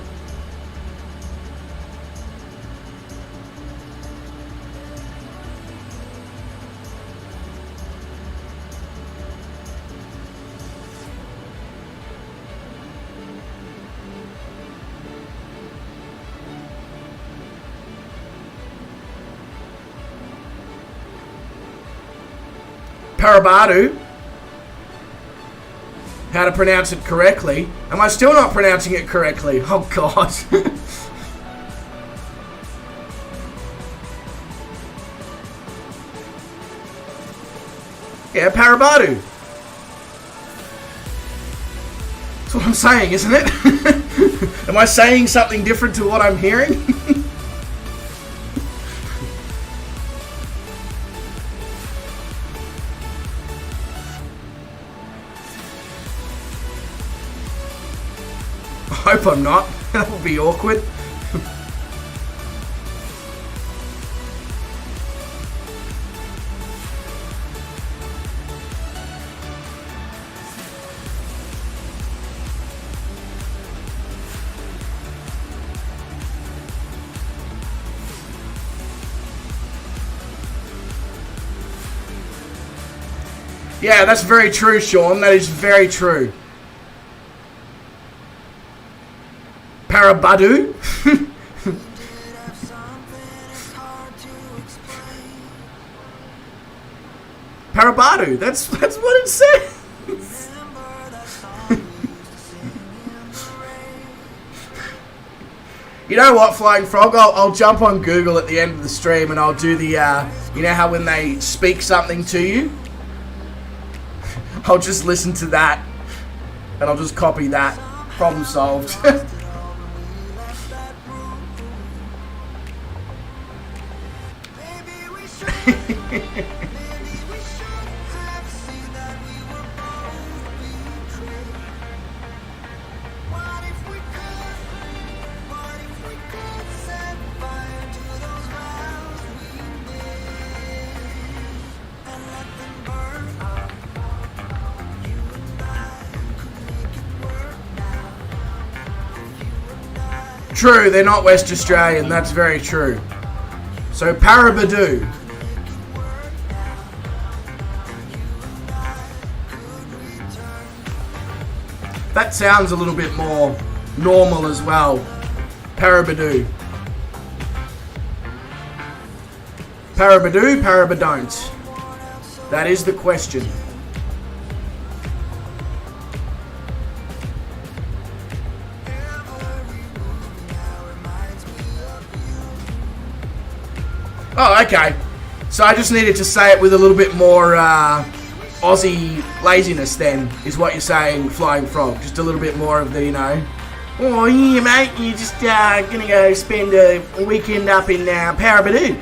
S3: Parabadu. How to pronounce it correctly. Am I still not pronouncing it correctly? Oh god. Yeah, Parabadu. That's what I'm saying, isn't it? Am I saying something different to what I'm hearing? I hope I'm not. That would be awkward. Yeah, that's very true, Sean. That is very true. Parabadu? Parabadu, that's what it says. You know what, Flying Frog? I'll jump on Google at the end of the stream and I'll do the, you know how when they speak something to you? I'll just listen to that and I'll just copy that. Problem solved. True, they're not West Australian, that's very true. So, Parabadu. That sounds a little bit more normal as well. Parabadu. Parabadu, parabadon't. That is the question. Oh, okay. So I just needed to say it with a little bit more Aussie laziness then, is what you're saying, Flying Frog. Just a little bit more of the, you know, oh yeah mate, you're just gonna go spend a weekend up in Parabadoo.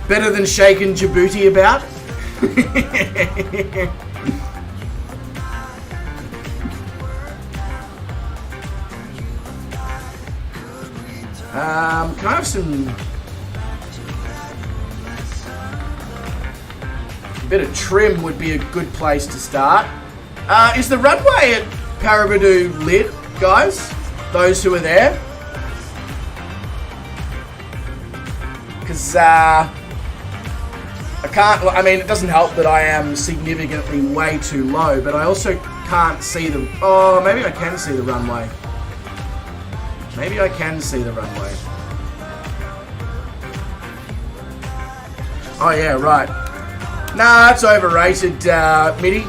S3: Better than shaking Djibouti about. Can I have some... A bit of trim would be a good place to start. Is the runway at Parabadoo lit, guys? Those who are there? Because, I can't, I mean, it doesn't help that I am significantly way too low, but I also can't see the, oh, maybe I can see the runway. Maybe I can see the runway. Oh yeah, right. Nah, that's overrated, Mitty.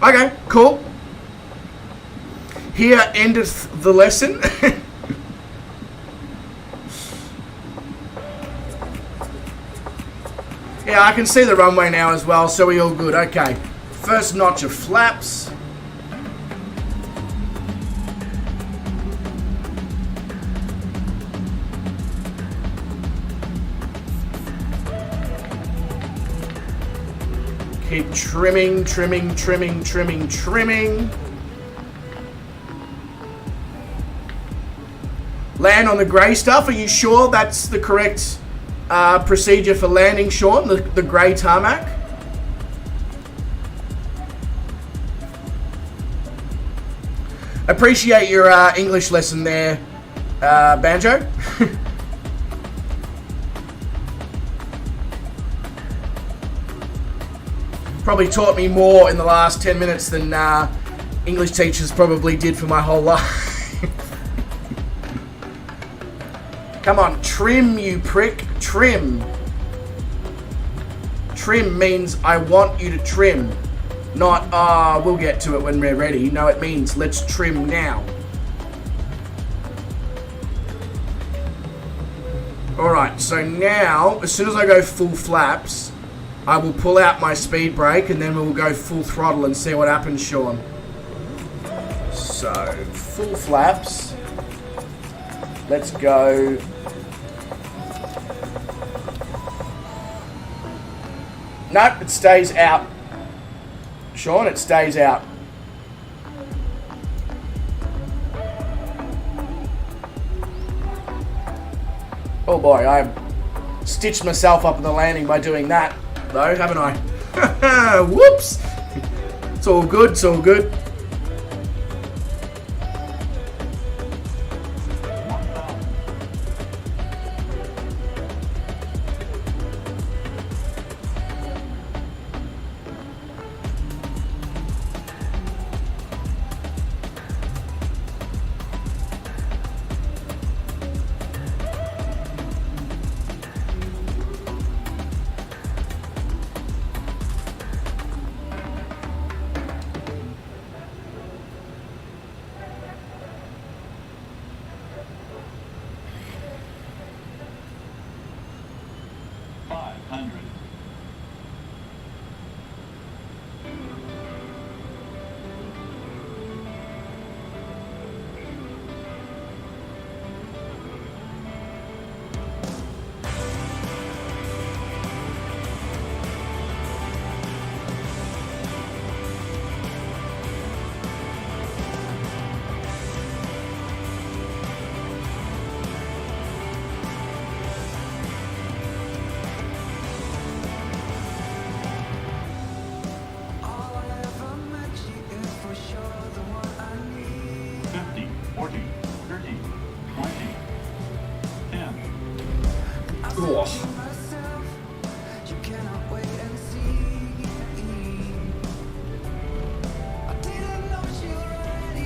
S3: Okay, cool. Here endeth the lesson. Yeah, I can see the runway now as well, so we all good. Okay, first notch of flaps. Keep trimming, trimming, trimming, trimming, trimming. Land on the grey stuff. Are you sure that's the correct procedure for landing, Sean? The grey tarmac? Appreciate your English lesson there, Banjo. Probably taught me more in the last 10 minutes than English teachers probably did for my whole life. Come on, trim, you prick. Trim. Trim means I want you to trim. Not, we'll get to it when we're ready. No, it means let's trim now. Alright, so now, as soon as I go full flaps, I will pull out my speed brake and then we'll go full throttle and see what happens, Sean. So, full flaps. Let's go. Nope, it stays out. Sean, it stays out. Oh boy, I stitched myself up in the landing by doing that, though, haven't I? Whoops! It's all good, it's all good.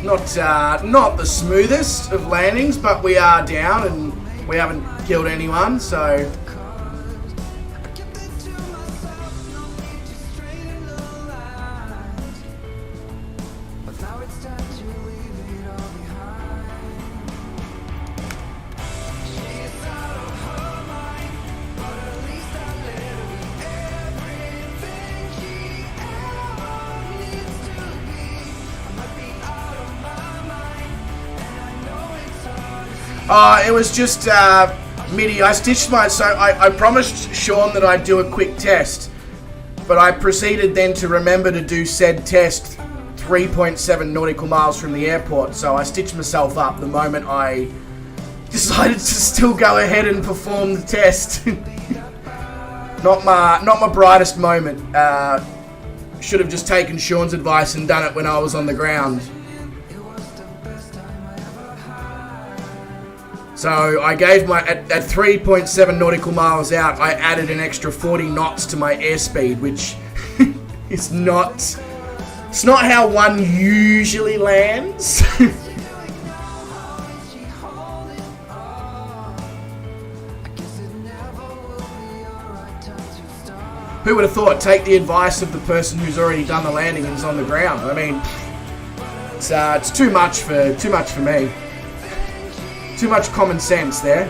S3: Not the smoothest of landings, but we are down and we haven't killed anyone, so... it was just MIDI. I stitched I promised Sean that I'd do a quick test, but I proceeded then to remember to do said test 3.7 nautical miles from the airport, so I stitched myself up the moment I decided to still go ahead and perform the test. Not my brightest moment. Should have just taken Sean's advice and done it when I was on the ground. So I gave at 3.7 nautical miles out, I added an extra 40 knots to my airspeed, which is it's not how one usually lands. Who would have thought? Take the advice of the person who's already done the landing and is on the ground. I mean, it's too much for me. Too much common sense there.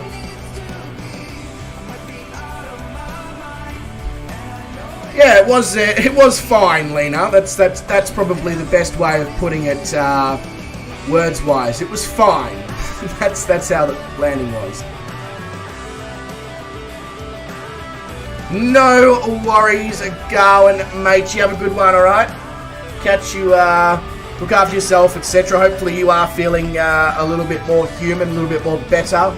S3: Yeah, it was fine, Lena. That's probably the best way of putting it, words wise. It was fine. that's how the landing was. No worries, Garwin, mate. You have a good one, all right? Catch you. Look after yourself, etc. Hopefully you are feeling a little bit more human, a little bit more better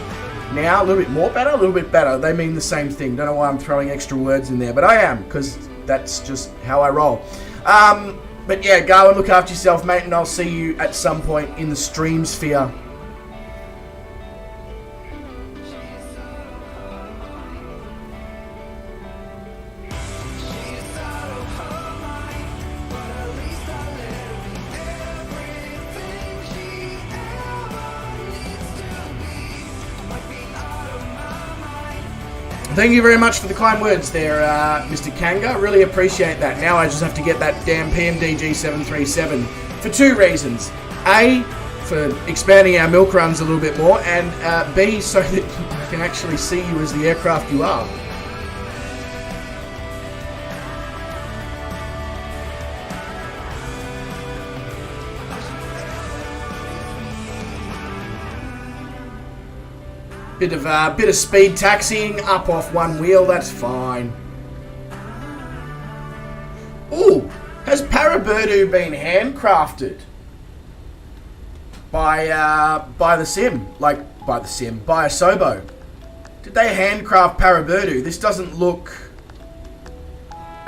S3: now. A little bit more better, a little bit better. They mean the same thing. Don't know why I'm throwing extra words in there, but I am, because that's just how I roll. But yeah, go and look after yourself, mate, and I'll see you at some point in the stream sphere. Thank you very much for the kind words there, Mr. Kanga. Really appreciate that. Now I just have to get that damn PMDG 737 for two reasons. A, for expanding our milk runs a little bit more, and B, so that I can actually see you as the aircraft you are. Bit of speed taxiing up off one wheel. That's fine. Ooh, has Parabirdu been handcrafted by the sim? By Asobo? Did they handcraft Parabirdu? This doesn't look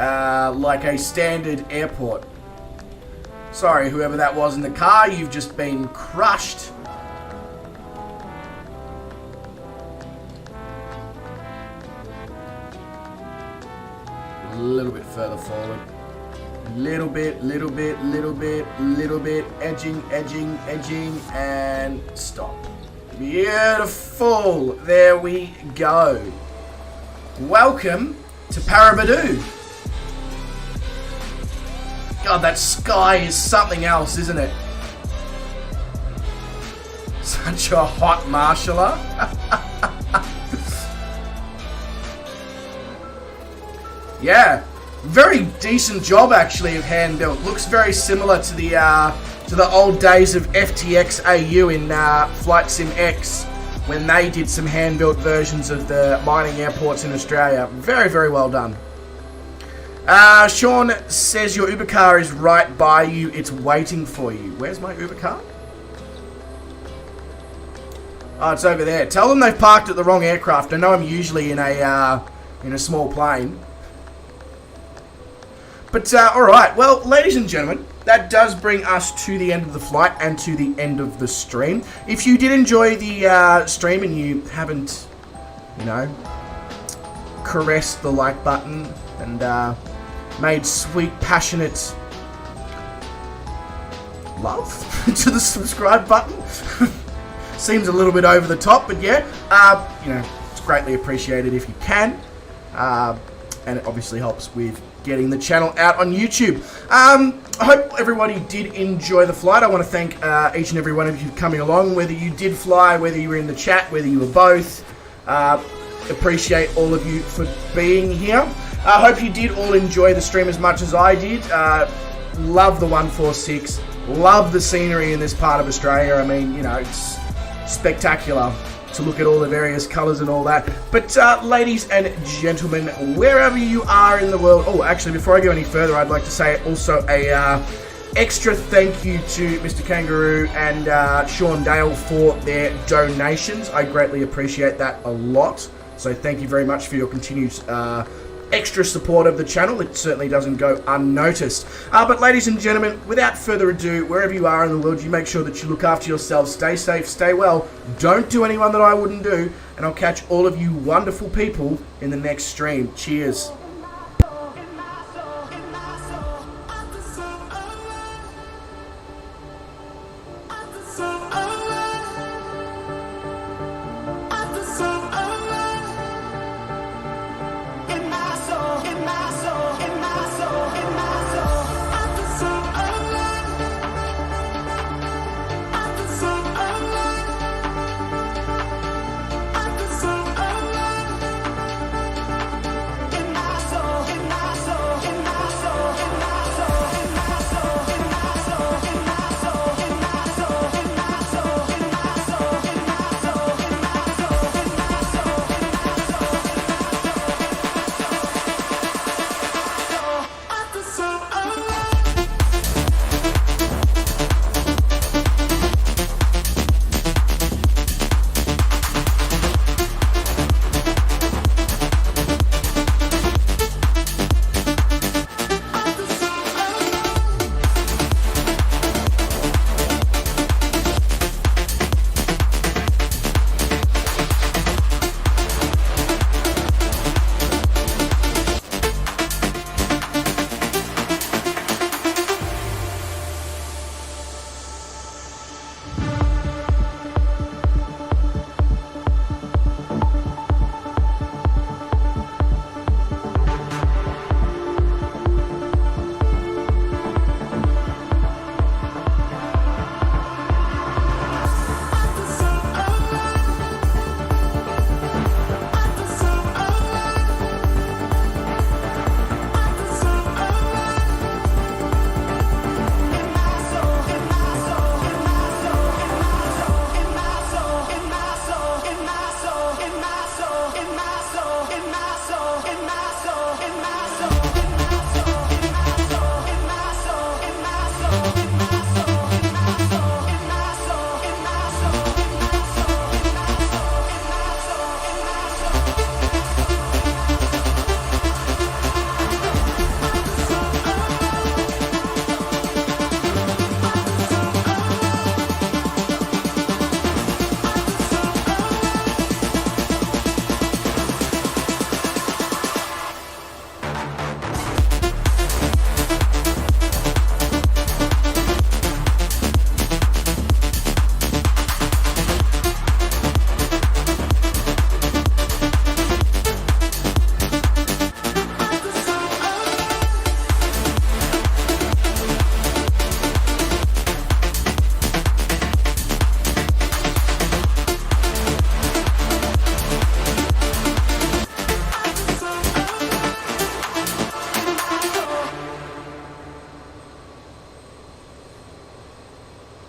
S3: like a standard airport. Sorry, whoever that was in the car, you've just been crushed. A little bit further forward. Little bit. Edging, and stop. Beautiful. There we go. Welcome to Parabirdu. God, that sky is something else, isn't it? Such a hot marshaller. Yeah, very decent job actually of hand built. Looks very similar to the old days of FTX AU in Flight Sim X, when they did some hand built versions of the mining airports in Australia. Very, very well done. Sean says your Uber car is right by you. It's waiting for you. Where's my Uber car? Oh, it's over there. Tell them they've parked at the wrong aircraft. I know I'm usually in a small plane. But, alright, well, ladies and gentlemen, that does bring us to the end of the flight and to the end of the stream. If you did enjoy the stream and you haven't, caressed the like button and made sweet, passionate love to the subscribe button. Seems a little bit over the top, but yeah, it's greatly appreciated if you can. And it obviously helps with getting the channel out on YouTube. I hope everybody did enjoy the flight. I want to thank each and every one of you coming along, whether you did fly, whether you were in the chat, whether you were both. Appreciate all of you for being here. I hope you did all enjoy the stream as much as I did. Love the 146. Love the scenery in this part of Australia. I mean, it's spectacular to look at all the various colours and all that. But ladies and gentlemen, wherever you are in the world... Oh, actually, before I go any further, I'd like to say also a extra thank you to Mr. Kangaroo and Sean Dale for their donations. I greatly appreciate that a lot. So thank you very much for your continued extra support of the channel. It certainly doesn't go unnoticed. But ladies and gentlemen, without further ado, wherever you are in the world, you make sure that you look after yourselves, stay safe, stay well, don't do anyone that I wouldn't do, and I'll catch all of you wonderful people in the next stream. Cheers.